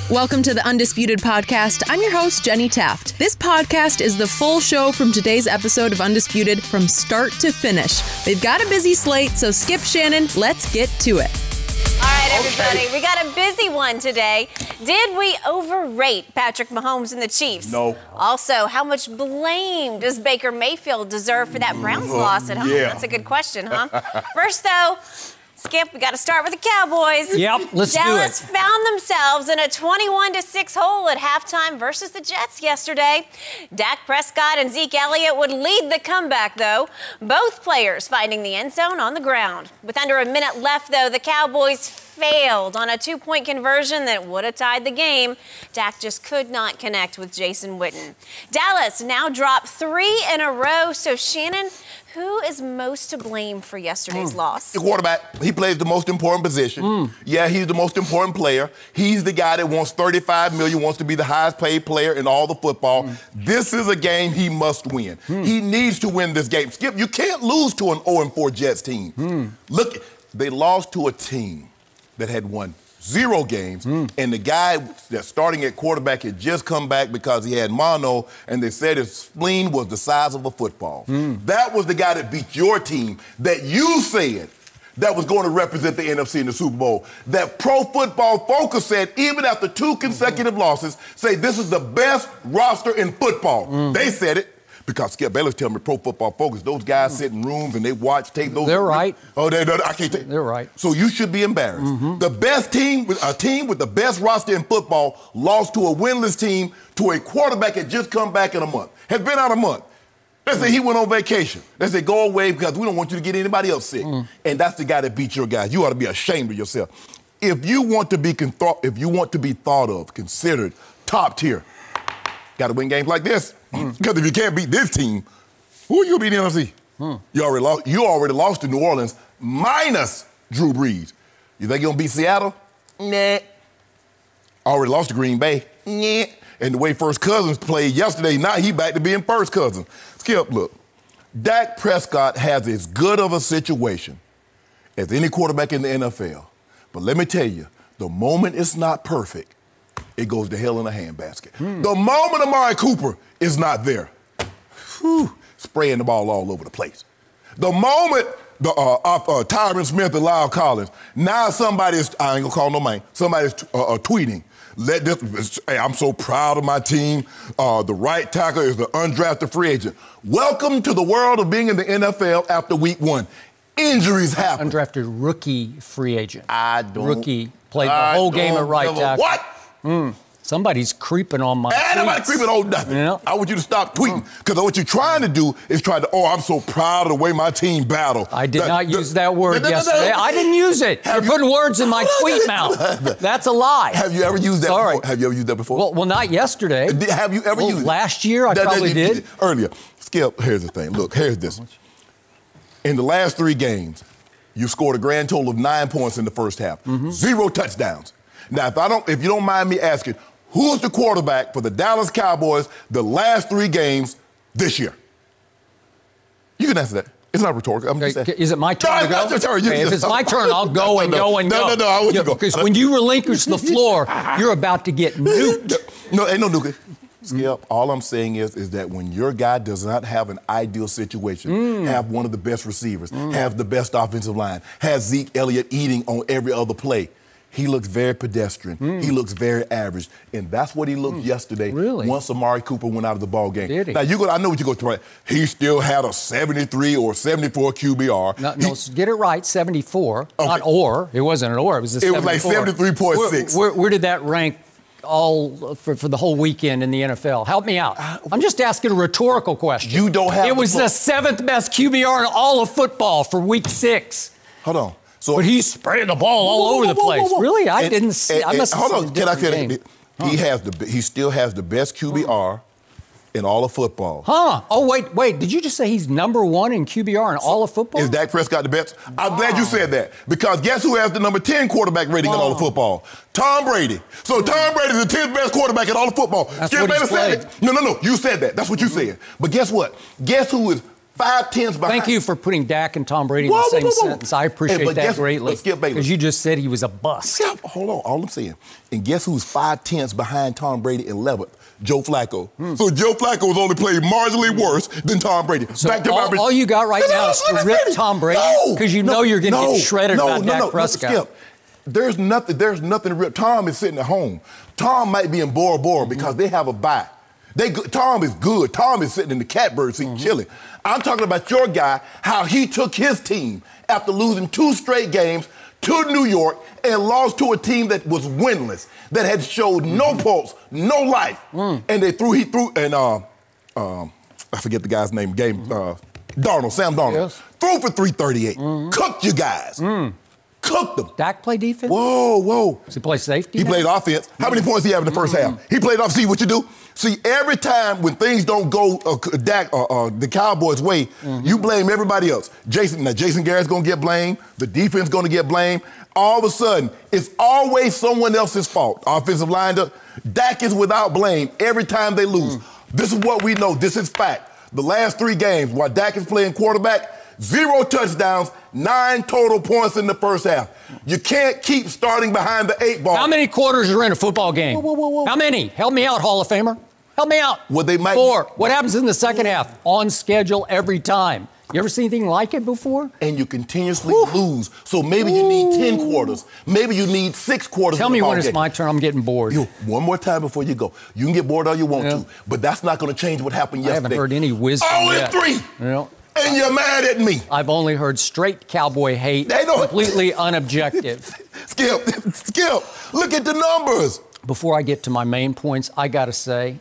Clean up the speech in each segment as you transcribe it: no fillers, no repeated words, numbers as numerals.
Welcome to the Undisputed podcast. I'm your host, Jenny Taft. This podcast is the full show from today's episode of Undisputed from start to finish. We've got a busy slate, so skip Shannon. Let's get to it. All right, everybody, we got a busy one today. Did we overrate Patrick Mahomes and the Chiefs? No. Also, how much blame does Baker Mayfield deserve for that Browns loss at home? Yeah. That's a good question, huh? First, though, Skip, we got to start with the Cowboys. Yep, let's do it. Dallas found themselves in a 21-6 hole at halftime versus the Jets yesterday. Dak Prescott and Zeke Elliott would lead the comeback, though. Both players finding the end zone on the ground. With under a minute left, though, the Cowboys failed on a two-point conversion that would have tied the game. Dak just could not connect with Jason Witten. Dallas now dropped 3 in a row. So, Shannon, who is most to blame for yesterday's loss? The quarterback. He plays the most important position. Yeah, he's the most important player. He's the guy that wants $35 million, wants to be the highest paid player in all the football. This is a game he must win. He needs to win this game. Skip, you can't lose to an 0-4 Jets team. Look, they lost to a team that had won 0 games, and the guy that's starting at quarterback had just come back because he had mono, and they said his spleen was the size of a football. That was the guy that beat your team that you said that was going to represent the NFC in the Super Bowl. That Pro Football Focus said, even after 2 consecutive losses, say this is the best roster in football. They said it. Because Skip Bayless tell me Pro Football Focus, those guys sit in rooms and they watch tape. They're right. Oh, I can't take. They're right. So you should be embarrassed. The best team, a team with the best roster in football, lost to a winless team, to a quarterback that just come back in a month. Has been out a month. They say he went on vacation. They say go away because we don't want you to get anybody else sick. And that's the guy that beat your guys. You ought to be ashamed of yourself. If you want to be thought of, considered top tier, got to win games like this. Because if you can't beat this team, who are you beating in the NFC? You already lost to New Orleans minus Drew Brees. You think you're going to beat Seattle? Nah. Already lost to Green Bay? Nah. And the way First Cousins played yesterday, now he back to being First Cousins. Skip, look, Dak Prescott has as good of a situation as any quarterback in the NFL. But let me tell you, the moment it's not perfect, it goes to hell in a handbasket. The moment Amari Cooper is not there, spraying the ball all over the place. The moment Tyron Smith and Lyle Collins, now somebody's, I ain't gonna call no name, somebody's tweeting, hey, I'm so proud of my team. The right tackle is the undrafted free agent. Welcome to the world of being in the NFL after week 1. Injuries happen. Undrafted rookie free agent. Rookie, played the whole game at right tackle. What? Somebody's creeping on my tweets. Nobody creeping on nothing. Yeah. I want you to stop tweeting. Because what you're trying to do is I'm so proud of the way my team battled. I did not use that word yesterday. I didn't use it. You're putting words in my tweet mouth. That's a lie. Have you ever used that before? Have you ever used that before? Well, not yesterday. Have you ever used it? Last year, I probably did. Earlier. Skip, here's the thing. Look, here's this. In the last 3 games, you scored a grand total of 9 points in the first half. 0 touchdowns. Now, if you don't mind me asking, who's the quarterback for the Dallas Cowboys the last 3 games this year? You can answer that. It's not rhetorical. I'm just saying. Is it my turn to go? If it's my turn, I'll go and go and go. No, I want you to go. Because when you relinquish the floor, you're about to get nuked. No, ain't no nuking. Skip, all I'm saying is that when your guy does not have an ideal situation, have one of the best receivers, have the best offensive line, has Zeke Elliott eating on every other play, he looks very pedestrian. He looks very average. And that's what he looked yesterday once Amari Cooper went out of the ball game. Did he? Now, I know what you're going to try. He still had a 73 or 74 QBR. No, get it right, 74. Okay. Not or. It wasn't an or. It was a 74. It was like 73.6. Where did that rank all for the whole weekend in the NFL? Help me out. I'm just asking a rhetorical question. You don't have. It was the 7th best QBR in all of football for week 6. Hold on. But he's spraying the ball all over the place. Really? I didn't see. I must have seen a different game. He still has the best QBR in all of football. Oh, wait. Did you just say he's number 1 in QBR in all of football? Is Dak Prescott the best? I'm glad you said that. Because guess who has the number 10 quarterback rating in all of football? Tom Brady. So Tom Brady is the 10th best quarterback in all of football. That's what he's played. No. You said that. That's what you said. But guess what? Guess who is 5/10 behind. Thank you for putting Dak and Tom Brady in the same sentence. I appreciate that greatly. Because you just said he was a bust. Hold on. All I'm saying. And guess who's 5/10 behind Tom Brady in 11th? Joe Flacco. So Joe Flacco was only played marginally worse than Tom Brady. So all you got right now is to rip Tom Brady because you know you're going to get shredded about Dak Prescott. Skip. There's nothing to rip. Tom is sitting at home. Tom might be in Bora Bora because they have a bye. Tom is good. Tom is sitting in the catbird seat chilling. I'm talking about your guy, how he took his team after losing 2 straight games to New York and lost to a team that was winless, that had showed no pulse, no life. And he threw, and I forget the guy's name, Sam Darnold, threw for 338. Cooked you guys. Cooked them. Dak play defense? Whoa. Does he play safety? He played offense. How many points did he have in the first half? He played off. See what you do? See, every time when things don't go the Cowboys' way, you blame everybody else. Jason Garrett's going to get blamed. The defense going to get blamed. All of a sudden, it's always someone else's fault. Offensive line, Dak is without blame every time they lose. This is what we know. This is fact. The last 3 games, while Dak is playing quarterback, 0 touchdowns, 9 total points in the first half. You can't keep starting behind the 8 ball. How many quarters are in a football game? Whoa. How many? Help me out, Hall of Famer. Help me out. Well, they might 4. What happens in the second half? On schedule every time. You ever seen anything like it before? And you continuously lose. So maybe you need 10 quarters. Maybe you need 6 quarters. Tell me when it's my turn. I'm getting bored. One more time before you go. You can get bored all you want to, but that's not going to change what happened yesterday. I haven't heard any wisdom yet. 0-3. And you're mad at me. I've only heard straight Cowboy hate, completely unobjective. Skip, look at the numbers. Before I get to my main points, I got to say,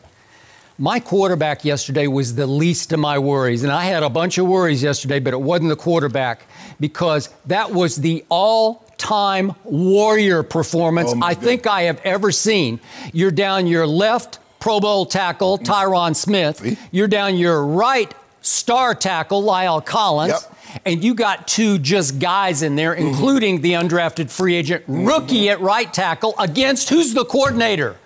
my quarterback yesterday was the least of my worries. And I had a bunch of worries yesterday, but it wasn't the quarterback because that was the all-time warrior performance I think I have ever seen. You're down your left Pro Bowl tackle, Tyron Smith. You're down your right star tackle, Lyle Collins. And you got 2 just guys in there, including the undrafted free agent rookie at right tackle against who's the coordinator?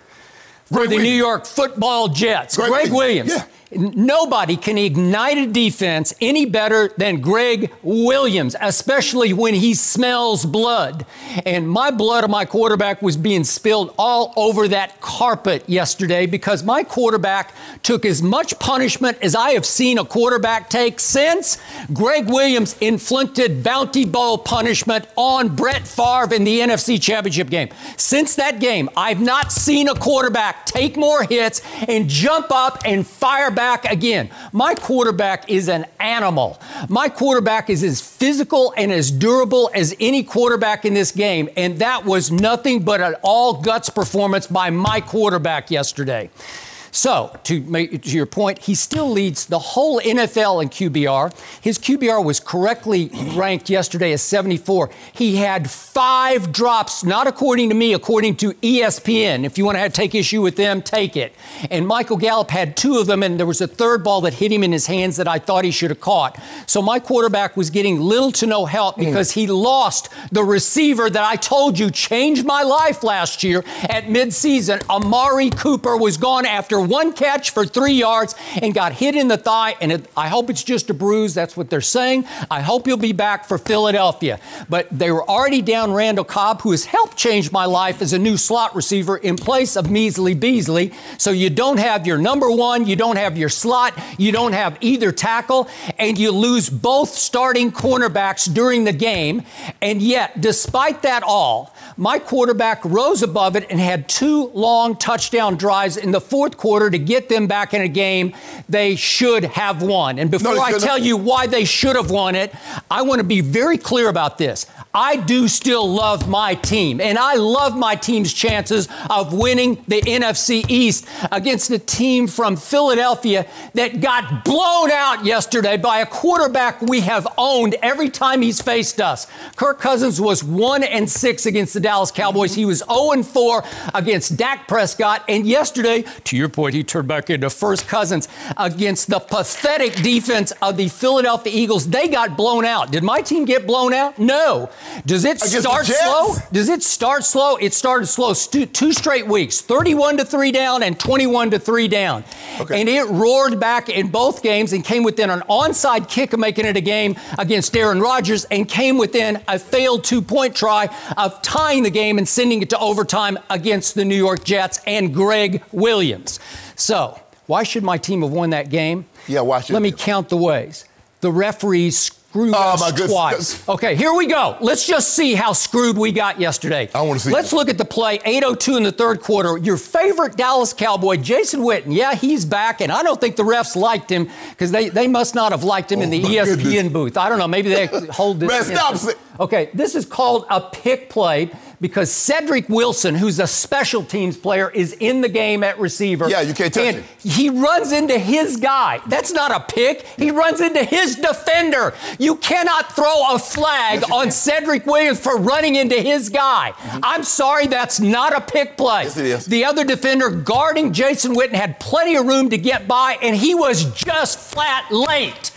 For the New York Football Jets, Greg Williams. Nobody can ignite a defense any better than Greg Williams, especially when he smells blood. And my blood of my quarterback was being spilled all over that carpet yesterday because my quarterback took as much punishment as I have seen a quarterback take since Greg Williams inflicted bounty bowl punishment on Brett Favre in the NFC Championship game. Since that game, I've not seen a quarterback take more hits and jump up and fire back again. My quarterback is an animal. My quarterback is as physical and as durable as any quarterback in this game, and that was nothing but an all-guts performance by my quarterback yesterday. So, to your point, he still leads the whole NFL in QBR. His QBR was correctly ranked yesterday as 74. He had 5 drops, not according to me, according to ESPN. If you want to take issue with them, take it. And Michael Gallup had 2 of them, and there was a 3rd ball that hit him in his hands that I thought he should have caught. So my quarterback was getting little to no help because he lost the receiver that I told you changed my life last year at midseason. Amari Cooper was gone after 1 catch for 3 yards and got hit in the thigh, and I hope it's just a bruise. That's what they're saying. I hope he'll be back for Philadelphia. But they were already down Randall Cobb, who has helped change my life as a new slot receiver in place of Measly Beasley. So you don't have your number 1, you don't have your slot, you don't have either tackle, and you lose both starting cornerbacks during the game. And yet, despite that all, my quarterback rose above it and had 2 long touchdown drives in the 4th quarter to get them back in a game they should have won. And before I tell you why they should have won it, I want to be very clear about this. I do still love my team, and I love my team's chances of winning the NFC East against a team from Philadelphia that got blown out yesterday by a quarterback we have owned every time he's faced us. Kirk Cousins was 1-6 against the Dallas Cowboys. He was 0-4 against Dak Prescott, and yesterday, to your point, he turned back into first Cousins against the pathetic defense of the Philadelphia Eagles. They got blown out. out. Did my team get blown out? No. Does it start slow? Does it start slow? It started slow. 2 straight weeks, 31-3 down and 21-3 down. Okay. And it roared back in both games and came within an onside kick of making it a game against Aaron Rodgers and came within a failed 2-point try of tying the game and sending it to overtime against the New York Jets and Greg Williams. So, why should my team have won that game? Yeah, why should Let me count the ways. The referees screwed us twice. Okay, here we go. Let's just see how screwed we got yesterday. I want to see. Let's look at the play. 8:02 in the third quarter. Your favorite Dallas Cowboy, Jason Witten. Yeah, he's back, and I don't think the refs liked him because they must not have liked him in the ESPN booth. I don't know. Maybe they hold this. Man, stop it. Okay, this is called a pick play because Cedric Wilson, who's a special teams player, is in the game at receiver. Yeah, you can't touch it. He runs into his guy. That's not a pick. He runs into his defender. You cannot throw a flag on Cedric Williams for running into his guy. I'm sorry, that's not a pick play. Yes, it is. The other defender guarding Jason Witten had plenty of room to get by, and he was just flat late.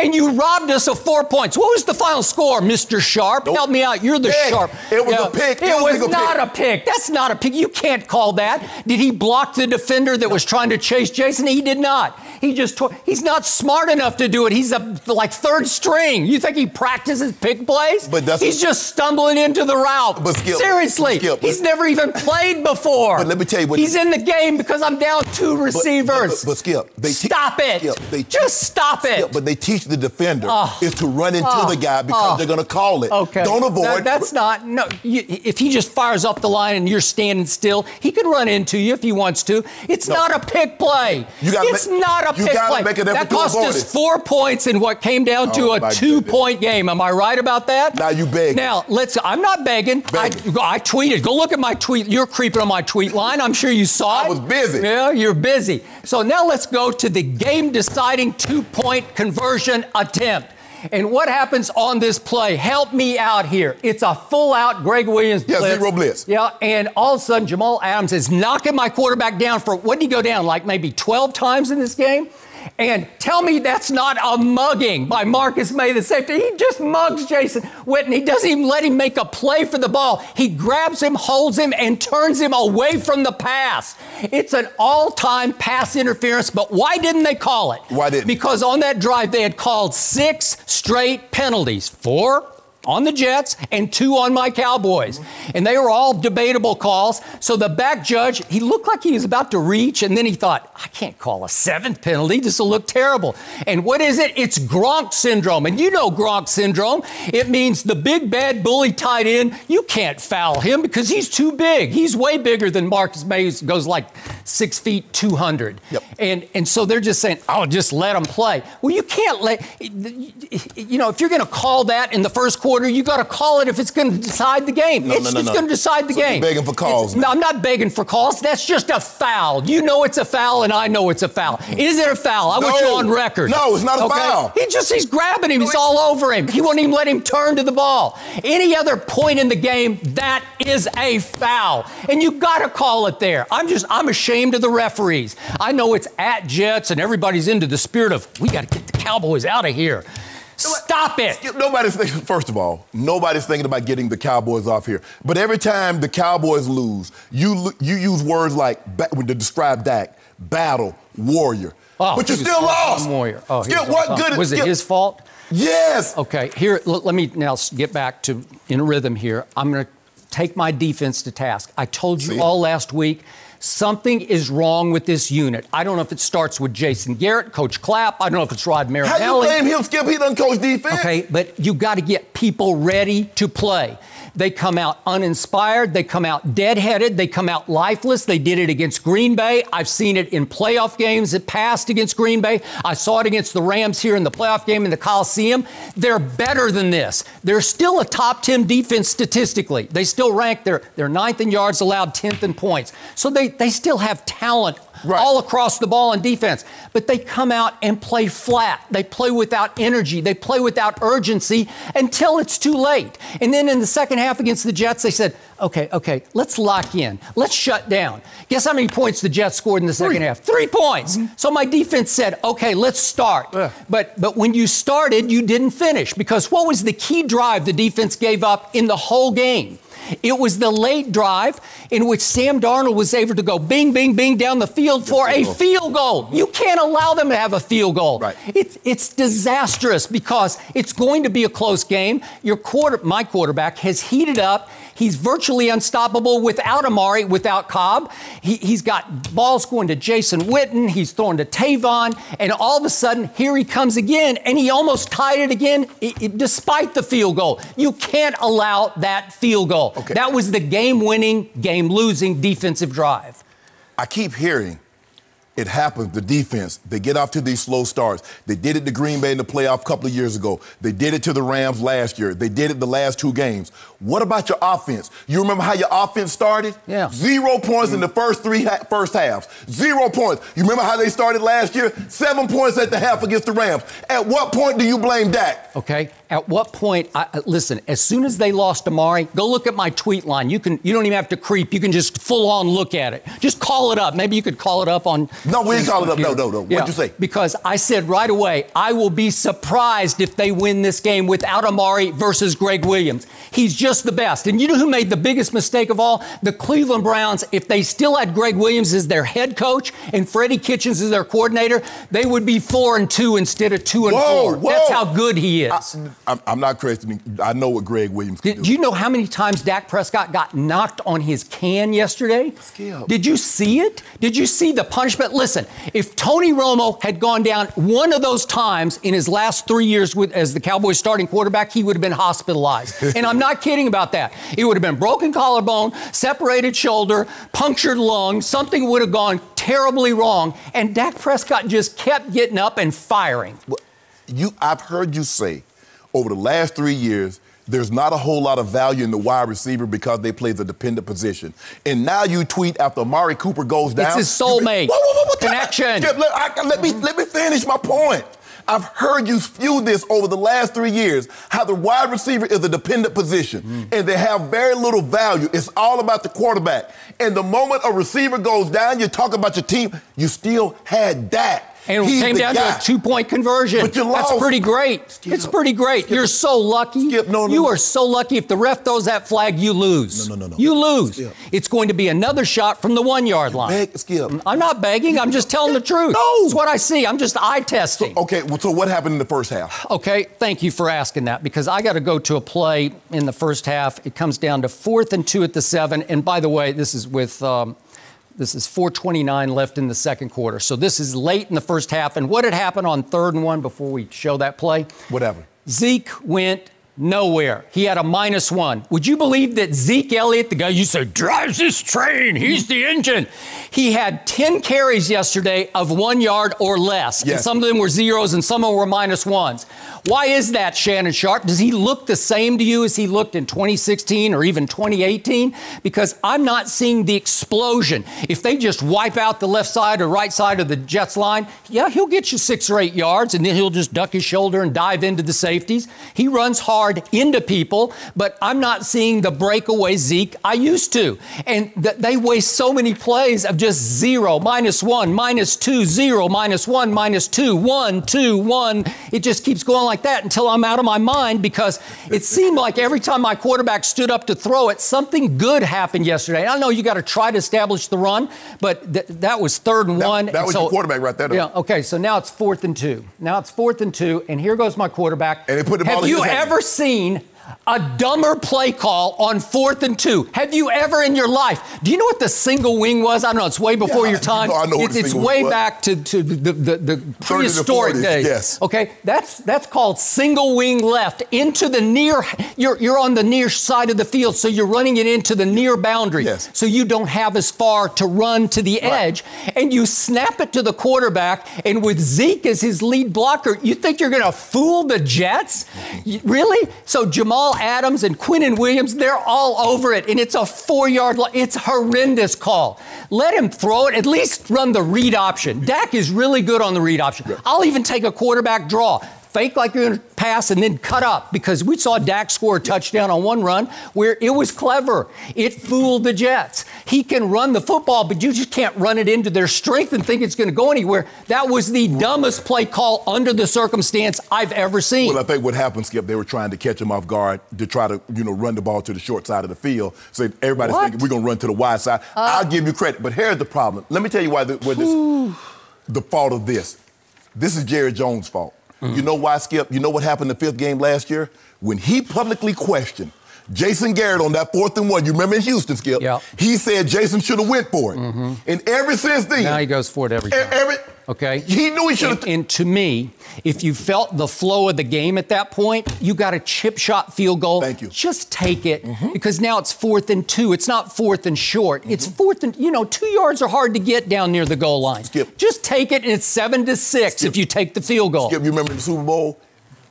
And you robbed us of 4 points. What was the final score, Mr. Sharpe? Nope. Help me out. You're the Sharpe. It was a pick. It was not a pick. That's not a pick. You can't call that. Did he block the defender that was trying to chase Jason? He did not. He's not smart enough to do it. He's like third string. You think he practices pick plays? He's just stumbling into the route. But Skip, seriously, he's never even played before. But let me tell you what. He's in the game because I'm down 2 receivers. But Skip, stop it. Skip, just stop it. But they teach the defender is to run into the guy because they're going to call it. Okay. Don't avoid. That's not. No. If he just fires up the line and you're standing still, he can run into you if he wants to. It's not a pick play. It's not a pick play. That cost us 4 points in what came down to a 2-point game. Am I right about that? Now you beg. Now I'm not begging. I tweeted. Go look at my tweet. You're creeping on my tweet line. I'm sure you saw it. I was busy. Yeah, you're busy. So now let's go to the game-deciding 2-point conversion attempt. And what happens on this play? Help me out here. It's a full-out Greg Williams blitz. Yeah, zero blitz. Yeah, and all of a sudden, Jamal Adams is knocking my quarterback down for, what did he go down, like maybe 12 times in this game? And tell me that's not a mugging by Marcus May, the safety. He just mugs Jason Witten. He doesn't even let him make a play for the ball. He grabs him, holds him, and turns him away from the pass. It's an all-time pass interference, but why didn't they call it? Why didn't? Because on that drive, they had called 6 straight penalties. 4 on the Jets and 2 on my Cowboys. And they were all debatable calls. So the back judge, he looked like he was about to reach, and then he thought, I can't call a 7th penalty. This will look terrible. And what is it? It's Gronk syndrome. And you know Gronk syndrome. It means the big bad bully tight end, you can't foul him because he's too big. He's way bigger than Marcus May, who goes like 6 feet, 200. Yep. And so they're just saying, oh, just let him play. Well, you can't if you're going to call that in the first quarter, you got to call it if it's going to decide the game. It's going to decide the game. You're begging for calls. No, I'm not begging for calls. That's just a foul. You know it's a foul, and I know it's a foul. Is it a foul? I want you on record. No, it's not a foul. He's grabbing him. He's all over him. He won't even let him turn to the ball. Any other point in the game, that is a foul. And you got to call it there. I'm ashamed of the referees. I know it's at Jets, and everybody's into the spirit of, we got to get the Cowboys out of here. Stop it. Nobody's thinking, first of all, nobody's thinking about getting the Cowboys off here. But every time the Cowboys lose, you use words like, to describe Dak, battle, warrior. Oh, but you still lost. Warrior. Oh, Skip, what good? Was it his fault? Yes. Okay, here, let me now get back to in a rhythm here. I'm going to take my defense to task. I told you all last week, something is wrong with this unit. I don't know if it starts with Jason Garrett, Coach Clapp. I don't know if it's Rod Marinelli. How you blame him, Skip? He doesn't coach defense. Okay, but you got to get people ready to play. They come out uninspired. They come out deadheaded. They come out lifeless. They did it against Green Bay. I've seen it in playoff games that passed against Green Bay. I saw it against the Rams here in the playoff game in the Coliseum. They're better than this. They're still a top 10 defense statistically. They still rank, they're 9th in yards allowed, 10th in points. So they still have talent all across the ball on defense. But they come out and play flat. They play without energy. They play without urgency until it's too late. And then in the second half against the Jets, they said, okay, let's lock in. Let's shut down. Guess how many points the Jets scored in the second half? 3 points. So my defense said, okay, let's start. But when you started, you didn't finish, because what was the key drive the defense gave up in the whole game? It was the late drive in which Sam Darnold was able to go bing, bing, bing down the field for a field goal. You can't allow them to have a field goal. Right. It's disastrous, because it's going to be a close game. My quarterback has heated up. He's virtually unstoppable without Amari, without Cobb. He's got balls going to Jason Witten. He's throwing to Tavon. And all of a sudden, here he comes again, and he almost tied it again, despite the field goal. You can't allow that field goal. Okay. That was the game-winning, game-losing defensive drive. I keep hearing it happens, the defense. They get off to these slow starts. They did it to Green Bay in the playoff a couple of years ago. They did it to the Rams last year. They did it the last 2 games. What about your offense? You remember how your offense started? Yeah. 0 points in the first halves. 0 points. You remember how they started last year? 7 points at the half against the Rams. At what point do you blame Dak? Okay. At what point, listen, as soon as they lost Amari, go look at my tweet line. You don't even have to creep. You can just full on look at it. Just call it up. Maybe you could call it up on. No, we didn't call it up. No. Yeah, What'd you say? Because I said right away, I will be surprised if they win this game without Amari versus Greg Williams. He's just the best. And you know who made the biggest mistake of all? The Cleveland Browns. If they still had Greg Williams as their head coach and Freddie Kitchens as their coordinator, they would be 4-2 instead of 2-4. That's how good he is. I'm not crazy. I know what Greg Williams can do. Do you know how many times Dak Prescott got knocked on his can yesterday? Skip. Did you see it? Did you see the punishment? Listen, if Tony Romo had gone down one of those times in his last 3 years as the Cowboys starting quarterback, he would have been hospitalized. And I'm not kidding about that. It would have been broken collarbone, separated shoulder, punctured lung. Something would have gone terribly wrong. And Dak Prescott just kept getting up and firing. I've heard you say, over the last 3 years, there's not a whole lot of value in the wide receiver because they play the dependent position. And now you tweet after Amari Cooper goes down. It's his soulmate. Connection. Skip, let me finish my point. I've heard you spew this over the last 3 years, how the wide receiver is a dependent position, and they have very little value. It's all about the quarterback. And the moment a receiver goes down, you talk about your team, you still had Dak. And it came down to a 2-point conversion. But you lost. That's pretty great. Skip. It's pretty great. You're so lucky. Skip, no. You are so lucky. If the ref throws that flag, you lose. No. You lose. Skip. It's going to be another shot from the 1-yard line. Skip. I'm not begging. I'm just telling the truth. No. It's what I see. I'm just eye testing. So what happened in the first half? Okay, thank you for asking that, because I got to go to a play in the first half. It comes down to 4th and 2 at the 7. And by the way, this is with... This is 4:29 left in the second quarter. So this is late in the first half. And what had happened on 3rd and 1 before we show that play? Whatever. Zeke went nowhere. He had a -1. Would you believe that Zeke Elliott, the guy you said drives this train, he's the engine, he had 10 carries yesterday of 1 yard or less. Yes. And some of them were zeros and some of them were -1s. Why is that, Shannon Sharpe? Does he look the same to you as he looked in 2016 or even 2018? Because I'm not seeing the explosion. If they just wipe out the left side or right side of the Jets line, yeah, he'll get you 6 or 8 yards, and then he'll just duck his shoulder and dive into the safeties. He runs hard into people, but I'm not seeing the breakaway Zeke I used to. And they waste so many plays of just 0, -1, -2, 0, -1, -2, 1, 2, 1. It just keeps going like that until I'm out of my mind, because it seemed like every time my quarterback stood up to throw it, something good happened yesterday. I know you got to try to establish the run, but that was 3rd and 1. That was your quarterback right there, though. Yeah, okay, so now it's 4th and 2. And here goes my quarterback. And they put the ball Have in you his hand. ever seen a dumber play call on 4th and 2? Have you ever in your life? Do you know what the single wing was? I don't know. It's way before your time. I know what the it's single way wing was. back to the prehistoric 30s, days. yes. Okay, that's called single wing left into the near. You're on the near side of the field, so you're running it into the near boundary. Yes. So you don't have as far to run to the edge, and you snap it to the quarterback. And with Zeke as his lead blocker, you think you're going to fool the Jets? Really? So Jamal Adams and Quinnen Williams, they're all over it, and it's a 4-yard line. It's a horrendous call. Let him throw it. At least run the read option. Dak is really good on the read option. Yeah. I'll even take a quarterback draw. Fake like you're going to pass and then cut up, because we saw Dak score a touchdown on one run where it was clever. It fooled the Jets. He can run the football, but you just can't run it into their strength and think it's going to go anywhere. That was the dumbest play call under the circumstance I've ever seen. Well, I think what happened, Skip, they were trying to catch him off guard to try to, run the ball to the short side of the field. So everybody's thinking we're going to run to the wide side. I'll give you credit, but here's the problem. Let me tell you why the fault of this. This is Jerry Jones' fault. You know why, Skip? You know what happened in the 5th game last year? When he publicly questioned Jason Garrett on that 4th and 1, you remember in Houston, Skip? Yep. He said Jason should have went for it. And ever since then... Now he goes for it every time. Okay? He knew he should have... And to me, if you felt the flow of the game at that point, you got a chip shot field goal. Thank you. Just take it, because now it's 4th and 2. It's not 4th and short. It's 4th and... 2 yards are hard to get down near the goal line. Skip. Just take it, and it's 7-6 if you take the field goal. Skip, you remember the Super Bowl?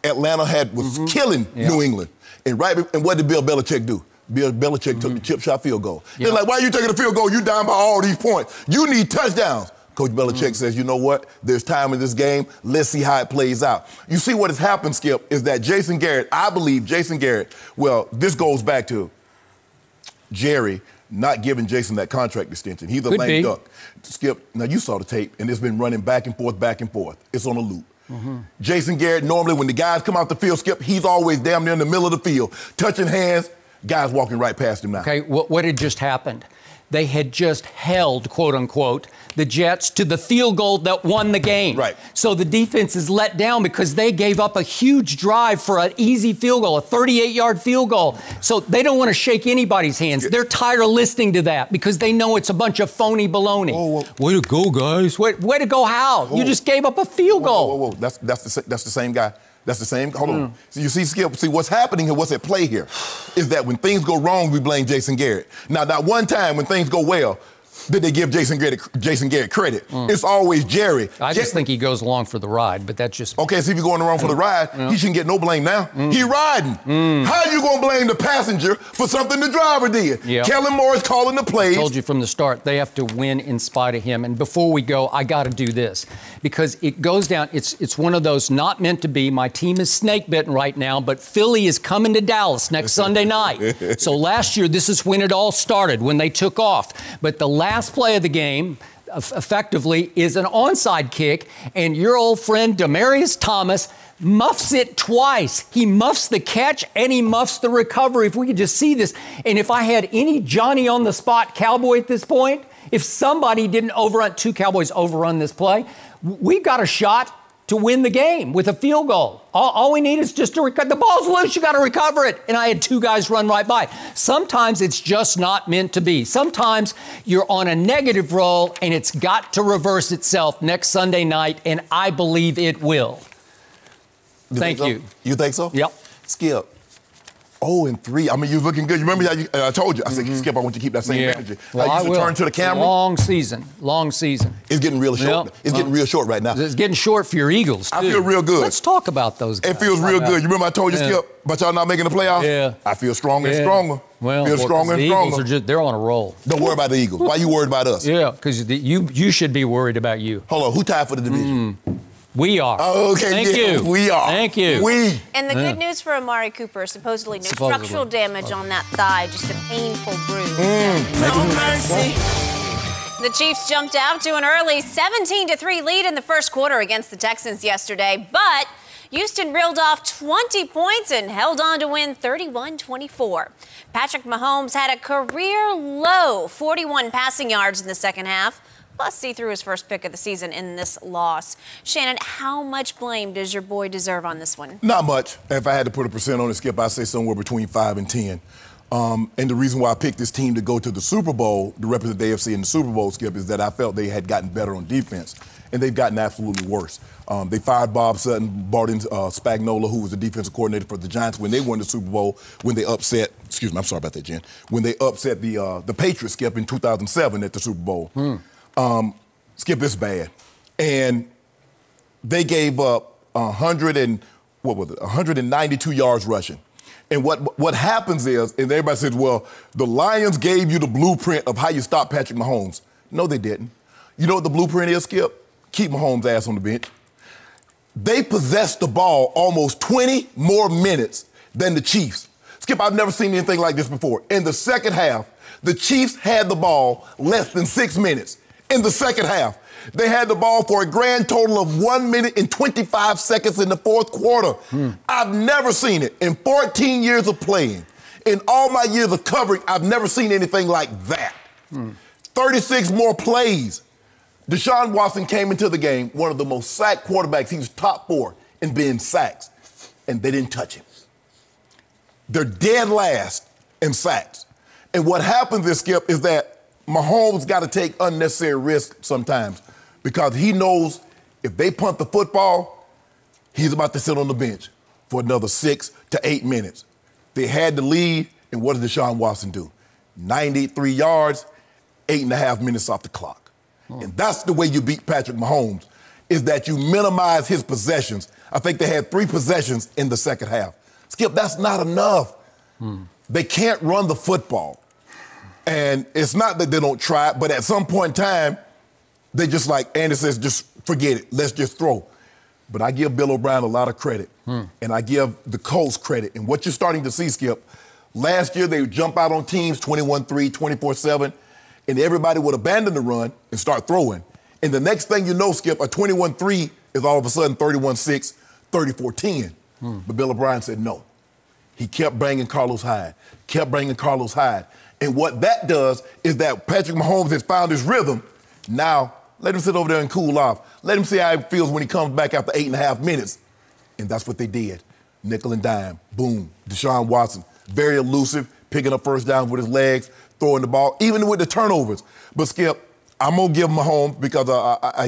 Atlanta was killing New England. And what did Bill Belichick do? Bill Belichick took the chip shot field goal. They're like, why are you taking the field goal? You down by all these points. You need touchdowns. Coach Belichick says, you know what? There's time in this game. Let's see how it plays out. You see what has happened, Skip, is that Jason Garrett, I believe Jason Garrett, well, this goes back to Jerry not giving Jason that contract extension. He's a lame duck. Skip, now you saw the tape, and it's been running back and forth, back and forth. It's on a loop. Jason Garrett, normally when the guys come out the field, Skip, he's always damn near in the middle of the field, touching hands, guys walking right past him now. Okay, what had just happened? They had just held, quote unquote, the Jets to the field goal that won the game. Right. So the defense is let down because they gave up a huge drive for an easy field goal, a 38-yard field goal. So they don't want to shake anybody's hands. They're tired of listening to that because they know it's a bunch of phony baloney. Way to go, guys. Way to go how? You just gave up a field goal. That's the same guy. That's the same. Hold on. So you see, Skip, what's happening here, what's at play here, is that when things go wrong, we blame Jason Garrett. Now, not one time when things go well did they give Jason Garrett credit. It's always Jerry. I just think he goes along for the ride, but that's just... Okay, so if you're going along for the ride, he shouldn't get no blame now. He riding. How are you going to blame the passenger for something the driver did? Kellen Moore's calling the plays. I told you from the start, they have to win in spite of him. And before we go, I got to do this. Because it goes down, it's one of those not meant to be. My team is snake-bitten right now, but Philly is coming to Dallas next Sunday night. So last year, this is when it all started, when they took off. But the last play of the game, effectively, is an onside kick, and your old friend Demaryius Thomas muffs it twice. He muffs the catch and he muffs the recovery. If we could just see this. And if I had any Johnny-on-the-spot Cowboy at this point, if somebody didn't overrun, 2 Cowboys overrun this play, we've got a shot to win the game with a field goal. All we need is just to recover. The ball's loose, you got to recover it. And I had 2 guys run right by. Sometimes it's just not meant to be. Sometimes you're on a negative roll and it's got to reverse itself next Sunday night, and I believe it will. Thank you. You think so? Yep. Skip. 0-3. I mean, you're looking good. You remember how I told you? I said, Skip, I want you to keep that same energy. Well, I used to turn to the camera. Long season. It's getting real short. It's getting real short right now. It's getting short for your Eagles, too. I feel real good. Let's talk about those guys. It feels real good. You remember I told you, Skip, about y'all not making the playoffs? Yeah. I feel stronger and stronger. Well, feel stronger and stronger. Eagles they're on a roll. Don't worry about the Eagles. Why are you worried about us? Yeah, because you should be worried about you. Hold on. Who tied for the division? We are. Oh, okay. Thank you. We are. Thank you. And the good news for Amari Cooper, supposedly no structural damage on that thigh, just a painful bruise. No mercy. The Chiefs jumped out to an early 17-3 lead in the first quarter against the Texans yesterday, but Houston reeled off 20 points and held on to win 31-24. Patrick Mahomes had a career-low 41 passing yards in the second half. Plus, he threw his first pick of the season in this loss. Shannon, how much blame does your boy deserve on this one? Not much. If I had to put a percent on it, Skip, I'd say somewhere between 5 and 10. And the reason why I picked this team to go to the Super Bowl, to represent the AFC in the Super Bowl, Skip, is that I felt they had gotten better on defense, and they've gotten absolutely worse. They fired Bob Sutton, brought in Spagnuolo, who was the defensive coordinator for the Giants when they won the Super Bowl, when they upset, excuse me, I'm sorry about that, Jen, when they upset the Patriots, Skip, in 2007 at the Super Bowl. Skip, it's bad. And they gave up 192 yards rushing. And what happens is, and everybody says, well, the Lions gave you the blueprint of how you stop Patrick Mahomes. No, they didn't. You know what the blueprint is, Skip? Keep Mahomes' ass on the bench. They possessed the ball almost 20 more minutes than the Chiefs. Skip, I've never seen anything like this before. In the second half, the Chiefs had the ball less than 6 minutes. In the second half, they had the ball for a grand total of 1 minute and 25 seconds in the fourth quarter. I've never seen it. In 14 years of playing, in all my years of covering, I've never seen anything like that. 36 more plays. Deshaun Watson came into the game, one of the most sacked quarterbacks. He was top 4 in being sacks, and they didn't touch him. They're dead last in sacks. And what happens is, Skip, is that Mahomes got to take unnecessary risks sometimes because he knows if they punt the football, he's about to sit on the bench for another 6 to 8 minutes. They had the lead, and what did Deshaun Watson do? 93 yards, 8.5 minutes off the clock. And that's the way you beat Patrick Mahomes, is that you minimize his possessions. I think they had 3 possessions in the second half. Skip, that's not enough. They can't run the football. And it's not that they don't try it, but at some point in time, they just like Andy says, just forget it. Let's just throw. But I give Bill O'Brien a lot of credit. And I give the Colts credit. And what you're starting to see, Skip, last year they would jump out on teams 21-3, 24-7, and everybody would abandon the run and start throwing. And the next thing you know, Skip, a 21-3 is all of a sudden 31-6, 34-10. But Bill O'Brien said no. He kept bringing Carlos Hyde, And what that does is that Patrick Mahomes has found his rhythm. Now, let him sit over there and cool off. Let him see how he feels when he comes back after 8.5 minutes. And that's what they did. Nickel and dime. Boom. Deshaun Watson, very elusive, picking up first downs with his legs, throwing the ball, even with the turnovers. But, Skip, I'm going to give Mahomes because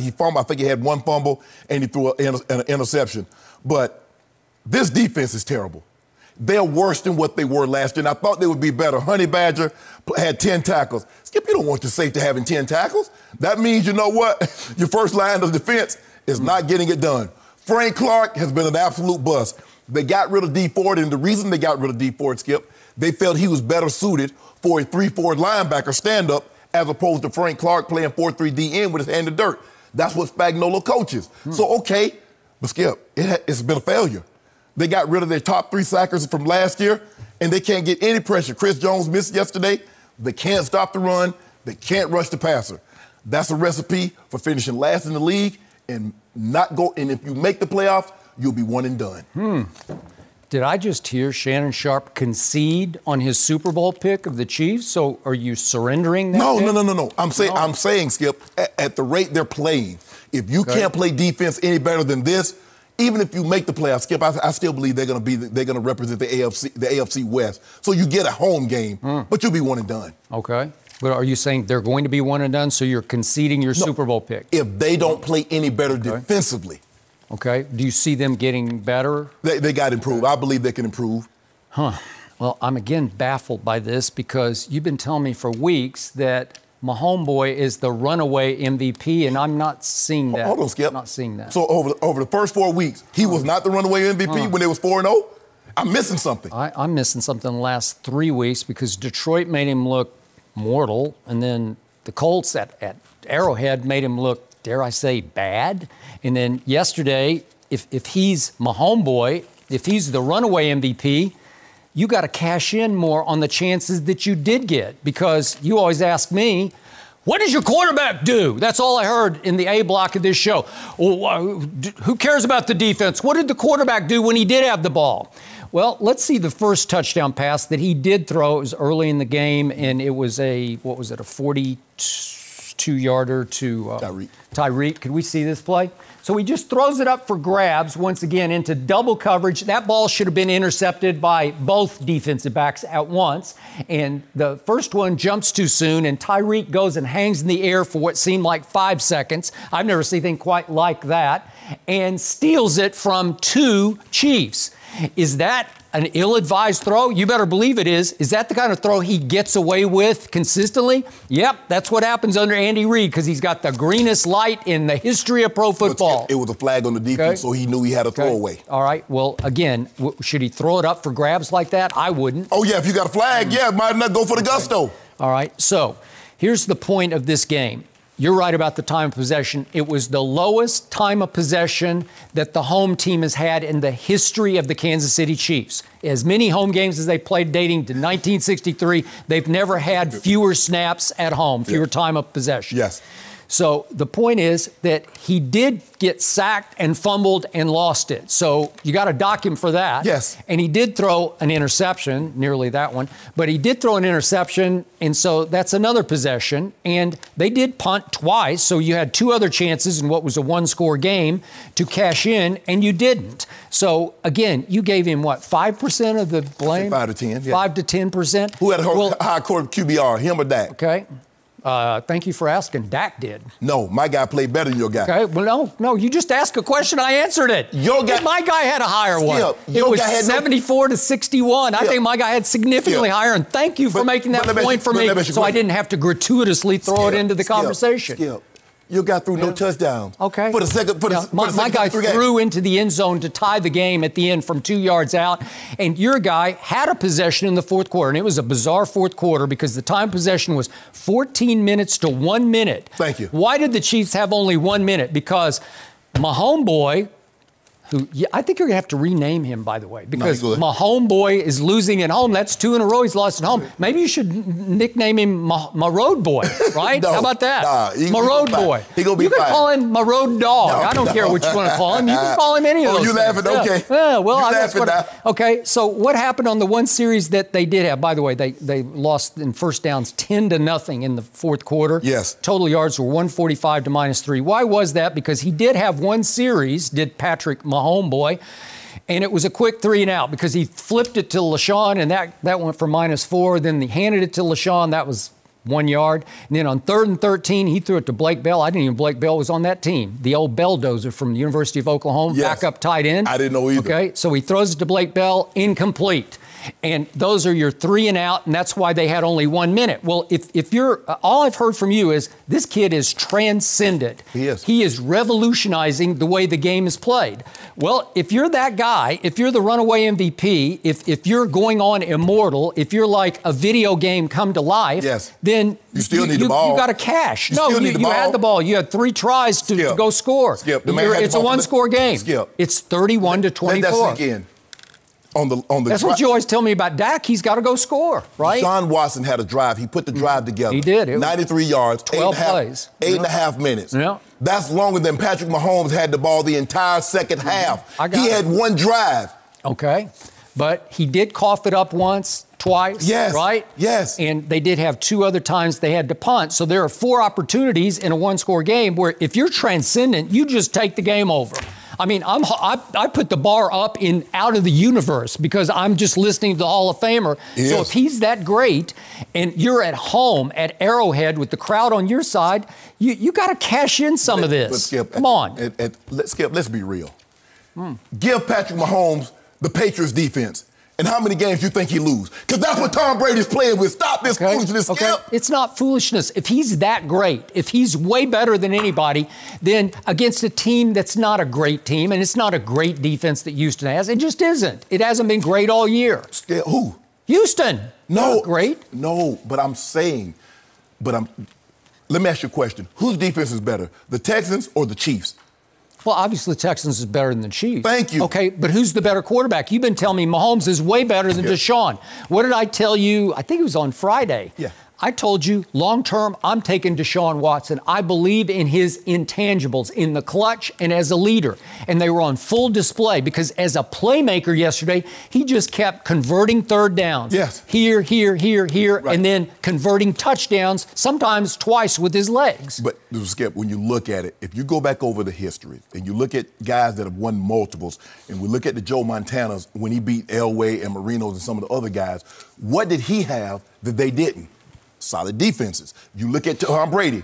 he fumbled. I think he had 1 fumble, and he threw an interception. But this defense is terrible. They're worse than what they were last year, and I thought they would be better. Honey Badger had 10 tackles. Skip, you don't want your safety having 10 tackles. That means, you know what? Your first line of defense is not getting it done. Frank Clark has been an absolute bust. They got rid of D Ford, and the reason they got rid of D Ford, Skip, they felt he was better suited for a 3-4 linebacker stand-up as opposed to Frank Clark playing 4-3 DN with his hand in dirt. That's what Spagnuolo coaches. So, okay, but Skip, it's been a failure. They got rid of their top 3 sackers from last year, and they can't get any pressure. Chris Jones missed yesterday. They can't stop the run. They can't rush the passer. That's a recipe for finishing last in the league and not go. And if you make the playoffs, you'll be one and done. Did I just hear Shannon Sharpe concede on his Super Bowl pick of the Chiefs? So are you surrendering that? No. I'm saying, Skip, at the rate they're playing, if you can't play defense any better than this, even if you make the playoffs, Skip, I still believe they're going to represent the AFC West. So you get a home game, but you'll be one and done. Okay. But are you saying they're going to be one and done, so you're conceding your Super Bowl pick? If they don't play any better defensively. Okay. Do you see them getting better? They got to improve. I believe they can improve. Well, I'm again baffled by this because you've been telling me for weeks that Mahomes is the runaway MVP, and I'm not seeing that. Hold on, Skip. I'm not seeing that. So over the first 4 weeks, he was not the runaway MVP when they was 4-0? I'm missing something. I'm missing something the last 3 weeks because Detroit made him look mortal, and then the Colts at Arrowhead made him look, dare I say, bad. And then yesterday, if he's Mahomes, if he's the runaway MVP, you got to cash in more on the chances that you did get, because you always ask me, what does your quarterback do? That's all I heard in the A block of this show. Well, who cares about the defense? What did the quarterback do when he did have the ball? Well, let's see the first touchdown pass that he did throw. It was early in the game, and it was a 42-yarder to Tyreek. Could we see this play? So he just throws it up for grabs once again into double coverage. That ball should have been intercepted by both defensive backs at once. And the first one jumps too soon, and Tyreek goes and hangs in the air for what seemed like 5 seconds. I've never seen anything quite like that. And steals it from 2 Chiefs. Is that an ill-advised throw? You better believe it is. Is that the kind of throw he gets away with consistently? Yep, that's what happens under Andy Reid because he's got the greenest light in the history of pro football. It was a flag on the defense, so he knew he had a throwaway. All right, well, again, should he throw it up for grabs like that? I wouldn't. Oh, yeah, if you got a flag, might not go for the gusto. All right, so here's the point of this game. You're right about the time of possession. It was the lowest time of possession that the home team has had in the history of the Kansas City Chiefs. As many home games as they played dating to 1963, they've never had fewer snaps at home, fewer time of possession. Yes. So the point is that he did get sacked and fumbled and lost it. So you got to dock him for that. Yes. And he did throw an interception, nearly that one, but he did throw an interception, and so that's another possession. And they did punt twice, so you had two other chances in what was a one-score game to cash in, and you didn't. So, again, you gave him, what, 5% of the blame? 5 to 10, yeah. 5 to 10%? Who had a high court QBR, him or Dak? Okay. Thank you for asking. Dak did. No, my guy played better than your guy. Okay, well, no, you just asked a question, I answered it. Your guy, my guy had a higher one. It was 74 to 61. I think my guy had significantly higher, and thank you for making that point for me, so I didn't have to gratuitously throw it into the conversation. Your guy threw no touchdown. Okay. For the second, my guy threw into the end zone to tie the game at the end from 2 yards out, and your guy had a possession in the fourth quarter, and it was a bizarre fourth quarter because the time possession was 14 minutes to 1 minute. Thank you. Why did the Chiefs have only 1 minute? Because my homeboy, who I think you're going to have to rename him, by the way, because my homeboy is losing at home. That's 2 in a row he's lost at home. Maybe you should nickname him my road boy, right? No, how about that? my road boy. He gonna be you can call him my road dog. I don't care what you want to call him. You can call him any of those you laughing? things. Okay. Yeah, well, you laughing now. Okay, so what happened on the one series that they did have? By the way, they lost in first downs 10-0 in the fourth quarter. Yes. Total yards were 145 to -3. Why was that? Because he did have one series, did Patrick, my homeboy, and it was a quick 3 and out because he flipped it to LaShawn, and that went for -4. Then he handed it to LaShawn. That was 1 yard. And then on 3rd and 13, he threw it to Blake Bell. I didn't even know Blake Bell was on that team. The old Belldozer from the University of Oklahoma, backup tight end. I didn't know either. Okay, so he throws it to Blake Bell, incomplete. And those are your 3 and out, and that's why they had only 1 minute. Well, if you're, all I've heard from you is this kid is transcended. He is. He is revolutionizing the way the game is played. Well, if you're that guy, if you're the runaway MVP, if you're going on immortal, if you're like a video game come to life, then you still need the ball. You got to cash. You had the ball. You had 3 tries to go score. It's a one-score game. It's 31 to 24. Let that sink in. That's what you always tell me about Dak. He's got to go score, right? Sean Watson had a drive. He put the drive together. He did. 93 yards, 12 plays. 8.5 minutes. Yeah. That's longer than Patrick Mahomes had the ball the entire second half. He had one drive. Okay. But he did cough it up once, twice, right? Yes. And they did have 2 other times they had to punt. So there are 4 opportunities in a one-score game where if you're transcendent, you just take the game over. I mean, I put the bar up in out of the universe because I'm just listening to the Hall of Famer. So if he's that great and you're at home at Arrowhead with the crowd on your side, you got to cash in some of this. But Skip, come on. Let's be real. Give Patrick Mahomes the Patriots defense. And how many games do you think he lose? Because that's what Tom Brady's playing with. Stop this foolishness, Skip. It's not foolishness. If he's that great, if he's way better than anybody, then against a team that's not a great team, and it's not a great defense that Houston has, it just isn't. It hasn't been great all year. Skip, who? Houston. No. Not great. No, but I'm saying, let me ask you a question. Whose defense is better, the Texans or the Chiefs? Well, obviously, the Texans is better than the Chiefs. Thank you. Okay, but who's the better quarterback? You've been telling me Mahomes is way better than Deshaun. What did I tell you? I think it was on Friday. Yeah. I told you, long-term, I'm taking Deshaun Watson. I believe in his intangibles, in the clutch and as a leader. And they were on full display because as a playmaker yesterday, he just kept converting 3rd downs. Yes. Here, right. And then converting touchdowns, sometimes twice with his legs. But, Skip, when you look at it, if you go back over the history and you look at guys that have won multiples, and we look at the Joe Montanas when he beat Elway and Marinos and some of the other guys, what did he have that they didn't? Solid defenses. You look at Tom Brady.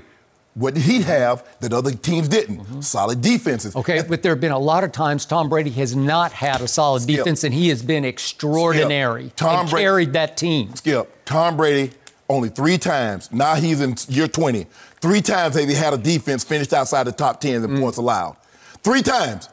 what did he have that other teams didn't? Solid defenses. Okay, but there have been a lot of times Tom Brady has not had a solid defense, and he has been extraordinary. Tom Brady carried that team. Tom Brady only 3 times. Now he's in year 20. 3 times they had a defense finished outside the top 10 in points allowed. 3 times.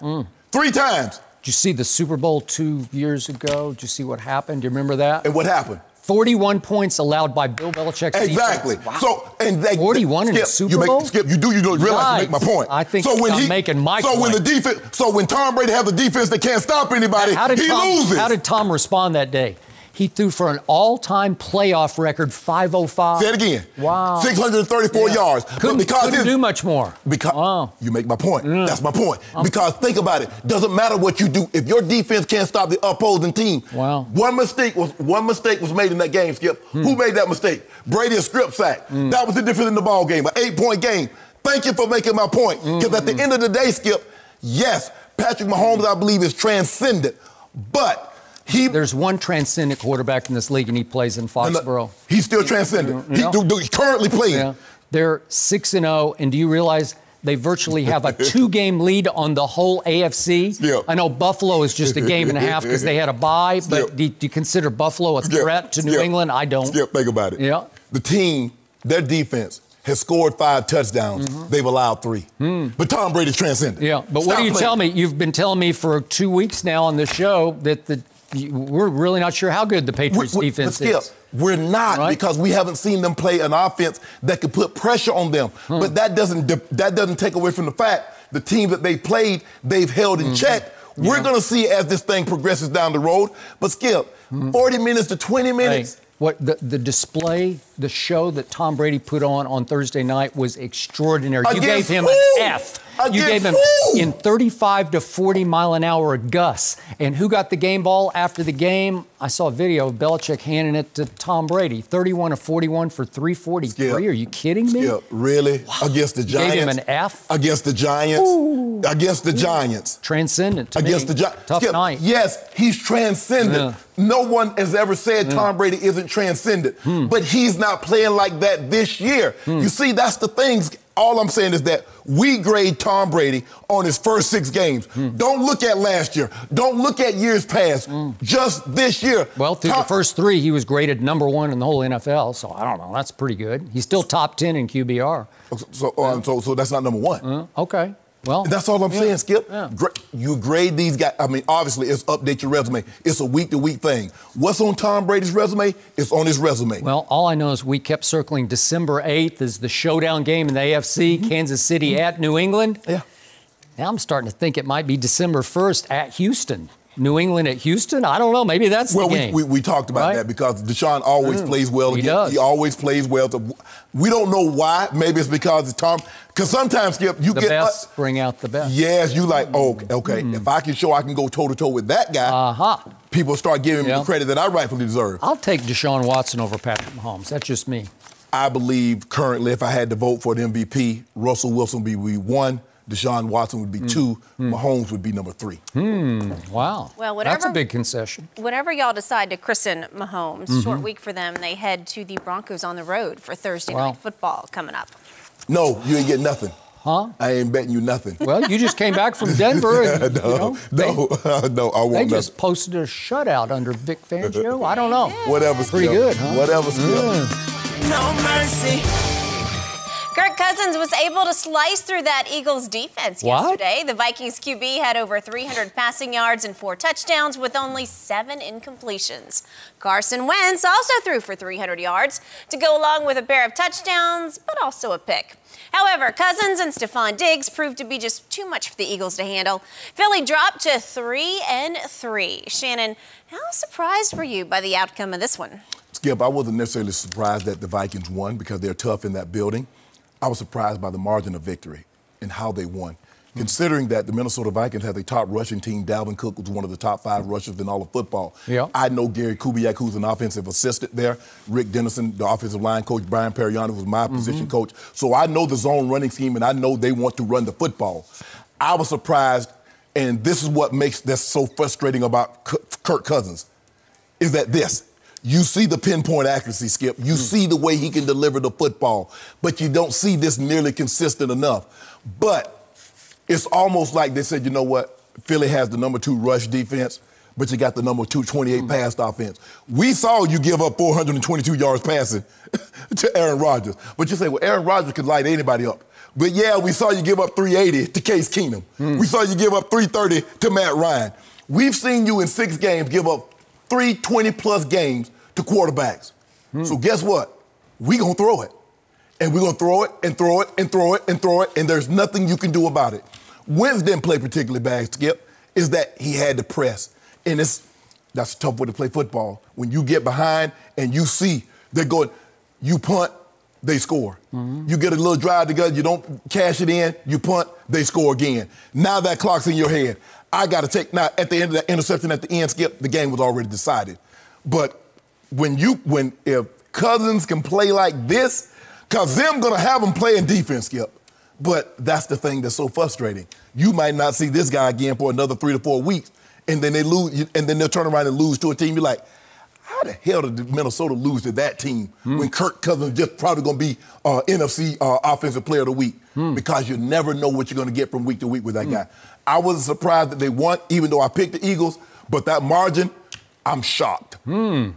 3 times. Did you see the Super Bowl 2 years ago? Did you see what happened? Do you remember that? And what happened? 41 points allowed by Bill Belichick's exactly. defense. Wow. So, and 41 in the Super Bowl? You don't realize you make my point. I think I'm making my point. When Tom Brady has a defense that can't stop anybody, he loses. How did Tom respond that day? He threw for an all-time playoff record 505. Say it again. Wow. 634 yards. Couldn't do much more. Because you make my point. That's my point. Because think about it. Doesn't matter what you do. If your defense can't stop the opposing team. Wow. One mistake was made in that game, Skip. Who made that mistake? Brady, a strip sack. That was the difference in the ball game. An 8-point game. Thank you for making my point. Because at the end of the day, Skip, yes, Patrick Mahomes, I believe, is transcendent. But there's one transcendent quarterback in this league, and he plays in Foxborough. He's still transcendent. He's currently playing. Yeah. They're 6-0, and do you realize they virtually have a 2-game lead on the whole AFC? Yeah. I know Buffalo is just a game and a half because they had a bye, but do you consider Buffalo a threat to New England? I don't. Think about it. Yeah. The team, their defense, has scored 5 touchdowns. They've allowed 3. But Tom Brady's transcendent. Yeah, but what do you tell me? You've been telling me for 2 weeks now on the show that we're really not sure how good the Patriots defense is. We're not, because we haven't seen them play an offense that could put pressure on them. But that doesn't take away from the fact the team that they played, they've held in check. We're going to see as this thing progresses down the road. But Skip, 40 minutes to 20 minutes. Hey, what the display, the show that Tom Brady put on Thursday night was extraordinary. You gave him an F. You gave him in 35 to 40 mile an hour gusts. And who got the game ball after the game? I saw a video of Belichick handing it to Tom Brady. 31 to 41 for 343. Are you kidding me? Really? Wow. Against the Giants? You gave him an F? Against the Giants? Ooh. Against the Giants. Transcendent to against me. The Giants. Tough night. Yes, he's transcendent. No one has ever said Tom Brady isn't transcendent. But he's not playing like that this year. You see, that's the things. All I'm saying is that we grade Tom Brady on his first 6 games. Don't look at last year. Don't look at years past. Just this year. Well, through the first 3, he was graded #1 in the whole NFL. So I don't know. That's pretty good. He's still top 10 in QBR. So that's not #1. Okay. Well, that's all I'm saying, Skip. You grade these guys. I mean, obviously, it's update your resume. It's a week-to-week thing. What's on Tom Brady's resume? It's on his resume. Well, all I know is we kept circling December 8th as the showdown game in the AFC, Kansas City at New England. Yeah. Now I'm starting to think it might be December 1st at Houston. New England at Houston? I don't know. Maybe that's the game. We talked about that because Deshaun always plays well. He does. He always plays well. We don't know why. Maybe it's because it's Tom. Because sometimes, Skip, you the get... best bring out the best. Yes, you like, okay. If I can show I can go toe-to-toe with that guy, people start giving me the credit that I rightfully deserve. I'll take Deshaun Watson over Patrick Mahomes. That's just me. I believe currently if I had to vote for the MVP, Russell Wilson would be 1. Deshaun Watson would be 2. Mahomes would be number 3. Wow. Well, that's a big concession. Whenever y'all decide to christen Mahomes, short week for them, they head to the Broncos on the road for Thursday night football coming up. No, you ain't getting nothing. Huh? I ain't betting you nothing. Well, you just came back from Denver. And, no, I won't. They just posted a shutout under Vic Fangio. I don't know. Whatever. Pretty good, huh? Whatever. No mercy. Kirk Cousins was able to slice through that Eagles defense yesterday. The Vikings QB had over 300 passing yards and 4 touchdowns with only 7 incompletions. Carson Wentz also threw for 300 yards to go along with a pair of touchdowns, but also a pick. However, Cousins and Stephon Diggs proved to be just too much for the Eagles to handle. Philly dropped to 3-3. Shannon, how surprised were you by the outcome of this one? Skip, I wasn't necessarily surprised that the Vikings won because they're tough in that building. I was surprised by the margin of victory and how they won. Considering that the Minnesota Vikings had a top rushing team, Dalvin Cook was one of the top 5 rushers in all of football. Yeah. I know Gary Kubiak, who's an offensive assistant there. Rick Dennison, the offensive line coach. Brian Periano was my position coach. So I know the zone running scheme, and I know they want to run the football. I was surprised, and this is what makes this so frustrating about Kirk Cousins, is that You see the pinpoint accuracy, Skip. You see the way he can deliver the football, but you don't see this nearly consistent enough. But it's almost like they said, you know what? Philly has the number 2 rush defense, but you got the number 228 pass offense. We saw you give up 422 yards passing to Aaron Rodgers. But you say, well, Aaron Rodgers could light anybody up. But yeah, we saw you give up 380 to Case Keenum. We saw you give up 330 to Matt Ryan. We've seen you in 6 games give up 320-plus games to quarterbacks. So guess what? We gonna throw it. And we're gonna throw it and throw it and throw it and throw it, and there's nothing you can do about it. Wentz didn't play particularly bad, Skip, is that he had to press. And that's a tough way to play football. When you get behind and you see they're going, you punt, they score. You get a little drive together, you don't cash it in, you punt, they score again. Now that clock's in your head. I got to take, now at the end of that interception at the end, Skip, the game was already decided. But if Cousins can play like this, because them going to have them playing defense, Skip. But that's the thing that's so frustrating. You might not see this guy again for another 3 to 4 weeks, and then they lose, and then they'll turn around and lose to a team. You're like, how the hell did Minnesota lose to that team when Kirk Cousins just probably going to be NFC Offensive Player of the Week? Because you never know what you're going to get from week to week with that guy. I wasn't surprised that they won, even though I picked the Eagles, but that margin, I'm shocked. Man,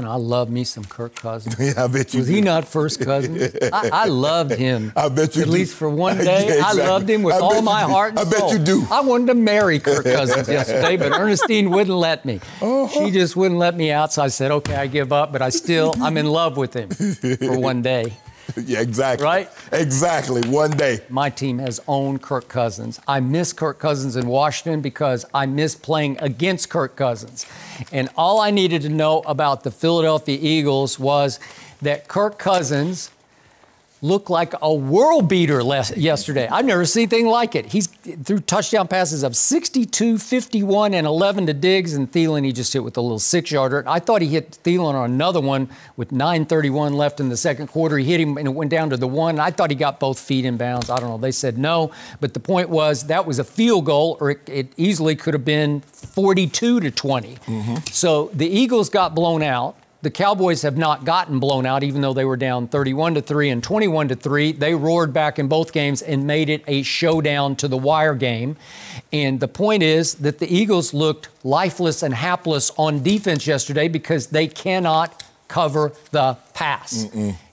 I love me some Kirk Cousins. Yeah, I bet you Was do. he not first cousin? I loved him. I bet you At do. least for one day. Yeah, exactly. I loved him with all my heart and soul. I bet you do. I wanted to marry Kirk Cousins yesterday, but Ernestine wouldn't let me. She just wouldn't let me out, so I said, okay, I give up, but I'm in love with him for one day. Yeah, exactly. Right? Exactly, one day. My team has owned Kirk Cousins. I miss Kirk Cousins in Washington because I miss playing against Kirk Cousins. And all I needed to know about the Philadelphia Eagles was that Kirk Cousins looked like a world beater yesterday. I've never seen anything like it. He's threw touchdown passes of 62, 51, and 11 to Diggs, and Thielen he just hit with a little 6-yarder. I thought he hit Thielen on another one with 9:31 left in the second quarter. He hit him, and it went down to the 1. I thought he got both feet in bounds. I don't know. They said no, but the point was that was a field goal, or it easily could have been 42-20. So the Eagles got blown out. The Cowboys have not gotten blown out, even though they were down 31-3 and 21-3. They roared back in both games and made it a showdown to the wire game. And the point is that the Eagles looked lifeless and hapless on defense yesterday because they cannot cover the pass.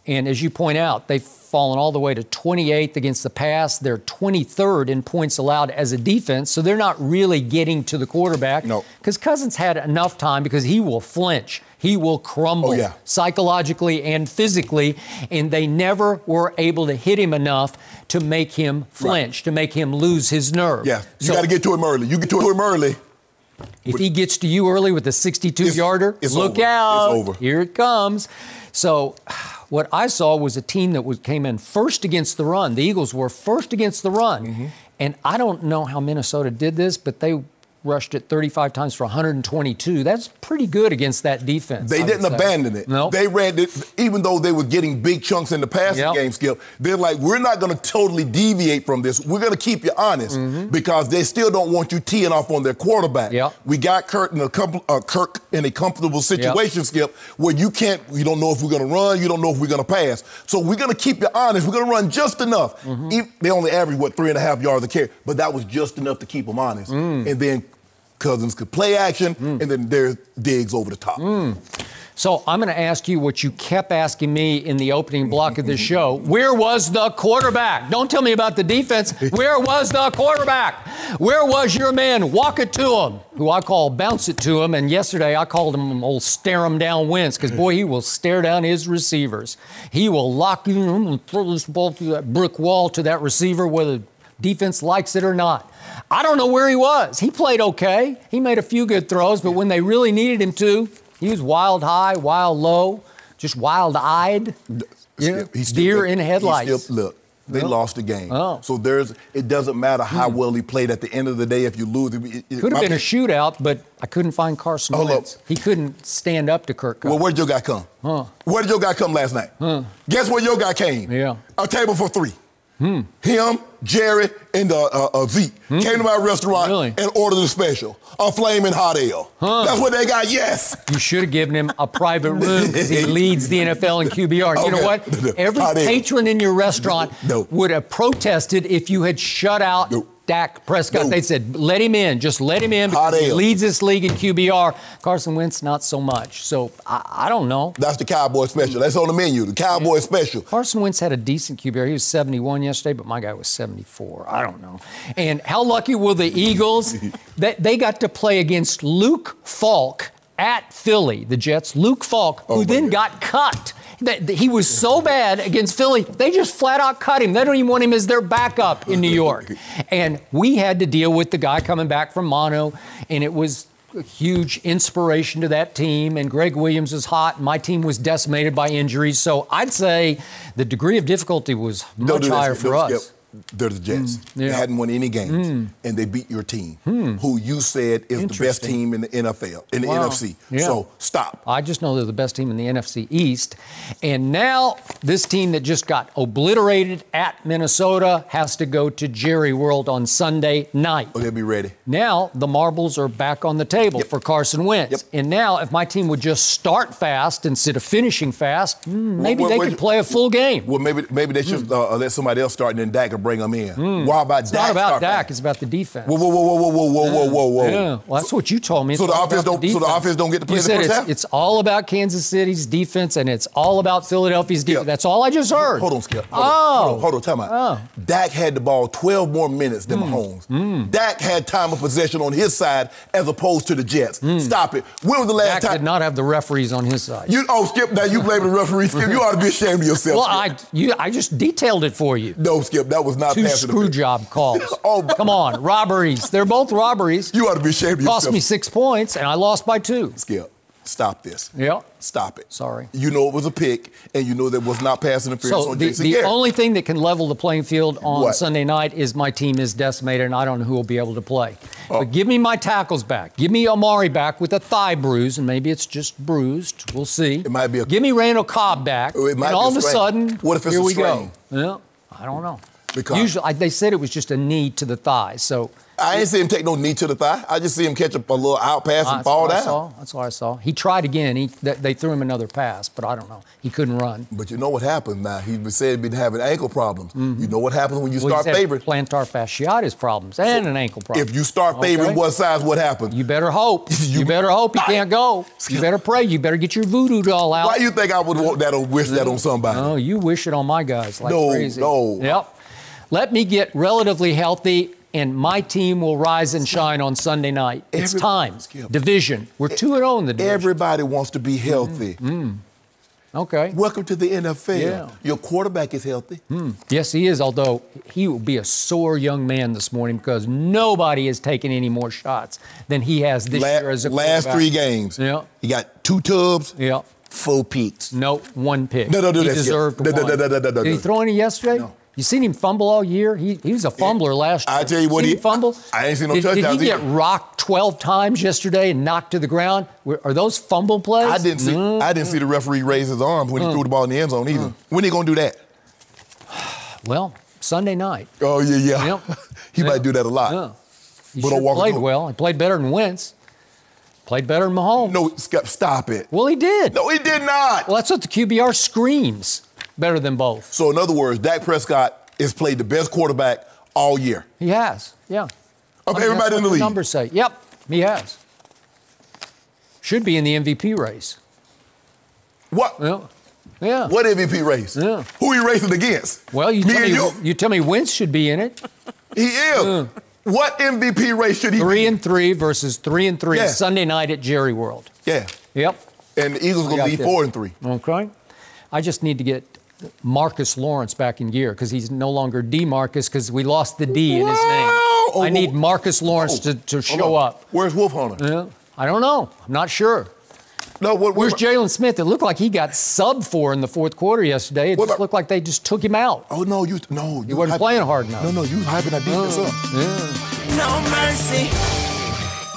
And as you point out, they've fallen all the way to 28th against the pass. They're 23rd in points allowed as a defense, so they're not really getting to the quarterback. No. Because Cousins had enough time because he will flinch. He will crumble psychologically and physically, and they never were able to hit him enough to make him flinch, to make him lose his nerve. Yeah, you got to get to him early. You get to him early. If he gets to you early with a 62-yarder, look out. It's over. Here it comes. So what I saw was a team that came in first against the run. The Eagles were first against the run. And I don't know how Minnesota did this, but they rushed it 35 times for 122. That's pretty good against that defense. They didn't abandon it. No. They ran it, even though they were getting big chunks in the passing game, Skip. They're like, we're not going to totally deviate from this. We're going to keep you honest because they still don't want you teeing off on their quarterback. We got Kirk in a comfortable situation, Skip, where you don't know if we're going to run, you don't know if we're going to pass. So we're going to keep you honest. We're going to run just enough. They only average, 3.5 yards a carry, but that was just enough to keep them honest. And then Cousins could play action, and then there's Diggs over the top. So I'm going to ask you what you kept asking me in the opening block of this show. Where was the quarterback? Don't tell me about the defense. Where was the quarterback? Where was your man? Walk it to him, who I call bounce it to him. And yesterday I called him old stare him down Wentz, because, boy, he will stare down his receivers. He will lock you in and throw this ball through that brick wall to that receiver, whether defense likes it or not. I don't know where he was. He played okay. He made a few good throws, but when they really needed him to, he was wild high, wild low, just wild-eyed. Deer in headlights. Look, they lost the game. So it doesn't matter how well he played at the end of the day if you lose. It could have been a shootout, but I couldn't find Carson Wentz. He couldn't stand up to Kirk Cousins. Well, where did your guy come? Where did your guy come last night? Guess where your guy came? A table for 3. Him, Jerry, and Zeke came to my restaurant and ordered a special, a flaming hot ale. That's what they got, yes. You should have given him a private room because he leads the NFL in QBR. Okay. You know what? Every patron in your restaurant would have protested if you had shut out Dak Prescott. They said, let him in. Just let him in because he leads this league in QBR. Carson Wentz, not so much. So, I don't know. That's the Cowboy special. That's on the menu, the Cowboy special. Carson Wentz had a decent QBR. He was 71 yesterday, but my guy was 74. I don't know. And how lucky were the Eagles that they got to play against Luke Falk at Philly, the Jets. Luke Falk, who then got cut. He was so bad against Philly, they just flat out cut him. They don't even want him as their backup in New York. And we had to deal with the guy coming back from mono, and it was a huge inspiration to that team. And Greg Williams was hot, and my team was decimated by injuries. So I'd say the degree of difficulty was much higher for us. They're the Jets. They hadn't won any games, and they beat your team, who you said is the best team in the NFL, in the NFC. So stop. I just know they're the best team in the NFC East. And now this team that just got obliterated at Minnesota has to go to Jerry World on Sunday night. Oh, they'll be ready. Now the marbles are back on the table for Carson Wentz. And now if my team would just start fast instead of finishing fast, maybe they could play a full game. Well, maybe they should let somebody else start, and then Dak bring them in. Why about Dak? It's not about Dak. It's about the defense. Whoa. Yeah. Well, that's what you told me. So the offense don't get to play the first half? It's all about Kansas City's defense, and it's all about Philadelphia's defense. That's all I just heard. Hold on, Skip. Hold on. Time out. Dak had the ball 12 more minutes than Mahomes. Dak had time of possession on his side as opposed to the Jets. Stop it. When was the last time? Dak did not have the referees on his side. Skip, now you blame the referees. Skip, you ought to be ashamed of yourself. Well, I just detailed it for you. No, Skip, that was not Two screw job calls. Come on, robberies. They're both robberies. You ought to be ashamed of yourself. Cost me 6 points, and I lost by 2. Skip, stop this. Yeah. Stop it. Sorry. You know it was a pick, and you know there was not pass interference on Jason Garrett. The only thing that can level the playing field on Sunday night is my team is decimated, and I don't know who will be able to play. But give me my tackles back. Give me Amari back with a thigh bruise, and maybe it's just bruised. We'll see. It might be Give me Randall Cobb back, and all of a sudden, what if it's here a we strain? go. Yeah, I don't know. Usually, they said it was just a knee to the thigh, so... I didn't see him take no knee to the thigh. I just see him catch a little out pass and fall down. That's what I saw. He tried again. They threw him another pass, but I don't know. He couldn't run. But you know what happened now? He said he'd been having ankle problems. You know what happens when you start favoring? Plantar fasciitis problems and an ankle problem. If you start favoring one size, what happens? You better hope. You better hope he can't go. You better pray. You better get your voodoo doll out. Why do you think I would want that or wish that on somebody? No, you wish it on my guys like crazy. No. Yep. Let me get relatively healthy, and my team will rise and shine on Sunday night. It's time. Division. We're 2-0 in the division. Everybody wants to be healthy. Okay. Welcome to the NFL. Yeah. Your quarterback is healthy. Yes, he is, although he will be a sore young man this morning because nobody has taken any more shots than he has this year as a quarterback. Last 3 games. Yeah. He got 2 tubs. Yeah. 4 peaks. No, 1 pick. No, he deserved one. Did he throw any yesterday? No. You seen him fumble all year? He was a fumbler last year. I tell you what, he fumble. I ain't seen no touchdowns. Did he get rocked 12 times yesterday and knocked to the ground? Are those fumble plays? I didn't see the referee raise his arms when he threw the ball in the end zone either. When are he gonna do that? Well, Sunday night. Oh yeah. He might do that a lot. Yeah. He played well. He played better than Wentz. Played better than Mahomes. No, stop it. Well, he did. No, he did not. Well, that's what the QBR screams. Better than both. So, in other words, Dak Prescott has played the best quarterback all year. He has, yeah. Of everybody in the league. Numbers say, yep, he has. Should be in the MVP race. What? Yeah. What MVP race? Yeah. Who he racing against? Well, you tell me Wentz should be in it. He is. What MVP race should he be? 3-3 versus 3-3 Sunday night at Jerry World. Yeah. Yep. And the Eagles gonna lead 4-3. Okay. I just need to get Marcus Lawrence back in gear because he's no longer DeMarcus because we lost the D in his name. I need Marcus Lawrence to show up. Where's Wolf Hunter? Yeah. I don't know. I'm not sure. No, where's Jalen Smith? It looked like he got subbed for in the 4th quarter yesterday. It just looked like they just took him out. Oh, no. You wasn't playing hard enough. No, you was hyping that defense up. No mercy.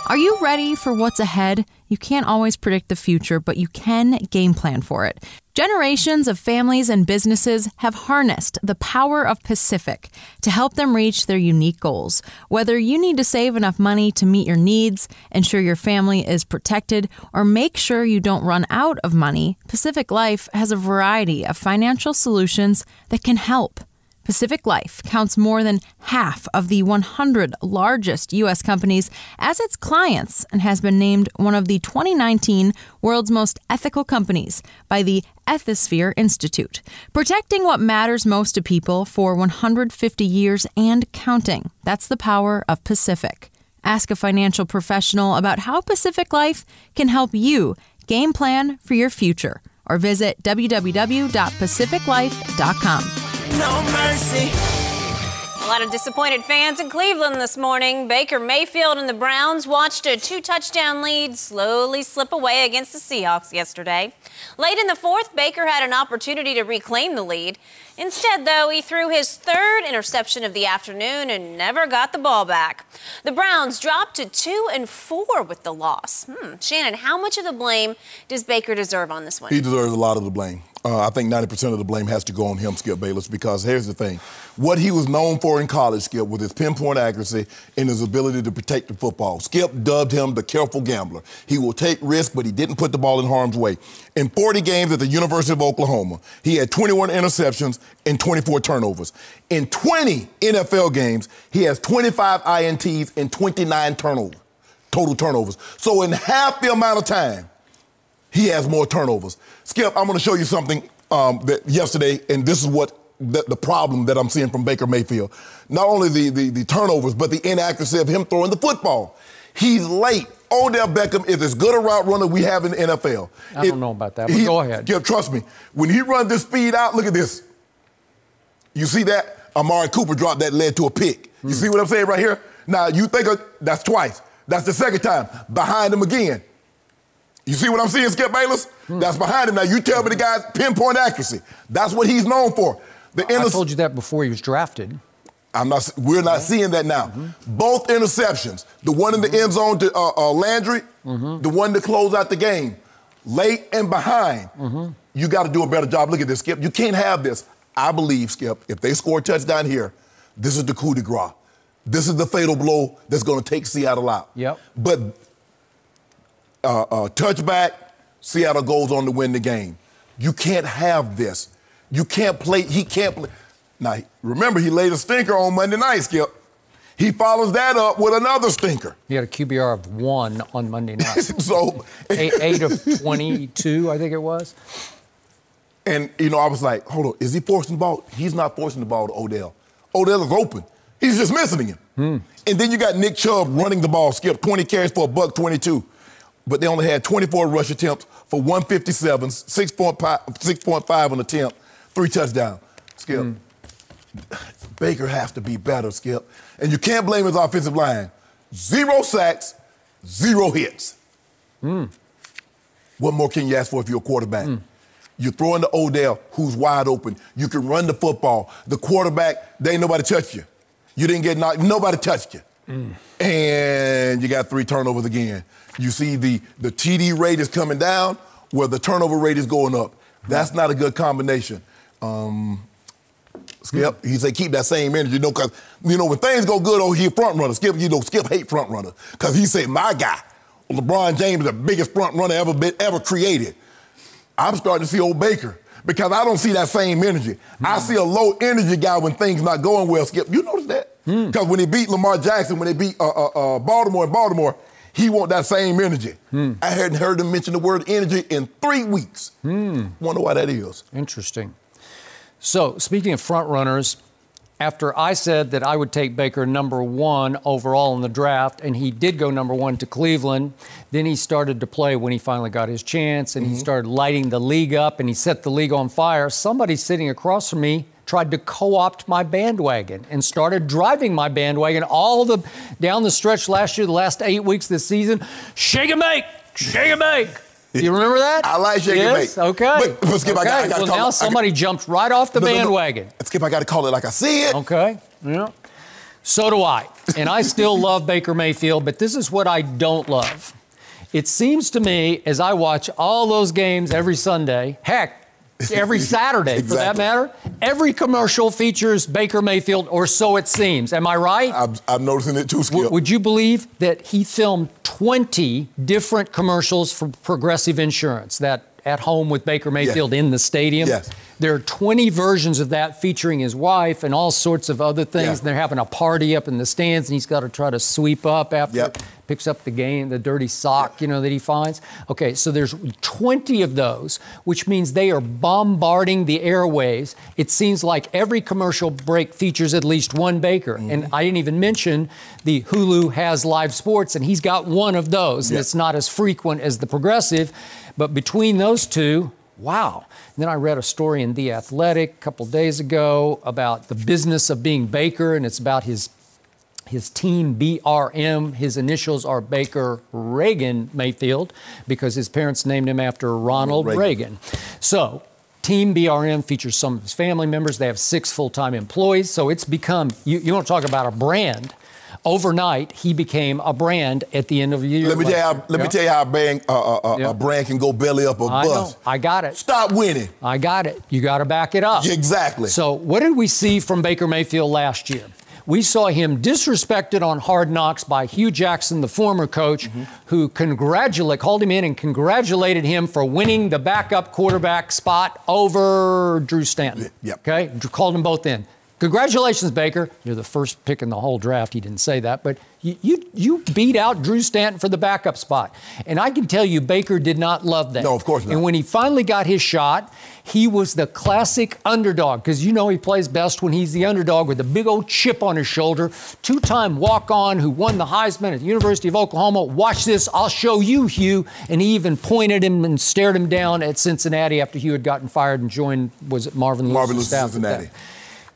Are you ready for what's ahead? You can't always predict the future, but you can game plan for it. Generations of families and businesses have harnessed the power of Pacific to help them reach their unique goals. Whether you need to save enough money to meet your needs, ensure your family is protected, or make sure you don't run out of money, Pacific Life has a variety of financial solutions that can help. Pacific Life counts more than half of the 100 largest U.S. companies as its clients and has been named one of the 2019 World's Most Ethical Companies by the Ethisphere Institute, protecting what matters most to people for 150 years and counting. That's the power of Pacific. Ask a financial professional about how Pacific Life can help you game plan for your future, or visit www.pacificlife.com. No mercy. A lot of disappointed fans in Cleveland this morning. Baker Mayfield and the Browns watched a 2-touchdown lead slowly slip away against the Seahawks yesterday. Late in the fourth, Baker had an opportunity to reclaim the lead. Instead, though, he threw his third interception of the afternoon and never got the ball back. The Browns dropped to 2-4 with the loss. Shannon, how much of the blame does Baker deserve on this one? He deserves a lot of the blame. I think 90% of the blame has to go on him, Skip Bayless, because here's the thing. What he was known for in college, Skip, was his pinpoint accuracy and his ability to protect the football. Skip dubbed him the careful gambler. He will take risks, but he didn't put the ball in harm's way. In 40 games at the University of Oklahoma, he had 21 interceptions and 24 turnovers. In 20 NFL games, he has 25 INTs and 29 total turnovers. So in half the amount of time, he has more turnovers. Skip, I'm going to show you something that yesterday, and this is what the problem that I'm seeing from Baker Mayfield. Not only the turnovers, but the inaccuracy of him throwing the football. He's late. Odell Beckham is as good a route runner we have in the NFL. I don't know about that, but go ahead. Skip, trust me. When he runs this speed out, look at this. You see that? Amari Cooper dropped that, led to a pick. You see what I'm saying right here? Now, you think that's twice. That's the second time. Behind him again. You see what I'm seeing, Skip Bayless? That's behind him. Now, you tell me the guy's pinpoint accuracy. That's what he's known for. I told you that before he was drafted. We're not seeing that now. Both interceptions, the one in the end zone to Landry, the one to close out the game, late and behind. You got to do a better job. Look at this, Skip. You can't have this. I believe, Skip, if they score a touchdown here, this is the coup de grace. This is the fatal blow that's going to take Seattle out. Yep. But touchback, Seattle goes on to win the game. You can't have this. You can't play. He can't play. Now, remember, he laid a stinker on Monday night, Skip. He follows that up with another stinker. He had a QBR of 1 on Monday night. So 8 of 22, I think it was. And, I was like, hold on, is he forcing the ball? He's not forcing the ball to Odell. Odell is open. He's just missing him. And then you got Nick Chubb running the ball, Skip, 20 carries for $122. But they only had 24 rush attempts for 157, 6.5 on attempt, 3 touchdowns. Skip, Baker has to be better, Skip. And you can't blame his offensive line. 0 sacks, 0 hits. What more can you ask for if you're a quarterback? You're throwing to Odell, who's wide open. You can run the football. The quarterback, they ain't nobody touched you. You didn't get knocked. Nobody touched you. And you got 3 turnovers again. You see the TD rate is coming down where the turnover rate is going up. That's not a good combination. Skip, he said keep that same energy, because, when things go good, he a front runner. Skip, Skip hate front runners because he said, my guy, LeBron James is the biggest front runner ever created. I'm starting to see old Baker because I don't see that same energy. I see a low energy guy when things not going well, Skip. You notice that? Because when they beat Lamar Jackson, when they beat Baltimore in Baltimore, he want that same energy. I hadn't heard him mention the word energy in 3 weeks. Wonder why that is. Interesting. So, speaking of front runners, after I said that I would take Baker #1 overall in the draft, and he did go #1 to Cleveland, then he started to play when he finally got his chance, and he started lighting the league up, and he set the league on fire. Somebody sitting across from me tried to co-opt my bandwagon and started driving my bandwagon down the stretch last year, the last 8 weeks this season. Shake and bake! Shake and bake! You remember that? I like shake and bake. Okay. But Skip, okay. I got to call now somebody jumped right off the bandwagon. Skip, I got to call it like I see it. Okay. Yeah. So do I. And I still love Baker Mayfield, but this is what I don't love. It seems to me, as I watch all those games every Sunday, heck, every Saturday for that matter, every commercial features Baker Mayfield, or so it seems. Am I right? I'm noticing it too, Skip. Would you believe that he filmed 20 different commercials for Progressive Insurance, that At Home with Baker Mayfield in the stadium? Yes. There are 20 versions of that featuring his wife and all sorts of other things. Yeah. And they're having a party up in the stands, and he's got to try to sweep up after Yep. picks up the game, the dirty sock, that he finds. Okay, so there's 20 of those, which means they are bombarding the airwaves. It seems like every commercial break features at least one Baker. Mm-hmm. And I didn't even mention the Hulu has live sports, and he's got one of those. And it's not as frequent as the Progressive. But between those two, wow. And then I read a story in The Athletic a couple days ago about the business of being Baker, and it's about his team, BRM. His initials are Baker Reagan Mayfield because his parents named him after Ronald Reagan. So Team BRM features some of his family members. They have 6 full-time employees. So it's become, you want to talk about a brand. Overnight, he became a brand at the end of the year. Let me tell you how a brand can go belly up or bust. I got it. Stop winning. I got it. You got to back it up. Exactly. So what did we see from Baker Mayfield last year? We saw him disrespected on Hard Knocks by Hugh Jackson, the former coach, who called him in and congratulated him for winning the backup quarterback spot over Drew Stanton. Yep. Okay? Called them both in. Congratulations, Baker. You're the first pick in the whole draft. He didn't say that, but you beat out Drew Stanton for the backup spot. And I can tell you, Baker did not love that. No, of course not. And when he finally got his shot, he was the classic underdog, because he plays best when he's the underdog with a big old chip on his shoulder. 2-time walk-on who won the Heisman at the University of Oklahoma. Watch this. I'll show you, Hugh. And he even pointed him and stared him down at Cincinnati after Hugh had gotten fired and joined, was it Marvin Lewis's staff? Cincinnati.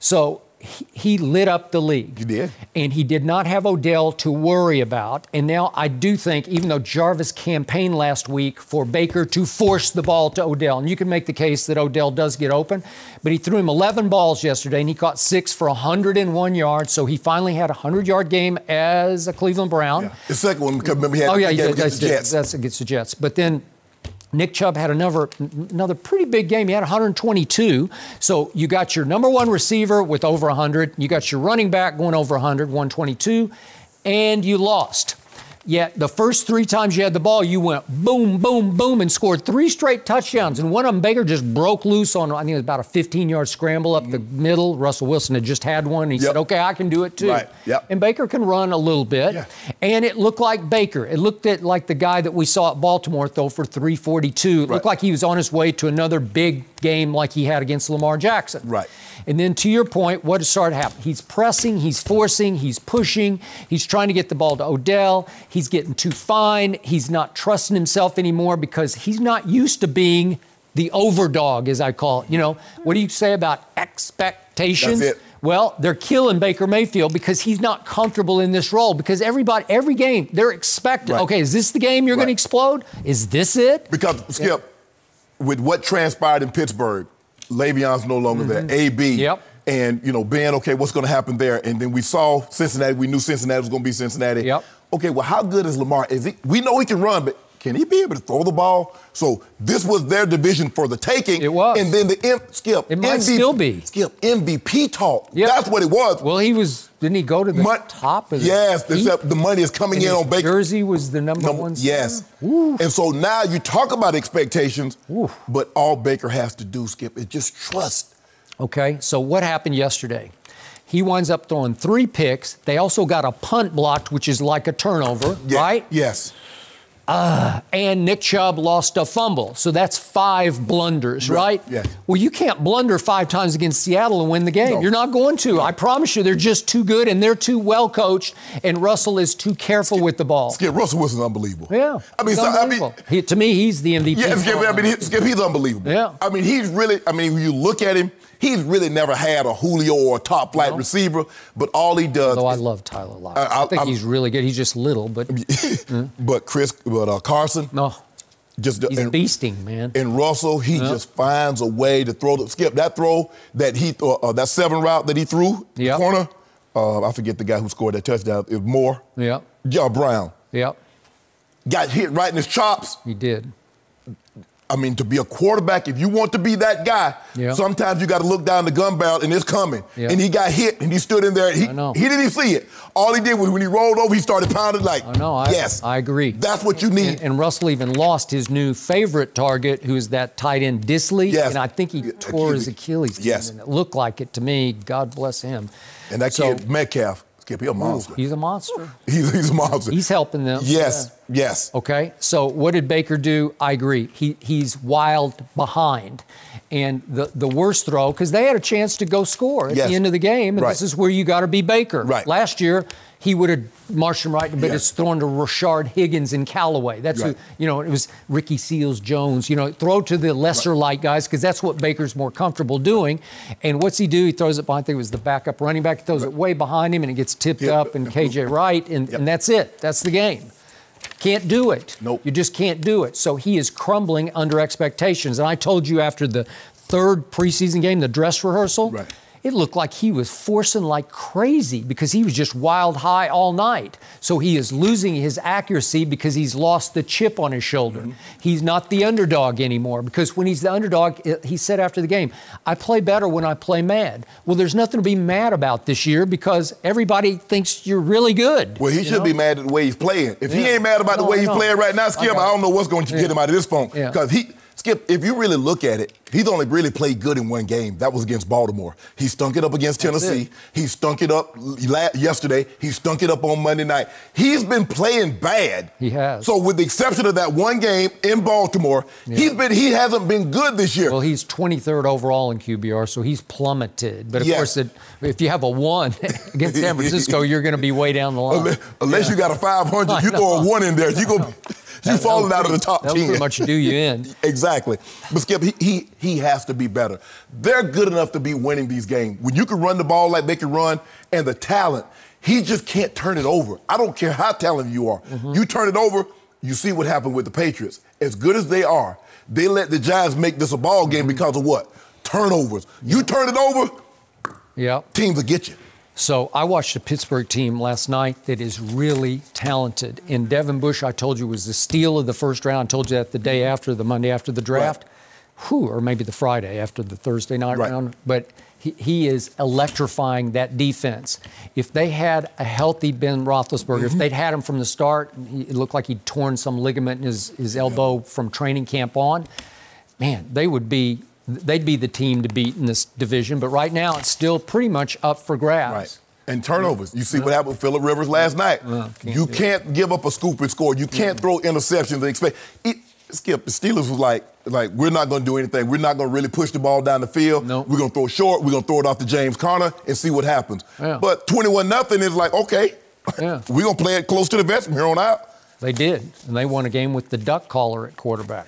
So he lit up the league. He did. And he did not have Odell to worry about. And now I do think, even though Jarvis campaigned last week for Baker to force the ball to Odell, and you can make the case that Odell does get open, but he threw him 11 balls yesterday, and he caught 6 for 101 yards. So he finally had a 100-yard game as a Cleveland Brown. Yeah. The second one, because remember he had against the Jets. That's against the Jets. But then Nick Chubb had another pretty big game. He had 122. So you got your number one receiver with over 100. You got your running back going over 100, 122, and you lost. Yet the first 3 times you had the ball, you went boom, boom, boom, and scored 3 straight touchdowns. And one of them, Baker just broke loose on, I think it was about a 15-yard scramble up the middle. Russell Wilson had just had one. And he said, okay, I can do it too. Right. Yep. And Baker can run a little bit. Yeah. And it looked like Baker. It looked like the guy that we saw at Baltimore throw for 342. It looked like he was on his way to another big game like he had against Lamar Jackson. Right. And then to your point, what started happening? He's pressing, he's forcing, he's pushing, he's trying to get the ball to Odell. He's getting too fine. He's not trusting himself anymore because he's not used to being the overdog, as I call it. What do you say about expectations? That's it. Well, they're killing Baker Mayfield because he's not comfortable in this role, because every game, they're expecting, okay, is this the game you're going to explode? Is this it? Because, Skip, with what transpired in Pittsburgh, Le'Veon's no longer there. AB. And, Ben, okay, what's going to happen there? And then we saw Cincinnati. We knew Cincinnati was going to be Cincinnati. Okay, well, how good is Lamar? We know he can run, but can he be able to throw the ball? So this was their division for the taking. It was. And then it might still be. Skip, MVP talk. That's what it was. Well, didn't he go to the top of the money is coming in on Baker. Jersey was the number one. Yes. And so now you talk about expectations, but all Baker has to do, Skip, is just trust. Okay, so what happened yesterday? He winds up throwing 3 picks. They also got a punt blocked, which is like a turnover, right? Yes. And Nick Chubb lost a fumble. So that's 5 blunders, right? Yes. Well, you can't blunder 5 times against Seattle and win the game. No. You're not going to. I promise you, they're just too good, and they're too well coached, and Russell is too careful with the ball. Skip, Russell Wilson's unbelievable. Yeah. To me, he's the MVP. Yeah, Skip, he's unbelievable. Yeah. He's really, when you look at him, he's really never had a Julio or a top-flight receiver, but all he does. Although I love Tyler Lockett. I think he's really good. He's just little, but. But Carson. No. He's beasting, man. And Russell, he just finds a way to throw. Skip, that throw that that 7 route that he threw, the corner, I forget the guy who scored that touchdown. It was Moore. Yeah. Brown. Yep. Got hit right in his chops. He did. I mean, to be a quarterback, if you want to be that guy, sometimes you got to look down the gun barrel and it's coming. And he got hit and he stood in there. He didn't even see it. All he did was when he rolled over, he started pounding like, yes. I agree. That's what you need. And Russell even lost his new favorite target, who's that tight end Disley. Yes. And I think he tore his Achilles. Yes. And it looked like it to me. God bless him. And that kid, Metcalf, he's a monster. He's a monster. He's a monster. He's helping them. Yes, yes. Okay, so what did Baker do? I agree. He's wild behind. And the worst throw, because they had a chance to go score at the end of the game, and this is where you got to be Baker. Right. Last year, he would have marched him right, but it's thrown to Rashard Higgins and Callaway. That's who, it was Ricky Seals-Jones. Throw to the lesser light guys, because that's what Baker's more comfortable doing. And what's he do? He throws it behind, I think it was the backup running back. He throws it way behind him, and it gets tipped up, and KJ Wright, and that's it. That's the game. Can't do it. Nope. You just can't do it. So he is crumbling under expectations. And I told you after the third preseason game, the dress rehearsal, it looked like he was forcing like crazy because he was just wild high all night. So he is losing his accuracy because he's lost the chip on his shoulder. He's not the underdog anymore, because when he's the underdog, he said after the game, I play better when I play mad. Well, there's nothing to be mad about this year because everybody thinks you're really good. Well, he should be mad at the way he's playing. If he ain't mad about the way he's playing right now, Skip, I don't know what's going to get him out of this funk. Because Skip, if you really look at it, he's only really played good in one game. That was against Baltimore. He stunk it up against Tennessee. He stunk it up yesterday. He stunk it up on Monday night. He's been playing bad. He has. So with the exception of that one game in Baltimore, he hasn't been good this year. Well, he's 23rd overall in QBR, so he's plummeted. But of course, if you have a 1 against San Francisco, you're going to be way down the line. Unless you got a 500, you throw a 1 in there, you falling out of the top 10. That'll pretty much do you in. Exactly. But Skip, he has to be better. They're good enough to be winning these games. When you can run the ball like they can run, and the talent, he just can't turn it over. I don't care how talented you are. You turn it over, you see what happened with the Patriots. As good as they are, they let the Giants make this a ball game because of what? Turnovers. You turn it over, teams will get you. So I watched a Pittsburgh team last night that is really talented. And Devin Bush, I told you, was the steal of the first round. I told you that the day after, the Monday after the draft. Or maybe the Friday after the Thursday night round. But he is electrifying that defense. If they had a healthy Ben Roethlisberger, if they'd had him from the start, it looked like he'd torn some ligament in his elbow from training camp on, man, they'd be the team to beat in this division. But right now, it's still pretty much up for grabs. Right. And turnovers. You see what happened with Phillip Rivers last night. You can't give up a scoop and score. You can't throw interceptions and expect. Skip, the Steelers was like, we're not going to do anything. We're not going to really push the ball down the field. We're going to throw it short. We're going to throw it off to James Conner and see what happens. But 21-0 is like, okay, we're going to play it close to the vest from here on out. They did. And they won a game with the duck caller at quarterback.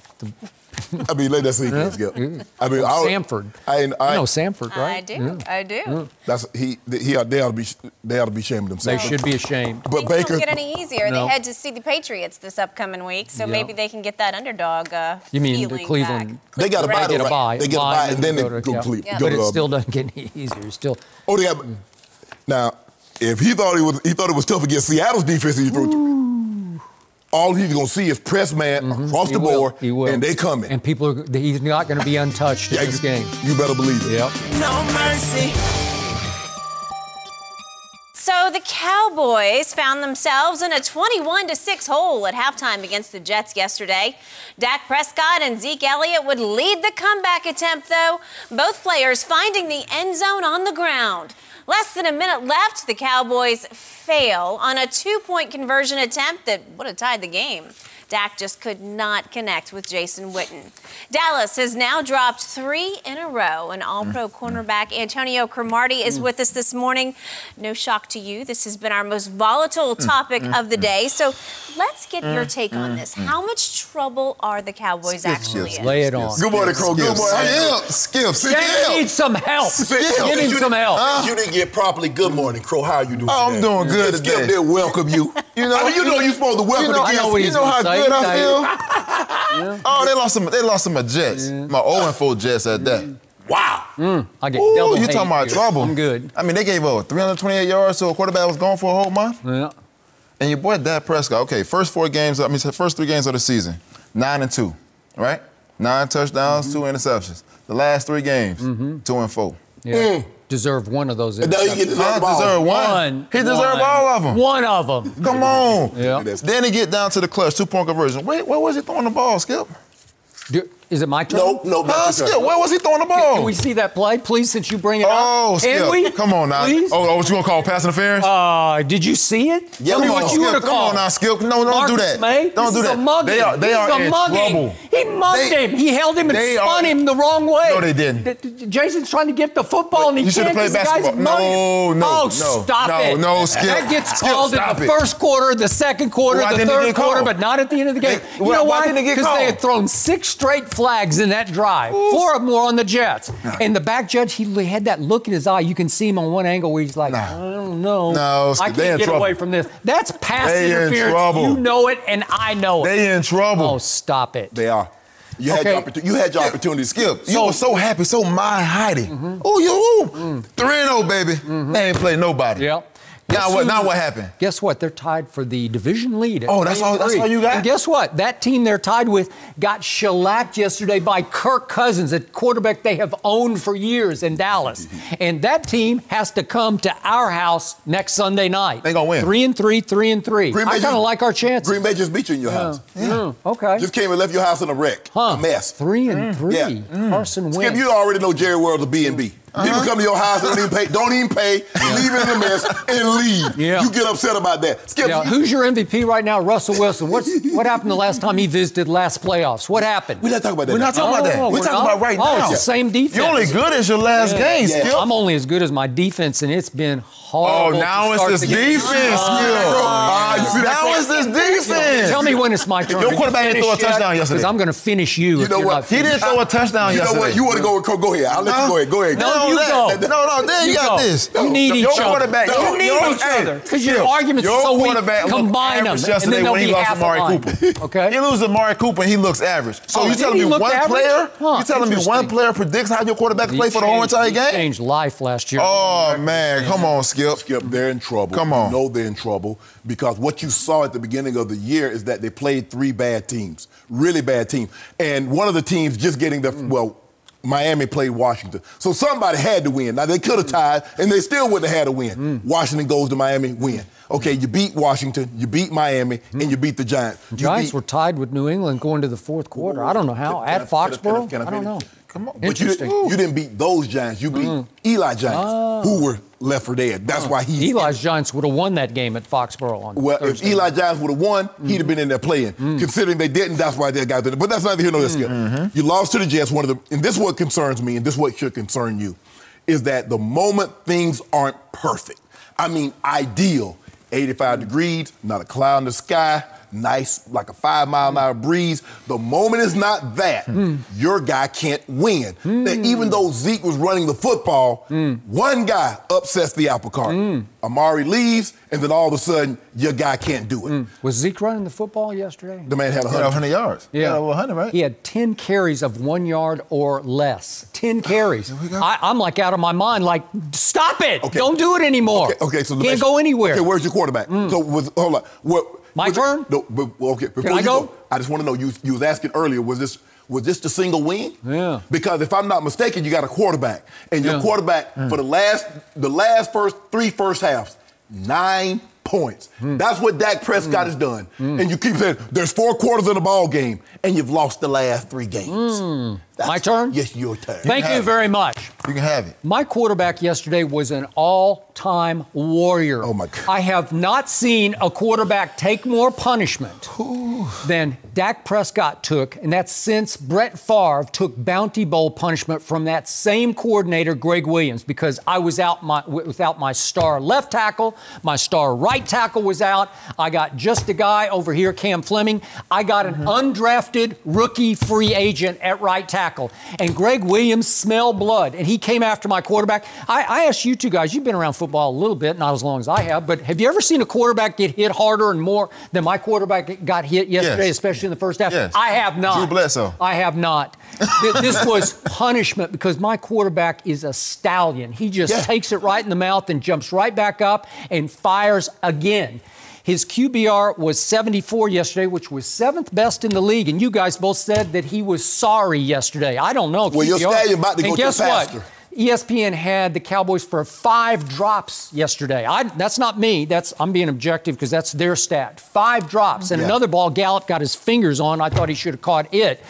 I mean, let that sink in, Skip. I mean, Samford. I know Samford, right? I do. That's they ought to be ashamed of themselves. They should be ashamed. But Things Baker won't get any easier. They head to see the Patriots this upcoming week, so maybe they can get that underdog. You mean the Cleveland? They got a bye. They get a bye. They get a bye, and then they go to Cleveland. But it still doesn't get any easier. Still. Oh, they have. Now, if he thought it was tough against Seattle's defense, all he's going to see is press man across the board, and they coming. And he's not going to be untouched in this game. You better believe it. No mercy. So the Cowboys found themselves in a 21-6 hole at halftime against the Jets yesterday. Dak Prescott and Zeke Elliott would lead the comeback attempt, though. Both players finding the end zone on the ground. Less than a minute left, the Cowboys fail on a 2-point conversion attempt that would have tied the game. Dak just could not connect with Jason Witten. Dallas has now dropped 3 in a row, and All-Pro cornerback Antonio Cromartie is with us this morning. No shock to you, this has been our most volatile topic of the day. So let's get your take on this. How much trouble are the Cowboys actually in? Lay it on. Good morning, Crow. Good morning. Skip. They need some help. Get him some help. You didn't get properly good morning, Crow. How are you doing I'm doing good today. Skip did welcome you. You know you're supposed to welcome I know what he's how gonna say. good I feel? Oh, they lost some of Jets. My 0-4 Jets at that. Wow. I get Ooh, double you hate talking about here. trouble. I'm good. I mean, they gave over 328 yards to a quarterback that was gone for a whole month. Yeah. And your boy Dak Prescott, okay, first 3 games of the season, 9-2, right? 9 touchdowns, 2 interceptions. The last 3 games, 2-4. Yeah. Deserved one of those. And now you get to Deserved one. He deserved all of them. One of them. Come on. Yeah. Then he get down to the clutch, 2-point conversion. Wait, where was he throwing the ball, Skip? Is it my turn? No. Skip, where was he throwing the ball? Can we see that play, please, since you bring it up? Oh, Skip. Can we? Come on now. Please? Oh, what you gonna call pass interference? Did you see it? Yeah, Tell me come what on, you would have Skip, called. Come on now, Skip. No, don't do that. May? Don't do This is that. a mugging. They are in trouble. He mugged him. He held him and spun him the wrong way. No, they didn't. Jason's trying to get the football and he You should can't have played because the guy's basketball. mugging. No, Stop it. No, Skip. That gets Skip, called in stop the it. first quarter, the second quarter, Why the didn't it third get quarter, called? but not at the end of the game. Hey, You know why why? didn't it get Because they called? had thrown 6 straight flags in that drive. 4 of them were on the Jets. And the back judge, he had that look in his eye. You can see him on one angle where he's like, I don't know. No, I they in can't get trouble. away from this. That's pass They in interference. trouble. You know it, and I know it. They in trouble. Oh, stop it. They are. You had your opportunity. Skip, you were so happy, so mind-hiding. Oh, you 3-0, baby. They ain't played nobody. Yeah. Now what happened? Guess what? They're tied for the division lead. Oh, that's all you got? And guess what? That team they're tied with got shellacked yesterday by Kirk Cousins, a quarterback they have owned for years in Dallas. And that team has to come to our house next Sunday night. They gonna win. 3-3, 3-3. I kind of like our chances. Green Bay just beat you in your house. Okay. Just came and left your house in a wreck. A mess. 3-3. Carson Wentz. Skip, you already know Jerry World's a B&B. People come to your house, don't even pay, leave it in a mess, and leave. Yeah. You get upset about that. Skip, Now, who's your MVP right now? Russell Wilson. What happened the last time he visited last playoffs? What happened? we're not talking about that. We're not talking about that. We're talking about right Oh, now. it's the same defense. You're only good as your last game, Skip. I'm only as good as my defense, and it's been horrible. Oh, now it's this defense, Skip. Now it's this defense. Tell me when it's my turn. Your quarterback didn't throw a touchdown yesterday. Because I'm going to finish you. You know what? He didn't throw a touchdown yesterday. You know what? You want to go ahead. I'll let you go ahead. No, you go. No, then you got this. You need each other. Quarterback, You need each other. Because your arguments are so weak. Combine them. And then they'll when he be lost half to Amari a line. Cooper. Okay? He loses to Amari Cooper and he looks average. So you telling me one player? You telling me one player predicts how your quarterback can play for the whole entire game? He changed life last year. Oh, man. Come on, Skip. Skip, they're in trouble. Come on. You know they're in trouble because what you saw at the beginning of the year is that they played 3 bad teams, really bad teams. And one of the teams just getting Miami played Washington. So somebody had to win. Now, they could have tied, and they still wouldn't have had a win. Washington goes to Miami, win. Okay, you beat Washington, you beat Miami, and you beat the Giants. The Giants were tied with New England going to the fourth quarter. I don't know how. At Foxborough? I don't know. Come on. But you didn't beat those Giants. You beat Eli Giants, who were left for dead. That's why Eli's Giants would have won that game at Foxborough on Thursday. If Eli Giants would have won, he'd have been in there playing. Considering they didn't, that's why they got there. But that's neither here nor there. You lost to the Jets. And this is what concerns me, and this is what should concern you, is that the moment things aren't perfect, I mean ideal, 85 degrees, not a cloud in the sky, nice, like a 5-mile-an-hour breeze. The moment it's not that, your guy can't win. That even though Zeke was running the football, one guy upsets the apple cart. Amari leaves, and then all of a sudden, your guy can't do it. Was Zeke running the football yesterday? The man had 100 yards. Yeah. He had over 100, right? He had 10 carries of 1 yard or less. 10 carries. I'm like out of my mind, like, stop it. Okay. Don't do it anymore. Okay, so can't go anywhere. Okay, where's your quarterback? So, hold on. My turn? No, okay. Before Can I go? I just want to know, you was asking earlier, was this the single win? Yeah. Because if I'm not mistaken, you got a quarterback. And your quarterback, for the last three first halves, 9 points. That's what Dak Prescott has done. And you keep saying, there's 4 quarters in the ball game, and you've lost the last 3 games. My turn? Yes, your turn. Thank you very much. You can have it. My quarterback yesterday was an all-time warrior. Oh, my God. I have not seen a quarterback take more punishment than Dak Prescott took, and that's since Brett Favre took Bounty Bowl punishment from that same coordinator, Greg Williams, because I was without my star left tackle, my star right tackle was out. I got just a guy over here, Cam Fleming. I got an undrafted rookie free agent at right tackle, and Greg Williams smelled blood, and he came after my quarterback. I asked you two guys, you've been around football football a little bit, not as long as I have, but have you ever seen a quarterback get hit harder and more than my quarterback got hit yesterday, especially in the first half? Yes. I have not. Drew Bledsoe. I have not. This was punishment because my quarterback is a stallion. He just takes it right in the mouth and jumps right back up and fires again. His QBR was 74 yesterday, which was 7th best in the league. And you guys both said that he was sorry yesterday. I don't know. Well, your stallion about to go to the pasture. What? ESPN had the Cowboys for 5 drops yesterday. That's not me. I'm being objective because that's their stat. 5 drops. And another ball Gallup got his fingers on. I thought he should have caught it.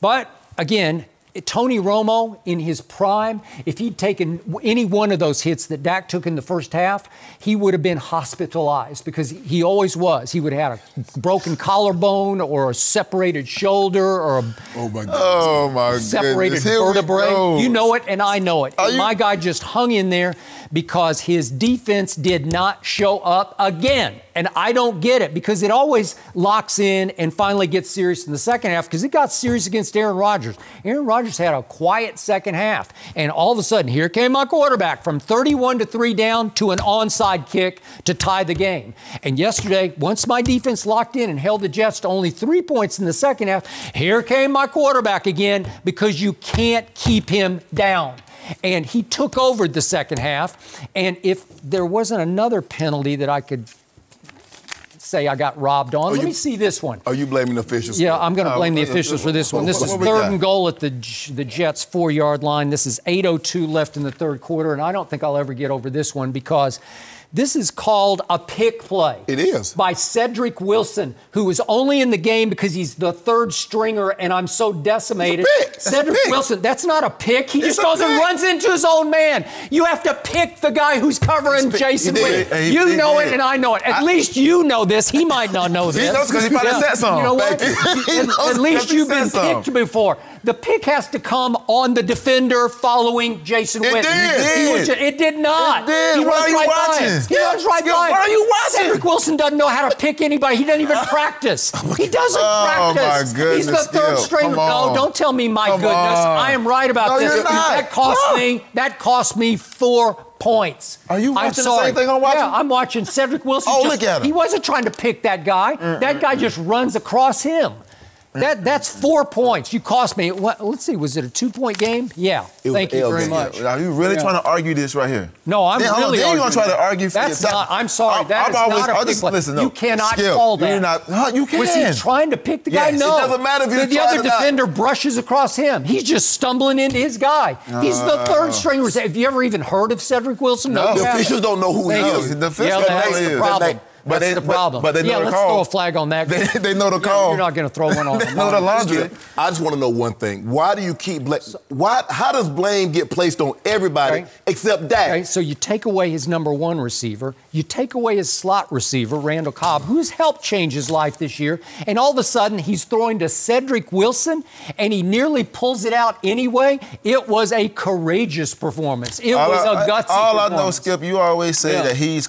But, again, Tony Romo in his prime, if he'd taken any one of those hits that Dak took in the first half, he would have been hospitalized because he always was. He would have had a broken collarbone or a separated shoulder or a separated vertebrae. You know it and I know it. My guy just hung in there because his defense did not show up again. And I don't get it because it always locks in and finally gets serious in the second half because it got serious against Aaron Rodgers. Aaron Rodgers had a quiet second half. And all of a sudden, here came my quarterback from 31-3 down to an onside kick to tie the game. And yesterday, once my defense locked in and held the Jets to only 3 points in the second half, here came my quarterback again because you can't keep him down. And he took over the second half. And if there wasn't another penalty that I could say I got robbed on. Let me see this one. Are you blaming the officials? Yeah, I'm going to blame the officials for this one. This is 3rd and goal at the Jets' 4-yard line. This is 8:02 left in the third quarter, and I don't think I'll ever get over this one because this is called a pick play. It is. By Cedric Wilson, who was only in the game because he's the 3rd stringer, and I'm so decimated. Cedric Wilson, that's not a pick. He just goes and runs into his own man. You have to pick the guy who's covering Jason Witten. You know it, and I know it. At least you know this. He might not know this. He knows because he probably said something. You know what? At least you've been picked before. The pick has to come on the defender following Jason Witten. It did not. It did. Why are you watching? He runs right by. Why are you watching? Cedric Wilson doesn't know how to pick anybody. He doesn't even practice. He doesn't practice. Oh, my goodness. He's the 3rd string. No, don't tell me my goodness. I am right about this. You're not. That cost me 4 points. Are you watching the same thing I'm watching? Yeah, I'm watching Cedric Wilson. Look at him. He wasn't trying to pick that guy. That guy just runs across him. That's 4 points. You cost me. Let's see. Was it a 2-point game? Yeah. Thank you very much. Are you really trying to argue this right here? No, I'm really. Then you're gonna try to argue for That's not. I'm sorry. That is not a pick play. Listen, you cannot call that. You can. Was he trying to pick the guy? No. It doesn't matter if you're the other defender brushes across him. He's just stumbling into his guy. He's the 3rd stringer. Have you ever even heard of Cedric Wilson? No. The officials don't know who he is. The officials that's the problem. That's the problem. But they know the call. Let's throw a flag on that. They know the call. You're not going to throw one on them. They know the laundry. I just want to know one thing. Why do you keep blame? How does blame get placed on everybody except Dak? Okay, so you take away his number 1 receiver. You take away his slot receiver, Randall Cobb, who's helped change his life this year. And all of a sudden, he's throwing to Cedric Wilson, and he nearly pulls it out anyway. It was a courageous performance. It was a gutsy performance. All I know, Skip, you always say that he's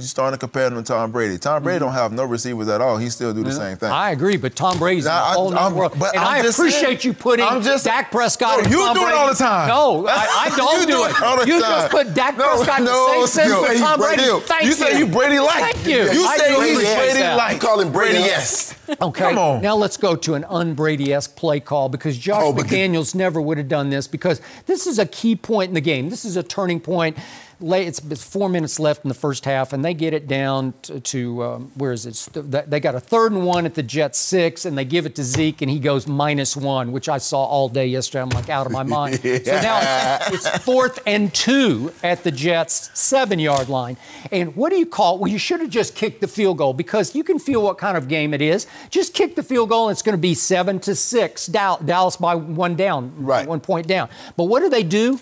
starting to compare him to Tom Brady. Tom Brady don't have no receivers at all. He still do the same thing. I agree, but Tom Brady's in a whole new world. And I appreciate you putting Dak Prescott and Tom Brady. You do it all the time. No, I don't do it. You just put Dak Prescott in the same sense with Tom Brady. Thank you. You say you Brady-like. Thank you. You say he's Brady-like. You call him Brady-esque. Okay, come on. Now let's go to an un-Brady-esque play call because Josh McDaniels never would have done this because this is a key point in the game. This is a turning point. It's 4 minutes left in the first half, and they get it down to where is it? They got a 3rd and 1 at the Jets 6, and they give it to Zeke, and he goes -1, which I saw all day yesterday. I'm like out of my mind. So now it's 4th and 2 at the Jets 7-yard line. And what do you call it? Well, you should have just kicked the field goal because you can feel what kind of game it is. Just kick the field goal, and it's going to be 7-6. Dallas by 1 down, 1 point down. But what do?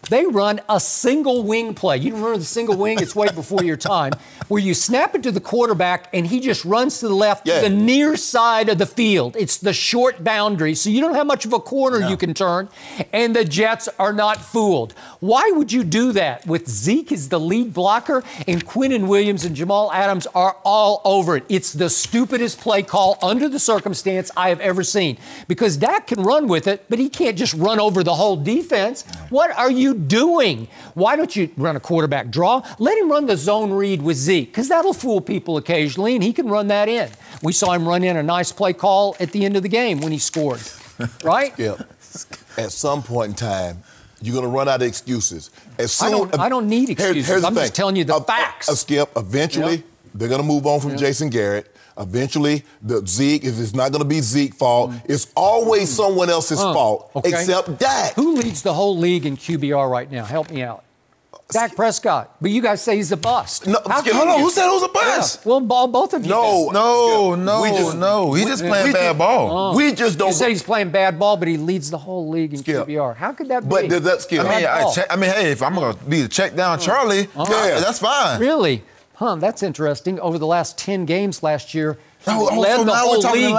They run a single wing play. You remember the single wing? It's way before your time. Where you snap it to the quarterback, and he just runs to the left to the near side of the field. It's the short boundary, so you don't have much of a corner you can turn, and the Jets are not fooled. Why would you do that? With Zeke as the lead blocker, and Quinnen Williams and Jamal Adams are all over it. It's the stupidest play call under the circumstance I have ever seen. Because Dak can run with it, but he can't just run over the whole defense. What are you you doing? Why don't you run a quarterback draw? Let him run the zone read with Zeke, because that'll fool people occasionally, and he can run that in. We saw him run in a nice play call at the end of the game when he scored, right? Yeah. At some point in time, you're going to run out of excuses. I don't need excuses. I'm just telling you the facts. Skip, eventually, they're going to move on from Jason Garrett. Eventually, the Zeke, it's not going to be Zeke's fault. It's always someone else's fault, except Dak. Who leads the whole league in QBR right now? Help me out. Dak Prescott. But you guys say he's a bust. No, hold on. Who said it was a bust? Yeah. Well, both of you. No. He's just playing bad ball. We just don't. You say he's playing bad ball, but he leads the whole league in QBR. How could that be? But does that Skip? I mean, hey, if I'm going to be the check down Charlie, that's fine. Really? That's interesting. Over the last 10 games last year, he led the whole league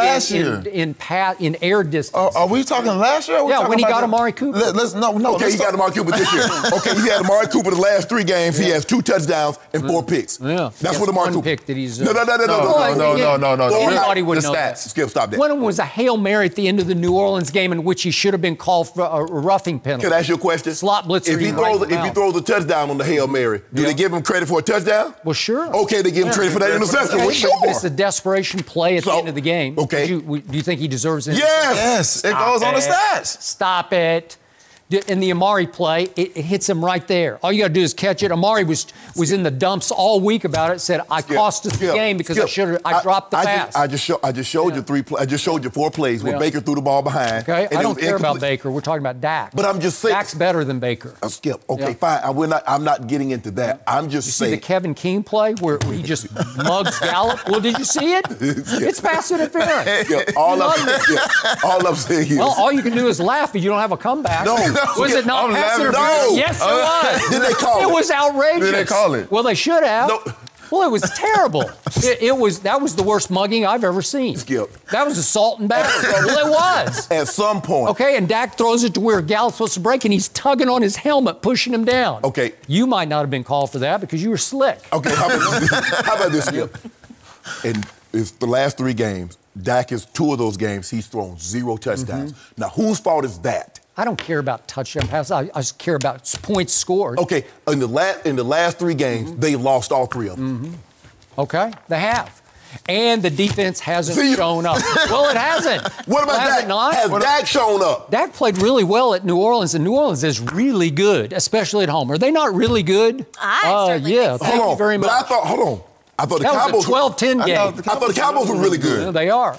in air distance. Are we talking last year? Yeah, when he got Amari Cooper. Okay, he got Amari Cooper this year. Okay, he had Amari Cooper the last 3 games. He has 2 touchdowns and 4 picks. Yeah, that's what Amari Cooper. Pick that he's. No. Anybody would know that. Skip, stop that. One of them was a Hail Mary at the end of the New Orleans game in which he should have been called for a roughing penalty. Can I ask you a question? Slot blitzer. If he throws a touchdown on the Hail Mary, do they give him credit for a touchdown? Well, sure. Okay, they give him credit for that interception. Well, sure. But it's a desperation play at the end of the game. Okay. Do you think he deserves it? Yes. It goes on the stats. Stop it. In the Amari play, it hits him right there. All you got to do is catch it. Amari was in the dumps all week about it. Said I cost us the game because I dropped the pass. I just showed you 3 plays. I just showed you 4 plays where Baker threw the ball behind. Okay, I don't care about Baker. We're talking about Dak. But I'm just saying Dak's better than Baker. Skip. Okay, fine. I'm not getting into that. I'm just saying. See the Kevin King play where he just mugs Gallup? Well, did you see it? It's pass interference. All I'm saying is. Well, all you can do is laugh, but you don't have a comeback. No. Was it not pass interference? No. Yes, it was. Did they call it? It was outrageous. Did they call it? Well, they should have. No. Well, it was terrible. That was the worst mugging I've ever seen. Skip. That was assault and battery. Well, it was. At some point. Okay, and Dak throws it to where Gallup's supposed to break, and he's tugging on his helmet, pushing him down. Okay. You might not have been called for that because you were slick. Okay, how about this, Skip? In the last 3 games, Dak is 2 of those games, he's thrown 0 touchdowns. Now, whose fault is that? I don't care about touchdown passes. I just care about points scored. Okay, in the last 3 games, they lost all 3 of them. Okay, they have. And the defense hasn't shown up. Well, it hasn't. What about Dak? Has Dak shown up? Dak played really well at New Orleans, and New Orleans is really good, especially at home. Are they not really good? I certainly think so. Thank you very much. I thought the that Cowboys was a 12-10 game. I thought the Cowboys were really good. Yeah, they are.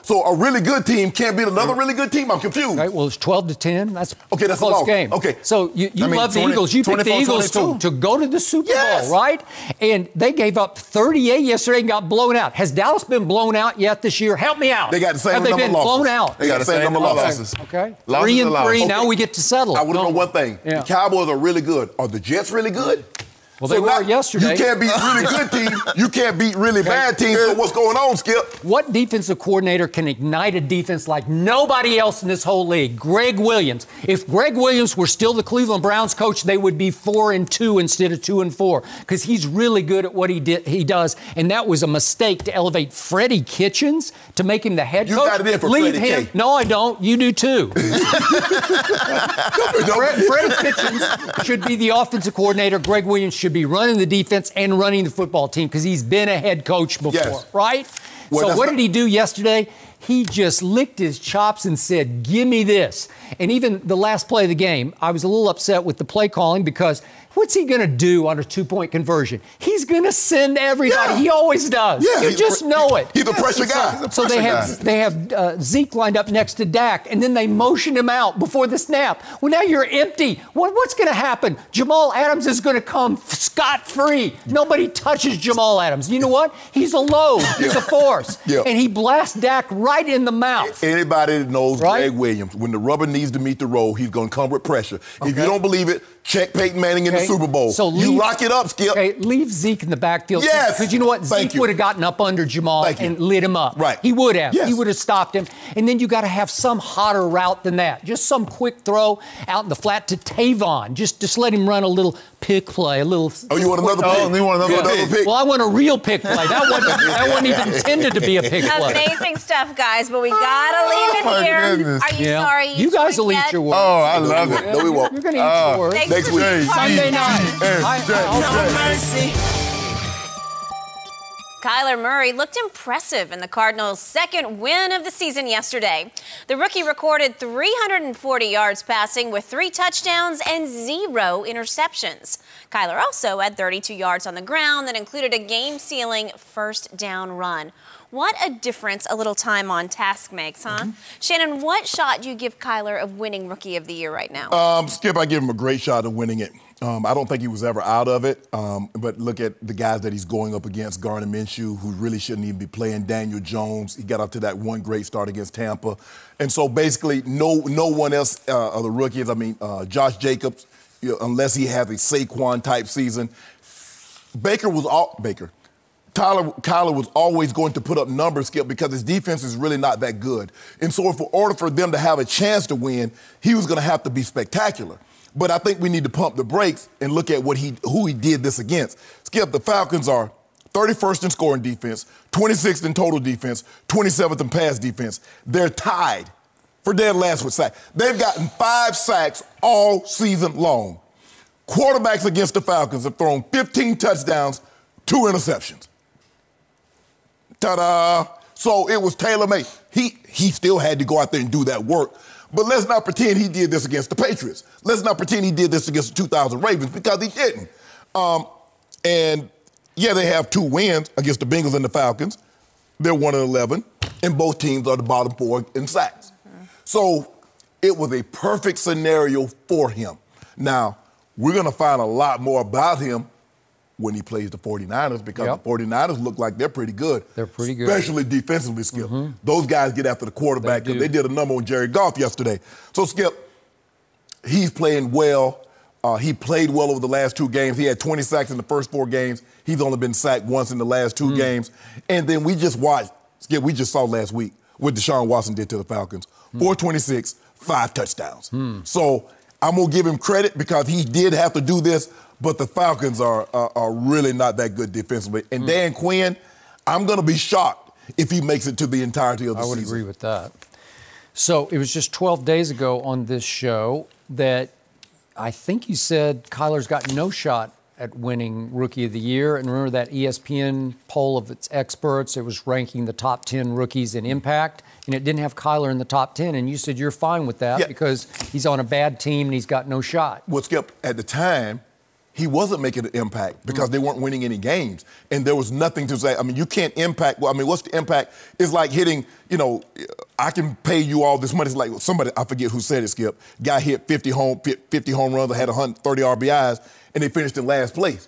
So a really good team can't beat another really good team? I'm confused. Right, well, it's 12-10. That's a close close game. Okay. So you love the Eagles. You picked the Eagles to go to the Super Bowl, right? And they gave up 38 yesterday and got blown out. Has Dallas been blown out yet this year? Help me out. They got the same number of losses. Have they been blown out? They got the same number of losses. Okay. 3-3. Now we get to settle. I want to know one thing. The Cowboys are really good. Are the Jets really good? Well, they were yesterday. You can't beat really good teams. You can't beat really bad teams. So what's going on, Skip? What defensive coordinator can ignite a defense like nobody else in this whole league? Greg Williams. If Greg Williams were still the Cleveland Browns coach, they would be 4-2 instead of 2-4 because he's really good at what he does. And that was a mistake to elevate Freddie Kitchens to make him the head coach. You got it in for Leave Freddie him. K. No, I don't. You do too. Freddie Kitchens should be the offensive coordinator. Greg Williams should be running the defense and running the football team because he's been a head coach before, right? Well, so what did he do yesterday? He just licked his chops and said, give me this. And even the last play of the game, I was a little upset with the play calling because what's he going to do on a 2-point conversion? He's going to send everybody. Yeah. He always does. Yeah, you just know it. He's a pressure guy. So they have Zeke lined up next to Dak, and then they motion him out before the snap. Well, now you're empty. What's going to happen? Jamal Adams is going to come scot-free. Nobody touches Jamal Adams. You know what? He's a load. He's a force. And he blasts Dak right in the mouth. Anybody that knows Greg Williams, when the rubber needs to meet the road, he's going to come with pressure. If you don't believe it, check Peyton Manning in the Super Bowl. So you lock it up, Skip. Okay, leave Zeke in the backfield. Yes. Because you know what? Zeke would have gotten up under Jamal and lit him up. Right. He would have. Yes. He would have stopped him. And then you got to have some hotter route than that. Just some quick throw out in the flat to Tavon. Just let him run a little pick play, a little. Oh, you want another pick? Oh, you want another pick? Well, I want a real pick play. That wasn't even intended to be a pick play. Amazing stuff, guys, but we gotta leave it my here. goodness. Are you sorry? You guys will eat your words. Oh, I love it. No, we won't. You're going to eat your words. Next week. Sunday night. No mercy. Kyler Murray looked impressive in the Cardinals' second win of the season yesterday. The rookie recorded 340 yards passing with 3 touchdowns and 0 interceptions. Kyler also had 32 yards on the ground that included a game-sealing first down run. What a difference a little time on task makes, huh? Shannon, what shot do you give Kyler of winning Rookie of the Year right now? Skip, I give him a great shot of winning it. I don't think he was ever out of it, but look at the guys that he's going up against. Gardner Minshew, who really shouldn't even be playing. Daniel Jones, he got up to that one great start against Tampa. And so basically no one else of the rookies, Josh Jacobs, unless he has a Saquon-type season. Kyler was always going to put up numbers, Skip, because his defense is really not that good. And so in order for them to have a chance to win, he was going to have to be spectacular. But I think we need to pump the brakes and look at who he did this against. Skip, the Falcons are 31st in scoring defense, 26th in total defense, 27th in pass defense. They're tied for dead last with sacks. They've gotten 5 sacks all season long. Quarterbacks against the Falcons have thrown 15 touchdowns, 2 interceptions. Ta-da! So it was tailor-made. He still had to go out there and do that work. But let's not pretend he did this against the Patriots. Let's not pretend he did this against the 2000 Ravens, because he didn't. And yeah, they have 2 wins against the Bengals and the Falcons. They're 1-11, and both teams are the bottom 4 in sacks. So it was a perfect scenario for him. Now, we're going to find a lot more about him when he plays the 49ers, because the 49ers look like they're pretty good. They're pretty good. Especially defensively, Skip. Those guys get after the quarterback, because they did a number on Jared Goff yesterday. So, Skip, he's playing well. He played well over the last 2 games. He had 20 sacks in the first 4 games. He's only been sacked once in the last 2 games. And then we just watched, Skip, we just saw last week what Deshaun Watson did to the Falcons. 426, 5 touchdowns. So I'm going to give him credit, because he did have to do this, but the Falcons are really not that good defensively. And Dan Quinn, I'm going to be shocked if he makes it to the entirety of the season. I would agree with that. So it was just 12 days ago on this show that I think you said Kyler's got no shot at winning Rookie of the Year. And remember that ESPN poll of its experts? It was ranking the top 10 rookies in impact, and it didn't have Kyler in the top 10. And you said you're fine with that because he's on a bad team and he's got no shot. Well, Skip, at the time, he wasn't making an impact because they weren't winning any games. And there was nothing to say. You can't impact. What's the impact? It's like hitting, I can pay you all this money. It's like somebody, I forget who said it, Skip. Guy hit 50 home runs, or had 130 RBIs, and they finished in last place.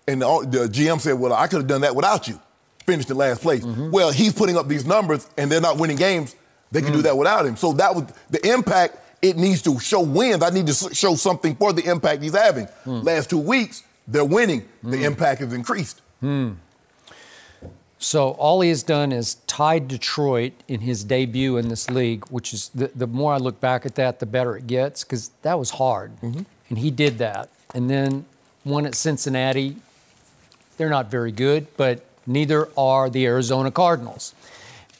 And the GM said, well, I could have done that without you. Finished in last place. Well, he's putting up these numbers, and they're not winning games. They can do that without him. So that was the impact. It needs to show wins. I need to show something for the impact he's having. Last 2 weeks, they're winning. The impact has increased. So all he has done is tied Detroit in his debut in this league, which is the more I look back at that, the better it gets, because that was hard. And he did that. And then won at Cincinnati. They're not very good, but neither are the Arizona Cardinals.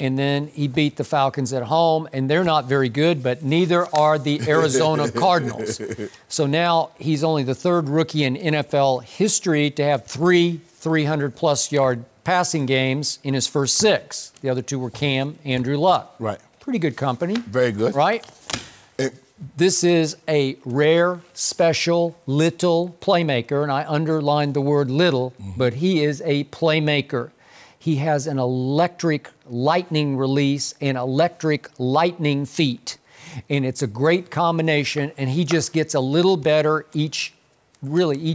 And then he beat the Falcons at home, and they're not very good, but neither are the Arizona Cardinals. So now he's only the 3rd rookie in NFL history to have 3 300-plus yard passing games in his first 6. The other 2 were Cam, Andrew Luck. Right. Pretty good company. Very good. Right? This is a rare, special, little playmaker, and I underlined the word little, but he is a playmaker. He has an electric lightning release and electric lightning feet. And it's a great combination, and he just gets a little better each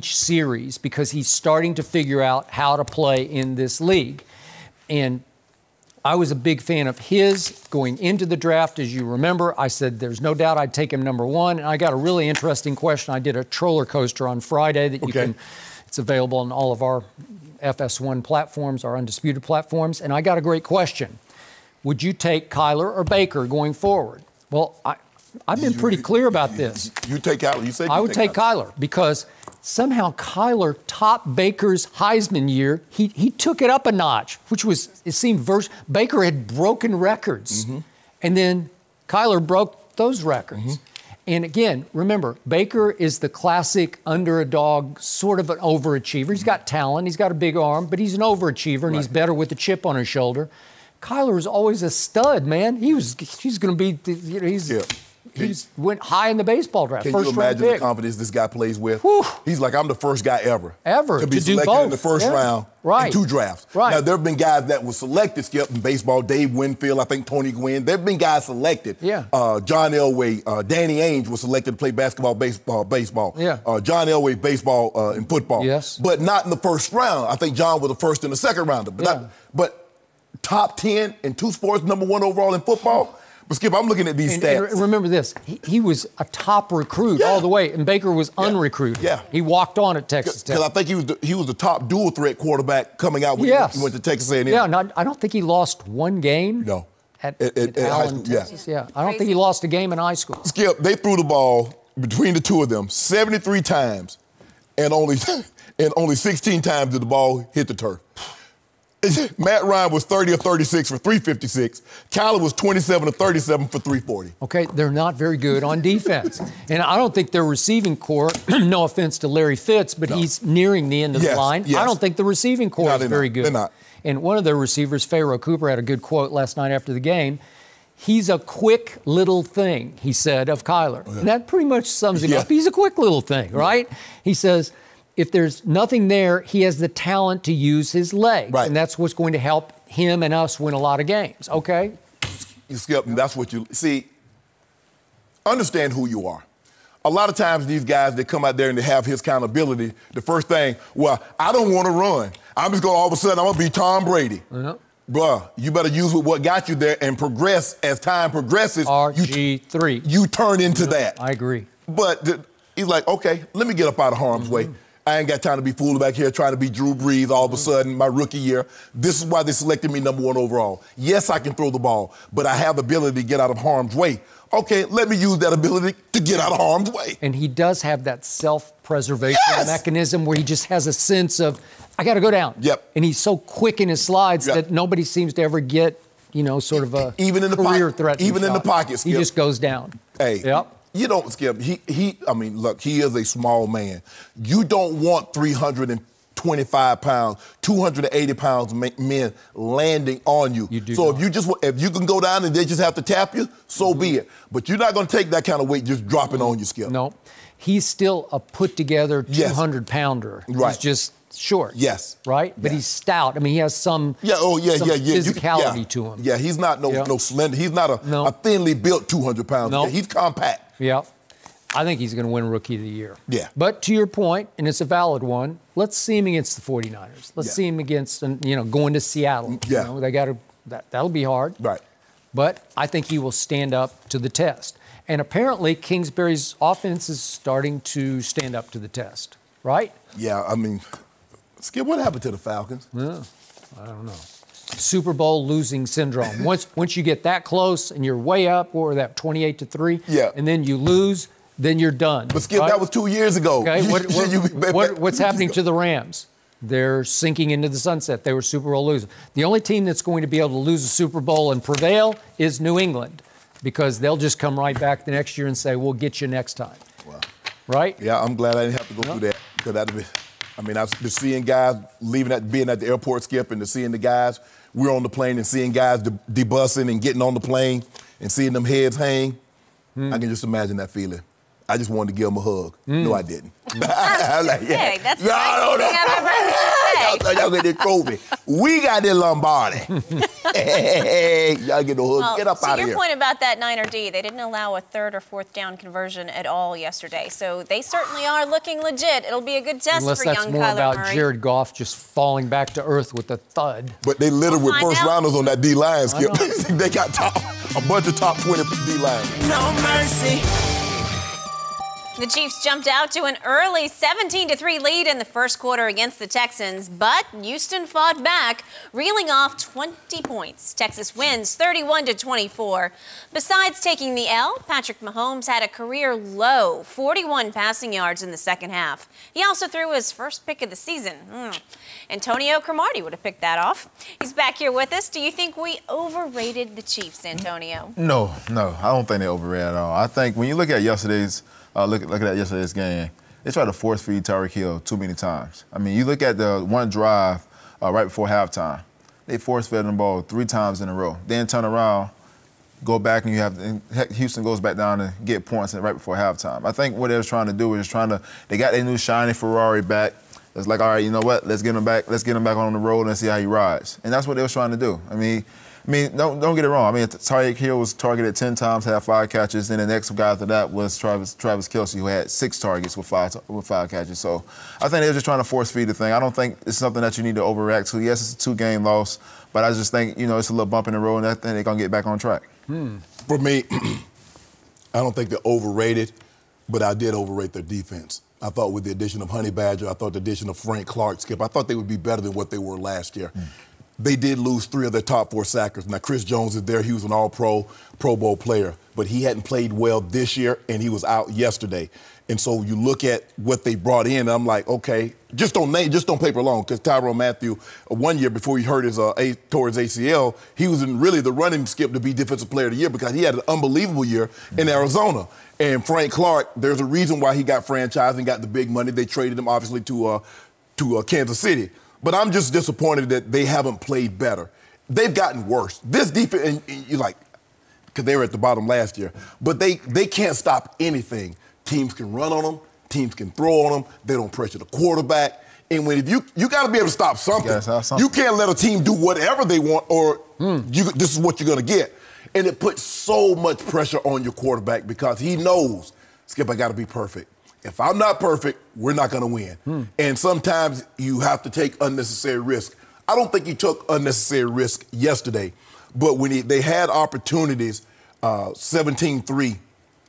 series, because he's starting to figure out how to play in this league. And I was a big fan of his going into the draft. As you remember, I said there's no doubt I'd take him number 1. And I got a really interesting question. I did a troller coaster on Friday that you can, it's available on all of our FS1 platforms, our Undisputed platforms. And I got a great question. Would you take Kyler or Baker going forward? Well, I've been pretty clear about this. You take Kyler. You said I would take Kyler because somehow Kyler topped Baker's Heisman year. He took it up a notch, which was, it seemed, Baker had broken records. And then Kyler broke those records. And again, remember, Baker is the classic underdog, sort of an overachiever. He's got talent, he's got a big arm, but he's an overachiever, and he's better with the chip on his shoulder. Kyler was always a stud, man. He's going to be, you know, he went high in the baseball draft. Can first you imagine round the pick. confidence this guy plays with? Whew. He's like, I'm the first guy ever to be do selected both. in the first round in 2 drafts. Now, there have been guys that were selected, Skip, in baseball. Dave Winfield, I think Tony Gwynn. There have been guys selected. John Elway, Danny Ainge was selected to play basketball, baseball. John Elway, baseball and football. But not in the first round. I think John was the first and the second rounder. But top 10 in 2 sports, number 1 overall in football. But, Skip, I'm looking at these stats. And remember this. He was a top recruit all the way, and Baker was unrecruited. He walked on at Texas Tech. Because I think he was the top dual-threat quarterback coming out when he went to Texas A&M. No, I don't think he lost one game at Allen, Texas. I don't think he lost a game in high school. Skip, they threw the ball between the two of them 73 times, and only 16 times did the ball hit the turf. Matt Ryan was 30 of 36 for 356. Kyler was 27 of 37 for 340. Okay, they're not very good on defense. And I don't think their receiving core, no offense to Larry Fitz, but he's nearing the end of the line. I don't think the receiving core is very good. They're not. And one of their receivers, Pharaoh Cooper, had a good quote last night after the game. He's a quick little thing, he said, of Kyler. And that pretty much sums him up. He's a quick little thing, right? He says, if there's nothing there, he has the talent to use his legs. And that's what's going to help him and us win a lot of games. Okay? Skip, that's what you see. Understand who you are. A lot of times these guys that come out there and they have his kind of ability, the first thing, well, I don't want to run. I'm just going to all of a sudden, I'm going to be Tom Brady. Bruh, you better use what got you there and progress as time progresses. RG3. You turn into that. I agree. But he's like, okay, let me get up out of harm's way. I ain't got time to be fooling back here trying to be Drew Brees all of a sudden, my rookie year. This is why they selected me number 1 overall. Yes, I can throw the ball, but I have the ability to get out of harm's way. Okay, let me use that ability to get out of harm's way. And he does have that self-preservation mechanism where he just has a sense of, I got to go down. And he's so quick in his slides that nobody seems to ever get, you know, sort of a career threat. Even in the pocket, Skip. He just goes down. You don't, Skip, I mean, look, he is a small man. You don't want 325 pounds, 280 pounds men landing on you. So if you can go down and they just have to tap you, so be it. But you're not going to take that kind of weight just dropping on you, Skip. No. He's still a put-together 200-pounder. He's just short. Right? But he's stout. I mean, he has some physicality to him. Yeah, he's not no slender. He's not a thinly built 200 pounds. Yeah, he's compact. I think he's going to win Rookie of the Year. But to your point, and it's a valid one, let's see him against the 49ers. Let's see him against, going to Seattle. You know, they got to, that'll be hard. But I think he will stand up to the test. And apparently, Kingsbury's offense is starting to stand up to the test, right? Yeah, I mean, Skip, what happened to the Falcons? I don't know. Super Bowl losing syndrome. Once you get that close and you're way up, or that 28-3, and then you lose, then you're done. But Skip, that was 2 years ago. Okay, what's happening to the Rams? They're sinking into the sunset. They were Super Bowl losers. The only team that's going to be able to lose a Super Bowl and prevail is New England, because they'll just come right back the next year and say, we'll get you next time. Wow. Right? Yeah, I'm glad I didn't have to go through that. Because that'd be, I mean, I've been seeing guys being at the airport, Skip, and seeing the guys, we're on the plane and seeing guys debussing and getting on the plane and seeing them heads hang. I can just imagine that feeling. I just wanted to give him a hug. No, I didn't. I was like, yeah. That's the nicest thing I've ever heard you say. Y'all get this trophy. We got this Lombardi. Y'all get no hug. Well, Get up out of here. your point about that Niner D, they didn't allow a third or fourth down conversion at all yesterday. So they certainly are looking legit. It'll be a good test Unless for that's young more Kyler about Murray. Jared Goff just falling back to earth with a thud. But they littered with find first out. rounders on that D-line, Skip. They got a bunch of top 20 D-line. No mercy. The Chiefs jumped out to an early 17-3 lead in the first quarter against the Texans, but Houston fought back, reeling off 20 points. Texas wins 31-24. Besides taking the L, Patrick Mahomes had a career low 41 passing yards in the second half. He also threw his first pick of the season. Antonio Cromartie would have picked that off. He's back here with us. Do you think we overrated the Chiefs, Antonio? No, I don't think they overrated at all. I think when you look at yesterday's look at yesterday's game, they tried to force feed Tyreek Hill too many times. I mean, you look at the one drive right before halftime. They force fed the ball 3 times in a row. Then turn around, go back, and Houston goes back down and get points right before halftime. I think what they were trying to do was they got their new shiny Ferrari back. It's like, all right, you know what? Let's get him back. Let's get him back on the road and see how he rides. And that's what they were trying to do. I mean, don't get it wrong. I mean, Tyreek Hill was targeted 10 times, had 5 catches. Then the next guy after that was Travis Kelce, who had 6 targets with 5 catches. So I think they were just trying to force feed the thing. I don't think it's something that you need to overreact to. Yes, it's a 2-game loss, but I just think, it's a little bump in the road, and I think they're going to get back on track. For me, I don't think they're overrated, but I did overrate their defense. I thought with the addition of Honey Badger, I thought the addition of Frank Clark, Skip, I thought they would be better than what they were last year. They did lose 3 of their top 4 sackers. Now, Chris Jones is there. He was an all-pro, Pro Bowl player. But he hadn't played well this year, and he was out yesterday. And so you look at what they brought in, and I'm like, okay, just on paper alone, because Tyrann Mathieu, 1 year before he hurt his tore his ACL, he was in really the running Skip to be Defensive Player of the Year because he had an unbelievable year in Arizona. And Frank Clark, there's a reason why he got franchised and got the big money. They traded him, obviously, to Kansas City. But I'm just disappointed that they haven't played better. They've gotten worse. This defense, and you're like, because they were at the bottom last year, but they can't stop anything. Teams can run on them. Teams can throw on them. They don't pressure the quarterback. And if you got to be able to stop something. You can't let a team do whatever they want, or this is what you're going to get. And it puts so much pressure on your quarterback because he knows, Skip, I got to be perfect. If I'm not perfect, we're not going to win. And sometimes you have to take unnecessary risk. I don't think he took unnecessary risk yesterday, but when they had opportunities, 17-3,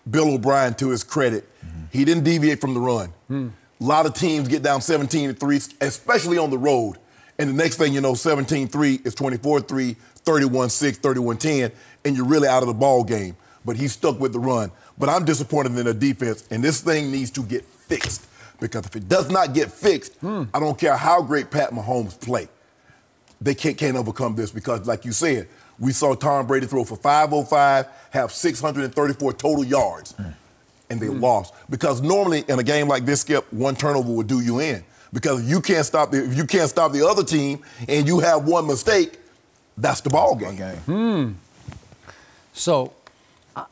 Bill O'Brien, to his credit, he didn't deviate from the run. A lot of teams get down 17-3, especially on the road. And the next thing you know, 17-3 is 24-3, 31-6, 31-10, and you're really out of the ball game. But he stuck with the run. But I'm disappointed in their defense, and this thing needs to get fixed. Because if it does not get fixed, I don't care how great Pat Mahomes play. They can't overcome this because, like you said, we saw Tom Brady throw for 505, have 634 total yards, and they lost. Because normally in a game like this, Skip, 1 turnover would do you in. Because if you can't stop the other team and you have 1 mistake, that's the ball game. So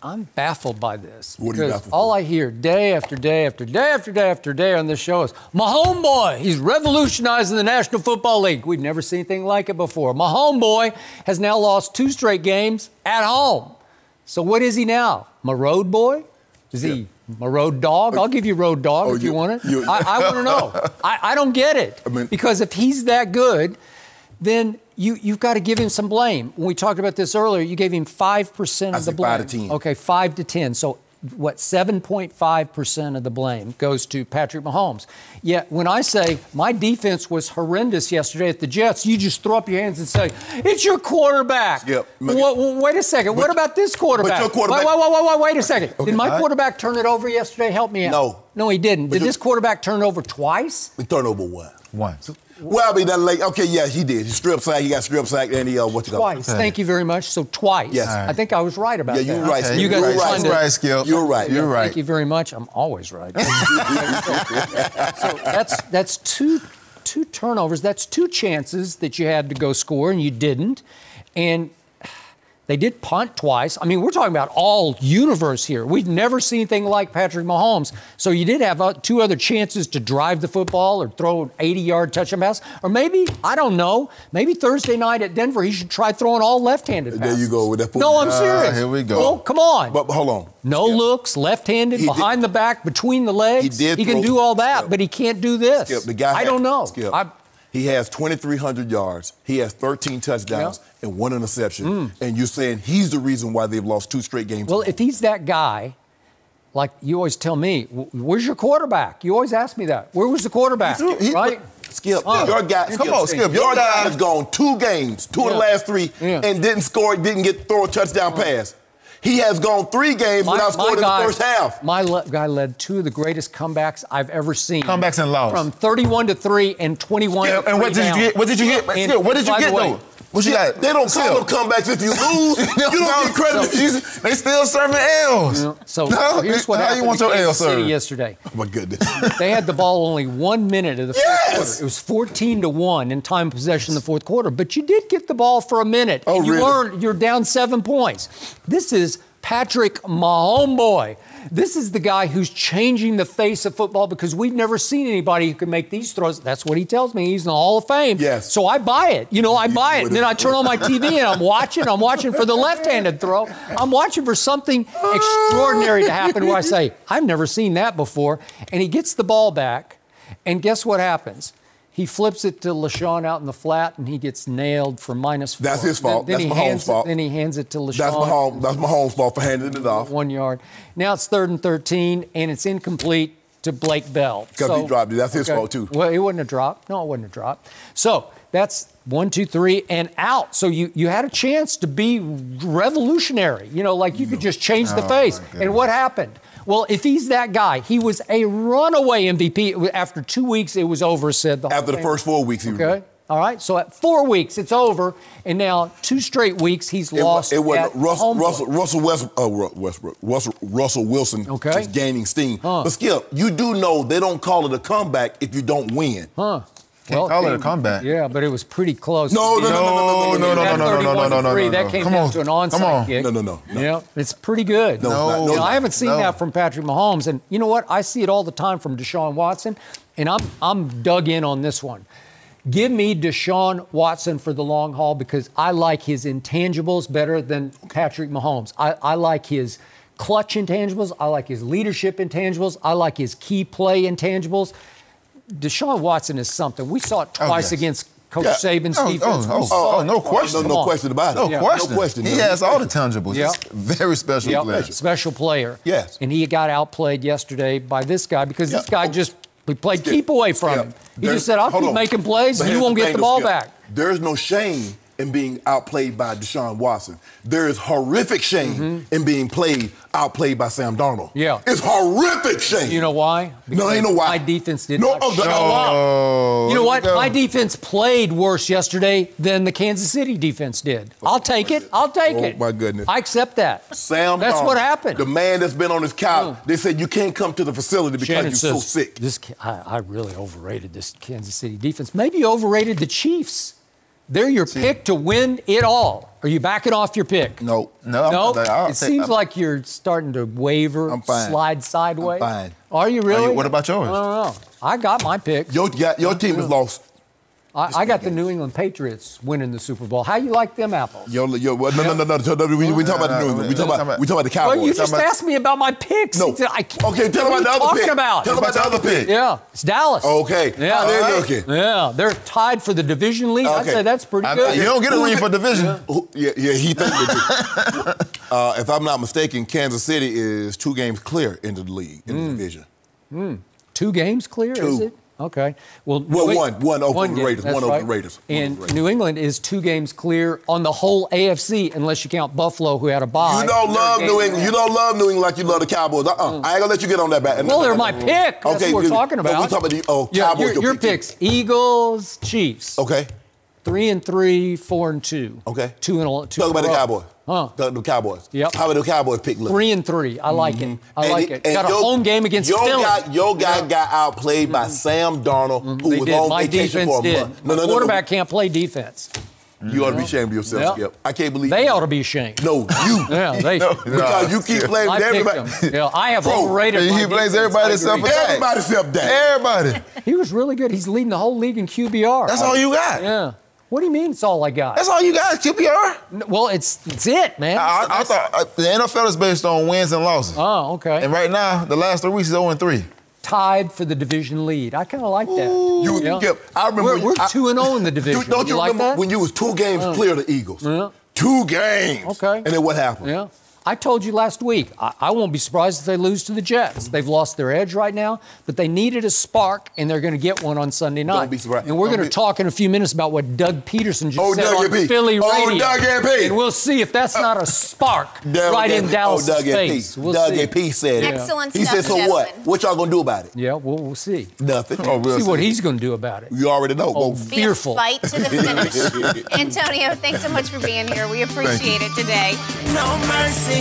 I'm baffled by this. What are you baffled all for? I hear day after day after day after day after day on this show is, Mahomes boy, he's revolutionizing the National Football League. We've never seen anything like it before. Mahomes boy has now lost 2 straight games at home. So what is he now? My road boy? Is he my road dog? I'll give you road dog if you want it. I want to know. I don't get it. Because if he's that good, then you've got to give him some blame. When we talked about this earlier, you gave him 5% of the blame. 5 to 10. Okay, 5 to 10. So what, 7.5% of the blame goes to Patrick Mahomes. Yet when I say my defense was horrendous yesterday at the Jets, you just throw up your hands and say, it's your quarterback. Yep. Wait a second. What about this quarterback? But your quarterback. Wait a second. Okay. Did my quarterback turn it over yesterday? Help me out. No. No, he didn't. Did this quarterback turn it over twice? He turned over what? Once. Well, I mean, that late. Okay, yeah, he did. He strip sack. He got strip sack, and he twice. Thank you very much. So twice. Yes. I think I was right about that. Yeah, you're right. Okay. You guys You're are trying to. right, Skip. You're right. You're right. Thank you very much. I'm always right. So that's two turnovers. That's 2 chances that you had to go score and you didn't. And They did punt twice. I mean, we're talking about all universe here. We've never seen anything like Patrick Mahomes. So you did have 2 other chances to drive the football or throw an 80-yard touchdown pass. Or maybe, I don't know, maybe Thursday night at Denver, he should try throwing all left-handed passes. There you go with that football. No, I'm serious. Here we go. Well, come on. But hold on. No looks, left-handed, behind the back, between the legs. He can do all that, but he can't do this. Skip, the guy I don't know. He has 2,300 yards. He has 13 touchdowns and 1 interception. And you're saying he's the reason why they've lost 2 straight games. Well, if he's that guy, like you always tell me, where's your quarterback? You always ask me that. Where was the quarterback? Right? Skip, your guy. Come on, Skip. Your guy has gone 2 games, 2 of the last 3, and didn't throw a touchdown pass. He has gone 3 games without scoring in the first half. My guy led 2 of the greatest comebacks I've ever seen. Comebacks and loss. From 31-3 and 21. And what did you get? What did you get? What did you get though? What you got? They don't call them comebacks if you lose. You don't get credit. They still serving L's. So here's what happened. How you want your L served? Yesterday. Oh my goodness. They had the ball only 1 minute of the fourth quarter. It was 14-1 in time possession in the fourth quarter. But you did get the ball for a minute. Oh, really? You're down 7 points. This is Patrick Mahomes. This is the guy who's changing the face of football because we've never seen anybody who can make these throws. That's what he tells me. He's in the Hall of Fame. Yes. So I buy it. I buy it. And then I turn on my TV and I'm watching for the left-handed throw. I'm watching for something extraordinary to happen where I say, I've never seen that before. And he gets the ball back, and guess what happens? He flips it to LaShawn out in the flat, and he gets nailed for -4. That's his fault. That's Mahomes' fault. Then he hands it to LaShawn. That's Mahomes' fault for handing it off. 1 yard. Now it's 3rd and 13, and it's incomplete to Blake Bell. Because he dropped it. That's his fault, too. Well, it wouldn't have dropped. No, it wouldn't have dropped. So that's 1, 2, 3, and out. So you had a chance to be revolutionary. You could just change the face. And what happened? Well, if he's that guy, he was a runaway MVP. After 2 weeks, it was over, said the Hall After the first 4 weeks, he was. Okay. All right. So at 4 weeks, it's over. And now 2 straight weeks, he's lost. It wasn't Russell Wilson just gaining steam. But Skip, you do know they don't call it a comeback if you don't win. Can't call it a comeback. Yeah, but it was pretty close. No. That came down to an onside kick. No. Yeah, it's pretty good. No, I haven't seen that from Patrick Mahomes. And you know what? I see it all the time from Deshaun Watson, and I'm dug in on this one. Give me Deshaun Watson for the long haul because I like his intangibles better than Patrick Mahomes. I like his clutch intangibles. I like his leadership intangibles. I like his key play intangibles. Deshaun Watson is something. We saw it twice against Coach Saban's defense. No question. No question about it. No question. He has all the tangibles. He's a very special player. Special player. Yes. And he got outplayed yesterday by this guy because this guy we played keep away from him. He just said, I'll keep making plays and you won't get the ball back. There's no shame in being outplayed by Deshaun Watson. There is horrific shame in being outplayed by Sam Darnold. Yeah. It's horrific shame. You know why? No, ain't no why. My defense did not show. You know what? My defense played worse yesterday than the Kansas City defense did. I'll take it. Oh, my goodness. I accept that. Sam That's Darnold, what happened. The man that's been on his couch, they said you can't come to the facility because Shannon you're says, so sick. I really overrated this Kansas City defense. Maybe you overrated the Chiefs. They're your pick to win it all. Are you backing off your pick? No. It seems like you're starting to waver, slide sideways. I'm fine. Are you really? What about yours? I don't know. I got my pick. Your team has lost. I got the New England Patriots winning the Super Bowl. How you like them apples? No. We talk about the New England. We talk about the Cowboys. Well, you just asked me about my picks. No. Okay, tell about the other pick. Tell about the other pick. Yeah, it's Dallas. Okay. Yeah, how they looking? Yeah, they're tied for the division lead. I'd say that's pretty good. You don't get a ring for division. Yeah, he thinks they do. If I'm not mistaken, Kansas City is 2 games clear into the league, in the division. 2 games clear, is it? Okay. Well, one over the Raiders. One over the Raiders. And New England is 2 games clear on the whole AFC, unless you count Buffalo, who had a bye. You don't love New England. You don't love New England like you love the Cowboys. I ain't gonna let you get on that back. Well, they're my pick. That's what we're talking about. We're talking about the Cowboys. Your picks: Eagles, Chiefs. Okay. 3-3, 4-2. Okay. 2-2. Talk about the Cowboys. The Cowboys. Yep. How about the Cowboys pick? 3-3. I like it. I like it. Got a home game against Philly. Your guy got outplayed by Sam Darnold, who was on vacation for a month. The quarterback can't play defense. You ought to be ashamed of yourself, Skip. I can't believe they ought to be ashamed. No, you. Yeah, they. Because you keep playing with everybody. Yeah, I have overrated. He blames everybody except for Dak. Everybody except Dak. Everybody. He was really good. He's leading the whole league in QBR. That's all you got. Yeah. What do you mean it's all I got? That's all you got, QBR? Well, it's it, man. I thought the NFL is based on wins and losses. Oh, okay. And right now, the last 3 weeks is 0-3. Tied for the division lead. I kind of like that. I remember we're 2-0 in the division. Don't you like remember that? when you was 2 games clear of the Eagles? 2 games. Okay. And then what happened? Yeah. I told you last week, I won't be surprised if they lose to the Jets. They've lost their edge right now, but they needed a spark, and they're going to get one on Sunday night. Don't be surprised. And we're going to talk in a few minutes about what Doug Pederson just said Doug on Philly radio. Doug AP. And we'll see if that's not a spark right in Dallas' face. We'll Doug see. AP said it. Excellent He stuff, said, so gentlemen. what y'all going to do about it? Yeah, we'll see. Nothing. We'll See what he's going to do about it. You already know. Oh, Go. Be fearful. a fight to the finish. Antonio, thanks so much for being here. We appreciate it today. No mercy.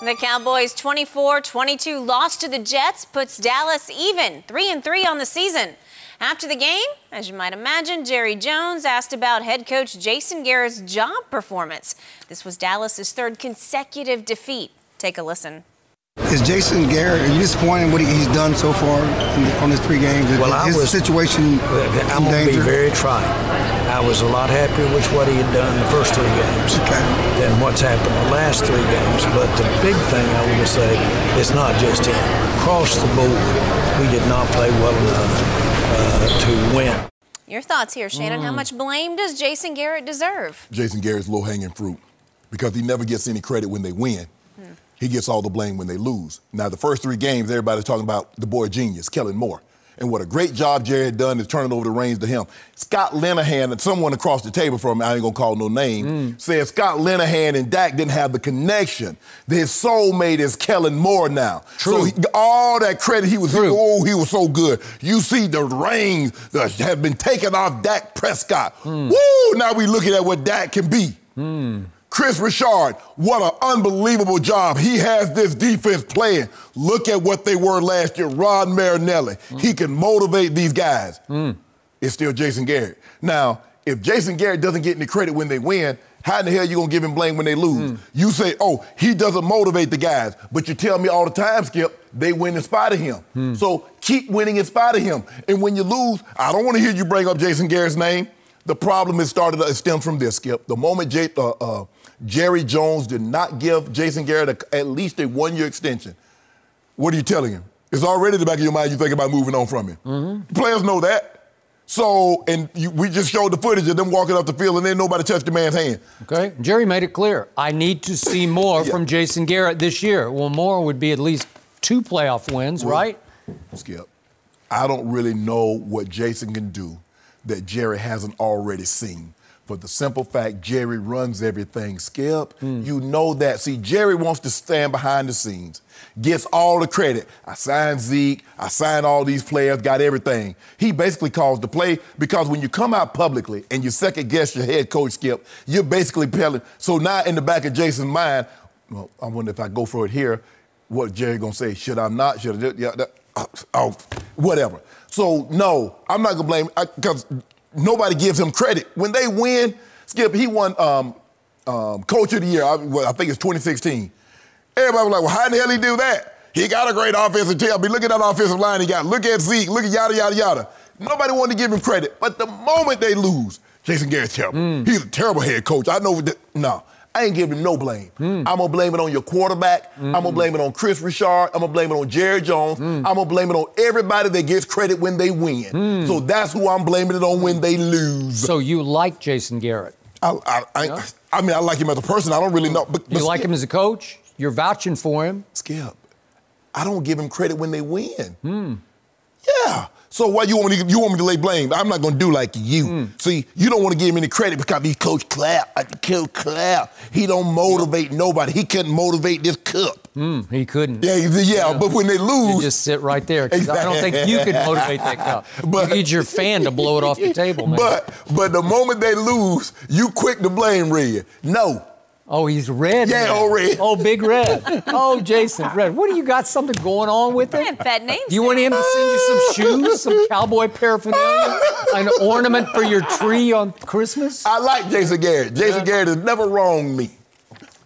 The Cowboys' 24-22 loss to the Jets puts Dallas even 3-3 on the season. After the game, as you might imagine, Jerry Jones asked about head coach Jason Garrett's job performance. This was Dallas's 3rd consecutive defeat. Take a listen. Is Jason Garrett, are you disappointed in what he's done so far on his 3 games? Well, his situation I'm going to be very trite. I was a lot happier with what he had done the first 3 games than what's happened the last 3 games. But the big thing I want to say, it's not just him. Across the board, we did not play well enough to win. Your thoughts here, Shannon. How much blame does Jason Garrett deserve? Jason Garrett's low-hanging fruit because he never gets any credit when they win. He gets all the blame when they lose. Now, the first 3 games, everybody's talking about the boy genius, Kellen Moore. And what a great job Jerry had done is turning over the reins to him. Scott Linehan, and someone across the table from me, I ain't gonna call no name, said Scott Linehan and Dak didn't have the connection. His soulmate is Kellen Moore now. True. So all that credit he was, he was so good. You see the reins that have been taken off Dak Prescott. Woo! Now we looking at what Dak can be. Chris Richard, what an unbelievable job. He has this defense playing. Look at what they were last year. Rod Marinelli. He can motivate these guys. It's still Jason Garrett. Now, if Jason Garrett doesn't get any credit when they win, how in the hell are you going to give him blame when they lose? You say, oh, he doesn't motivate the guys. But you tell me all the time, Skip, they win in spite of him. So keep winning in spite of him. And when you lose, I don't want to hear you bring up Jason Garrett's name. The problem it stems from this, Skip. The moment Jerry Jones did not give Jason Garrett at least a 1-year extension, what are you telling him? It's already in the back of your mind you think about moving on from him. Players know that. So, we just showed the footage of them walking up the field and then nobody touched the man's hand. Okay. Jerry made it clear. I need to see more from Jason Garrett this year. Well, more would be at least 2 playoff wins, right? Skip, I don't really know what Jason can do that Jerry hasn't already seen. For the simple fact, Jerry runs everything, Skip. You know that. See, Jerry wants to stand behind the scenes, gets all the credit. I signed Zeke, I signed all these players, got everything. He basically calls the play because when you come out publicly and you second-guess your head coach, Skip, you're basically telling. So now in the back of Jason's mind, well, I wonder if I go for it here, what Jerry gonna say? Should I not? Should I? Yeah, whatever. So, no, I'm not going to blame because nobody gives him credit. When they win, Skip, he won Coach of the Year. I think it's 2016. Everybody was like, well, how in the hell did he do that? He got a great offensive team. I mean, look at that offensive line he got. Look at Zeke. Look at yada, yada, yada. Nobody wanted to give him credit. But the moment they lose, Jason Garrett's terrible. He's a terrible head coach. I know that. No. I ain't giving him no blame. I'm going to blame it on your quarterback. I'm going to blame it on Chris Richard. I'm going to blame it on Jerry Jones. I'm going to blame it on everybody that gets credit when they win. So that's who I'm blaming it on when they lose. So you like Jason Garrett? I mean, I like him as a person. I don't really know. But you like him as a coach? You're vouching for him? Skip, I don't give him credit when they win. Yeah. So why you want me to lay blame? I'm not going to do like you. See, you don't want to give him any credit because he's Coach Clapp. Coach Clapp. He don't motivate nobody. He couldn't motivate this cup. He couldn't. Yeah, but when they lose... You just sit right there. I don't think you could motivate that cup. You need your fan to blow it off the table, man. But the moment they lose, you quick to blame Red. No. Oh, he's red. Yeah, now. oh, red. Oh, big red. Oh, Jason, red. What do you got something going on with I him? have pet names. Do you want him to send you some shoes, some cowboy paraphernalia, an ornament for your tree on Christmas? I like Jason Garrett. Jason Garrett has never wronged me.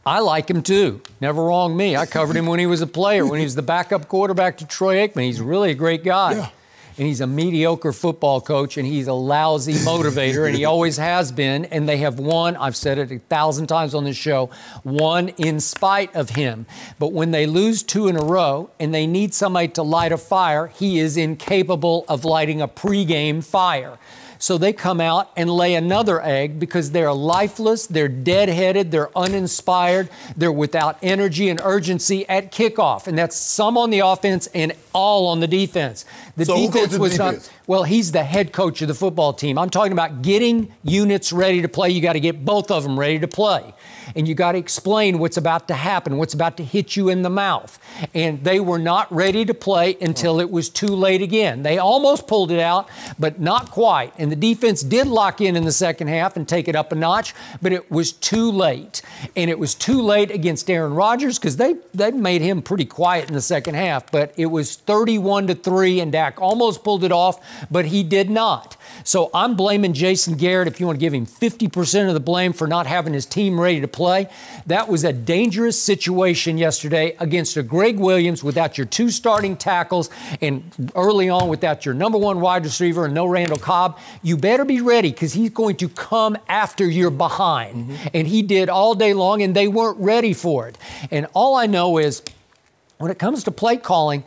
I like him too. Never wronged me. I covered him when he was a player, when he was the backup quarterback to Troy Aikman. He's really a great guy. Yeah. And he's a mediocre football coach, and he's a lousy motivator, and he always has been. And they have won, I've said it 1,000 times on this show, won in spite of him. But when they lose 2 in a row and they need somebody to light a fire, he is incapable of lighting a pregame fire. So they come out and lay another egg because they're lifeless, they're dead-headed, they're uninspired, they're without energy and urgency at kickoff. And that's some on the offense and all on the defense. The So defense was not, well, he's the head coach of the football team. I'm talking about getting units ready to play. You got to get both of them ready to play. And you got to explain what's about to happen, what's about to hit you in the mouth. And they were not ready to play until it was too late again. They almost pulled it out, but not quite. And the defense did lock in the second half and take it up a notch, but it was too late. And it was too late against Aaron Rodgers because they made him pretty quiet in the second half. But it was 31-3, and Dak almost pulled it off, but he did not. So I'm blaming Jason Garrett, if you want to give him 50% of the blame for not having his team ready to play. That was a dangerous situation yesterday against a Greg Williams without your 2 starting tackles and early on without your number 1 wide receiver and no Randall Cobb. You better be ready because he's going to come after you're behind. And he did all day long, and they weren't ready for it. And all I know is when it comes to play calling,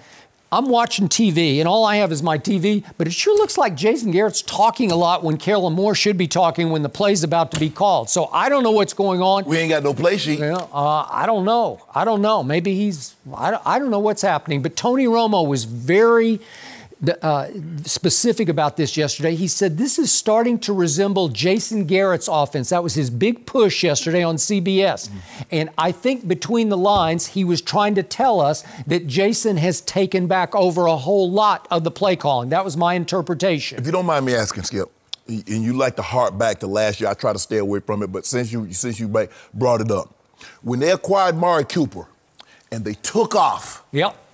I'm watching TV, and all I have is my TV, but it sure looks like Jason Garrett's talking a lot when Kellen Moore should be talking when the play's about to be called. So I don't know what's going on. We ain't got no play sheet. I don't know. Maybe I don't know what's happening. But Tony Romo was very specific about this yesterday. He said this is starting to resemble Jason Garrett's offense. That was his big push yesterday on CBS. And I think between the lines, he was trying to tell us that Jason has taken back over a whole lot of the play calling. That was my interpretation. If you don't mind me asking, Skip, and you like to harp back to last year, I try to stay away from it, but since you brought it up, when they acquired Mari Cooper and they took off. Yep.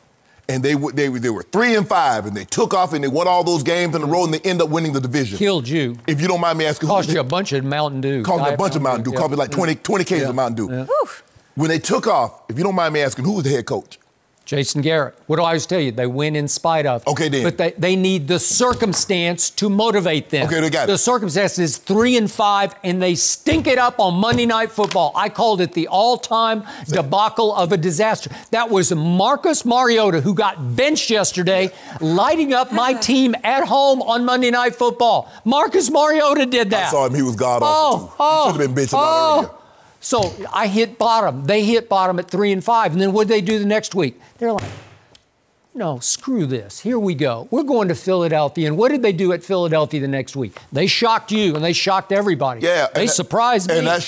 And they were 3-5, and they took off and they won all those games in a row, and they end up winning the division. Killed you. If you don't mind me asking, cost you a bunch of Mountain Dew. Cost me a bunch of Mountain Dew. Cost me like 20 cases of Mountain Dew. When they took off, if you don't mind me asking, who was the head coach? Jason Garrett. What do I always tell you? They win in spite of. Okay, then. But they need the circumstance to motivate them. Okay, they got it. The circumstance is 3-5, and they stink it up on Monday Night Football. I called it the all-time debacle of a disaster. That was Marcus Mariota, who got benched yesterday, lighting up my team at home on Monday Night Football. Marcus Mariota did that. I saw him. He was god-awful, too. He should have been benched a lot earlier. So I hit bottom. They hit bottom at 3-5. And then what did they do the next week? They're like, no, screw this. Here we go. We're going to Philadelphia. And what did they do at Philadelphia the next week? They shocked you, and they shocked everybody. Yeah. They surprised me. And that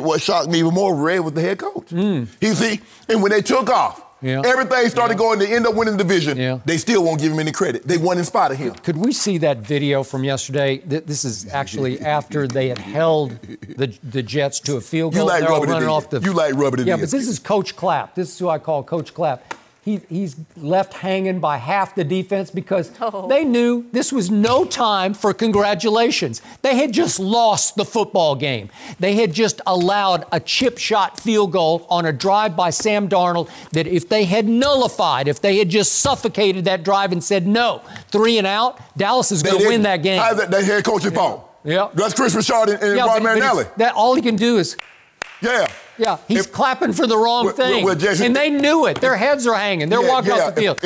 what shocked me even more, Red, was the head coach. You see, and when they took off, everything started going to end up winning the division. They still won't give him any credit. They won in spite of him. Could we see that video from yesterday? This is actually after they had held the Jets to a field goal. You like rubbing it in. You like rubbing it in. Yeah, but this is Coach Clapp. This is who I call Coach Clapp. He's left hanging by half the defense because they knew this was no time for congratulations. They had just lost the football game. They had just allowed a chip shot field goal on a drive by Sam Darnold that if they had nullified, if they had just suffocated that drive and said no, 3 and out, Dallas is going to win that game. How's that head coach's fault? Yeah. That's Chris Richard and Rod Marinelli. All he can do is... Yeah, he's clapping for the wrong thing, and they knew it. Their heads are hanging. They're walking off the field.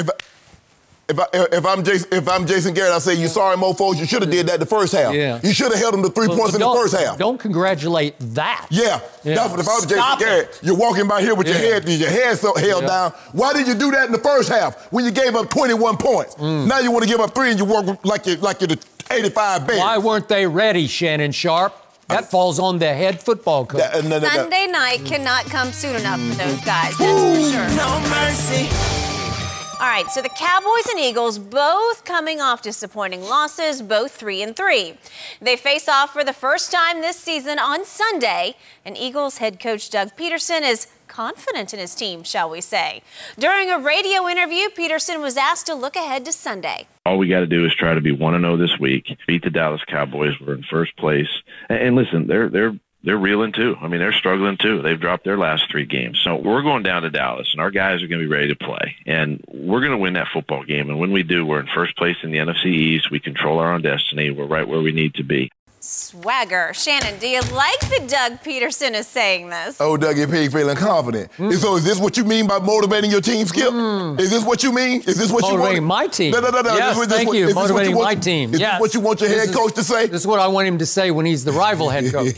If I'm Jason Garrett, I say, you sorry mofos, you should have did that the first half. Yeah. You should have held them to 3 points in the first half. Don't congratulate that. Yeah. That's what, if I was Jason Garrett, you're walking by here with your head held down. Why did you do that in the first half when you gave up 21 points? Now you want to give up 3 and you work like you're the 85 Bears. Why weren't they ready, Shannon Sharpe? That falls on the head football coach. Sunday night cannot come soon enough for those guys, that's for sure. No mercy. All right, so the Cowboys and Eagles both coming off disappointing losses, both 3-3. They face off for the first time this season on Sunday, and Eagles head coach Doug Pederson is confident in his team, shall we say. During a radio interview, Pederson was asked to look ahead to Sunday. All we got to do is try to be 1-0 this week, beat the Dallas Cowboys. We're in first place. And listen, they're reeling too. I mean, they're struggling too. They've dropped their last 3 games. So we're going down to Dallas, and our guys are going to be ready to play. And we're going to win that football game. And when we do, we're in first place in the NFC East. We control our own destiny. We're right where we need to be. Swagger. Shannon, do you like that Doug Pederson is saying this? Oh, Dougie P feeling confident. So is this what you mean by motivating your team, Skip? Is this what you mean? Is this what you want? Motivating my team. No. Yes, thank you. Motivating my team. Is this what you want your head coach to say? This is what I want him to say when he's the rival head coach.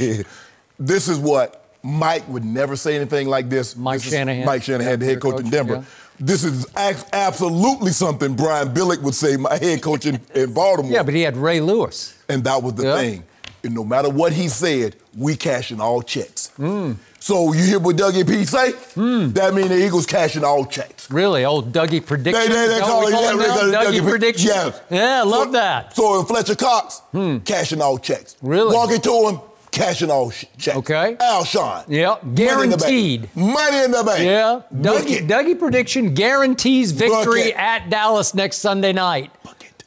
This is what Mike would never say anything like this. Mike Shanahan. Mike Shanahan, the head coach in Denver. Yeah. This is absolutely something Brian Billick would say, my head coach in Baltimore. Yeah, but he had Ray Lewis. And that was the thing. And no matter what he said, we cashing all checks. So you hear what Dougie P say? That means the Eagles cashing all checks. Really? Old Dougie prediction? They call it Dougie prediction? Yes. Yeah, love that. So in Fletcher Cox, cashing all checks. Really? Walking to him, cashing all checks. Okay. Alshon. Yeah, guaranteed. Money in the bank. Yeah. Dougie prediction guarantees victory at Dallas next Sunday night.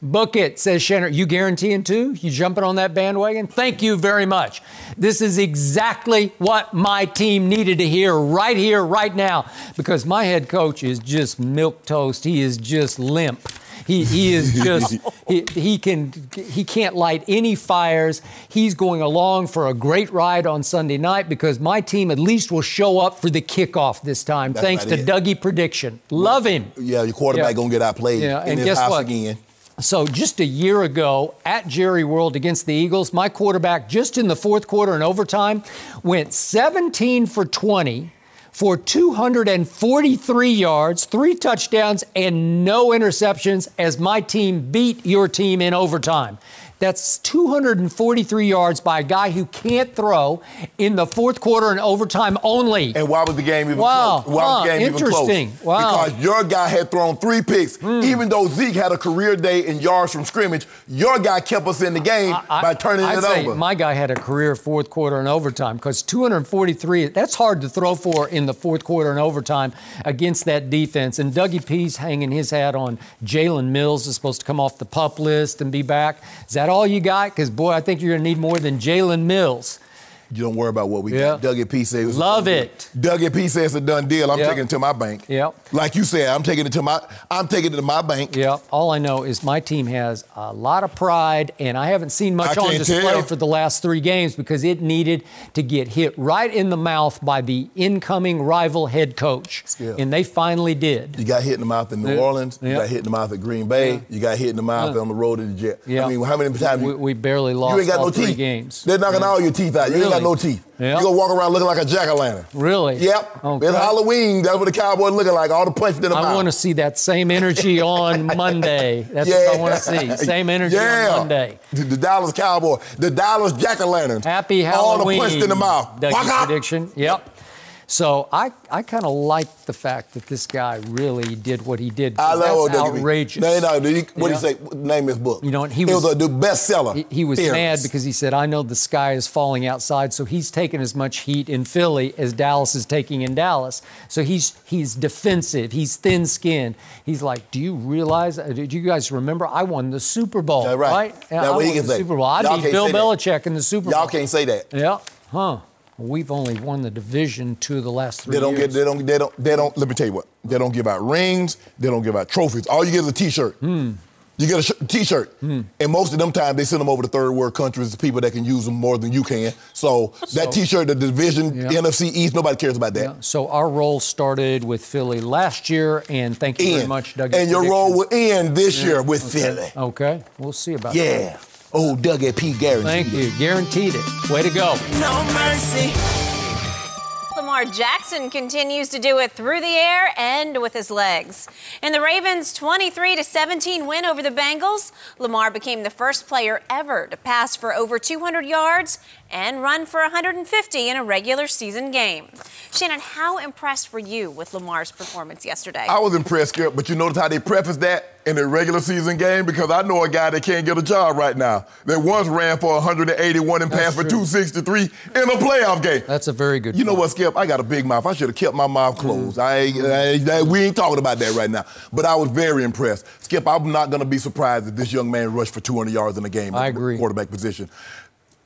Book it, says Shannon. You guaranteeing too? You jumping on that bandwagon? Thank you very much. This is exactly what my team needed to hear here, right now, because my head coach is just milquetoast. He is just limp. He is just he can't light any fires. He's going along for a great ride on Sunday night because my team at least will show up for the kickoff this time, thanks to Dougie prediction. Love him. Yeah, your quarterback gonna get outplayed. Yeah, and guess what? Again. So just a year ago at Jerry World against the Eagles, my quarterback just in the fourth quarter and overtime went 17 for 20 for 243 yards, 3 touchdowns, and no interceptions as my team beat your team in overtime. That's 243 yards by a guy who can't throw in the fourth quarter and overtime only. And why was the game even close? Why was the game interesting. Even close? Wow. Because your guy had thrown 3 picks. Even though Zeke had a career day in yards from scrimmage, your guy kept us in the game by turning it over. My guy had a career fourth quarter and overtime because 243, that's hard to throw for in the fourth quarter and overtime against that defense. And Dougie P's hanging his hat on Jalen Mills is supposed to come off the PUP list and be back. Is that all you got? Because, boy, I think you're going to need more than Jalen Mills. You don't worry about what we got. Dougie P says. Love it. Dougie P says it's a done deal. I'm taking it to my bank. Like you said, I'm taking it to my bank. All I know is my team has a lot of pride, and I haven't seen much on display for the last 3 games because it needed to get hit right in the mouth by the incoming rival head coach. And they finally did. You got hit in the mouth in New Orleans. You got hit in the mouth at Green Bay. You got hit in the mouth on the road to the Jet. I mean, how many times? We barely lost. You ain't got all no 3 teeth. games. They're knocking all your teeth out. You ain't got no teeth. You're going to walk around looking like a jack-o'-lantern. Really? Yep. Okay. It's Halloween. That's what the Cowboys looking like. All the punching in the mouth. I want to see that same energy on Monday. That's what I want to see. Same energy on Monday. The Dallas Cowboys. The Dallas jack-o'-lantern. Happy Halloween. All the punch in the mouth. Dougie prediction. Yep. So I kind of like the fact that this guy really did what he did. I love that's outrageous. What did he say? Name his book. You know, he was the bestseller. He was mad because he said, I know the sky is falling outside, so he's taking as much heat in Philly as Dallas is taking in Dallas. So he's defensive. He's thin-skinned. He's like, do you realize, do you guys remember I won the Super Bowl? That's right. That's what he can say. Super Bowl. I beat Bill Belichick in the Super Bowl. Y'all can't say that. Yeah. Huh. We've only won the division 2 of the last 3 years. They don't, let me tell you what, they don't give out rings, they don't give out trophies. All you get is a T-shirt. You get a T-shirt. And most of them times they send them over to third world countries to people that can use them more than you can. So that T-shirt, the division, the NFC East, nobody cares about that. Yeah. So our role started with Philly last year, and thank you very much, Doug. And your role will end this year with Philly. Okay, we'll see about that. Oh, Dougie P. guaranteed Thank you. Guaranteed it. Way to go. No mercy. Lamar Jackson continues to do it through the air and with his legs. In the Ravens' 23-17 win over the Bengals, Lamar became the first player ever to pass for over 200 yards and run for 150 in a regular season game. Shannon, how impressed were you with Lamar's performance yesterday? I was impressed, Garrett, but you notice how they preface that in a regular season game? Because I know a guy that can't get a job right now that once ran for 181 and passed for 263 in a playoff game. That's a very good You know what, Skip? I got a big mouth. I should have kept my mouth closed. We ain't talking about that right now. But I was very impressed. Skip, I'm not going to be surprised if this young man rushed for 200 yards in a game at the quarterback position.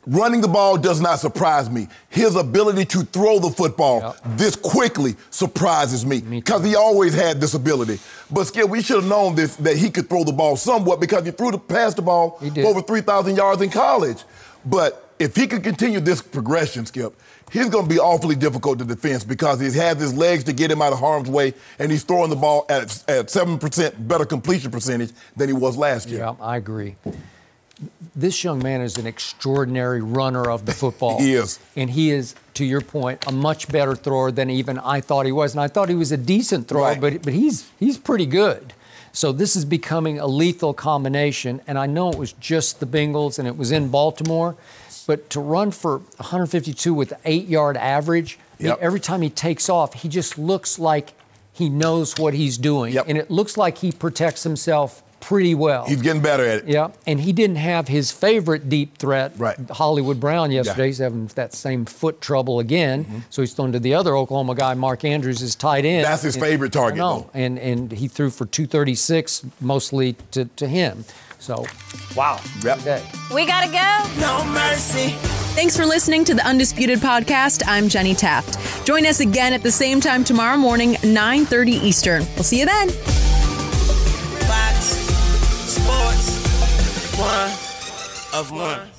Running the ball does not surprise me. His ability to throw the football this quickly surprises me because he always had this ability. But, Skip, we should have known this, that he could throw the ball somewhat because he passed the ball for over 3,000 yards in college. But if he could continue this progression, Skip, he's going to be awfully difficult to defend because he has his legs to get him out of harm's way, and he's throwing the ball at 7% better completion percentage than he was last year. Yeah, I agree. This young man is an extraordinary runner of the football. He is. And he is, to your point, a much better thrower than even I thought he was. And I thought he was a decent thrower, but he's pretty good. So this is becoming a lethal combination. And I know it was just the Bengals and it was in Baltimore, but to run for 152 with an 8-yard average, every time he takes off, he just looks like he knows what he's doing. And it looks like he protects himself pretty well. He's getting better at it. Yeah, and he didn't have his favorite deep threat, Hollywood Brown, yesterday. He's having that same foot trouble again. So he's thrown to the other Oklahoma guy, Mark Andrews, his tight end. That's his favorite target, though. And he threw for 236, mostly to him. So, wow. Day. We gotta go. No mercy. Thanks for listening to the Undisputed Podcast. I'm Jenny Taft. Join us again at the same time tomorrow morning, 9:30 Eastern. We'll see you then. Sports, one of one.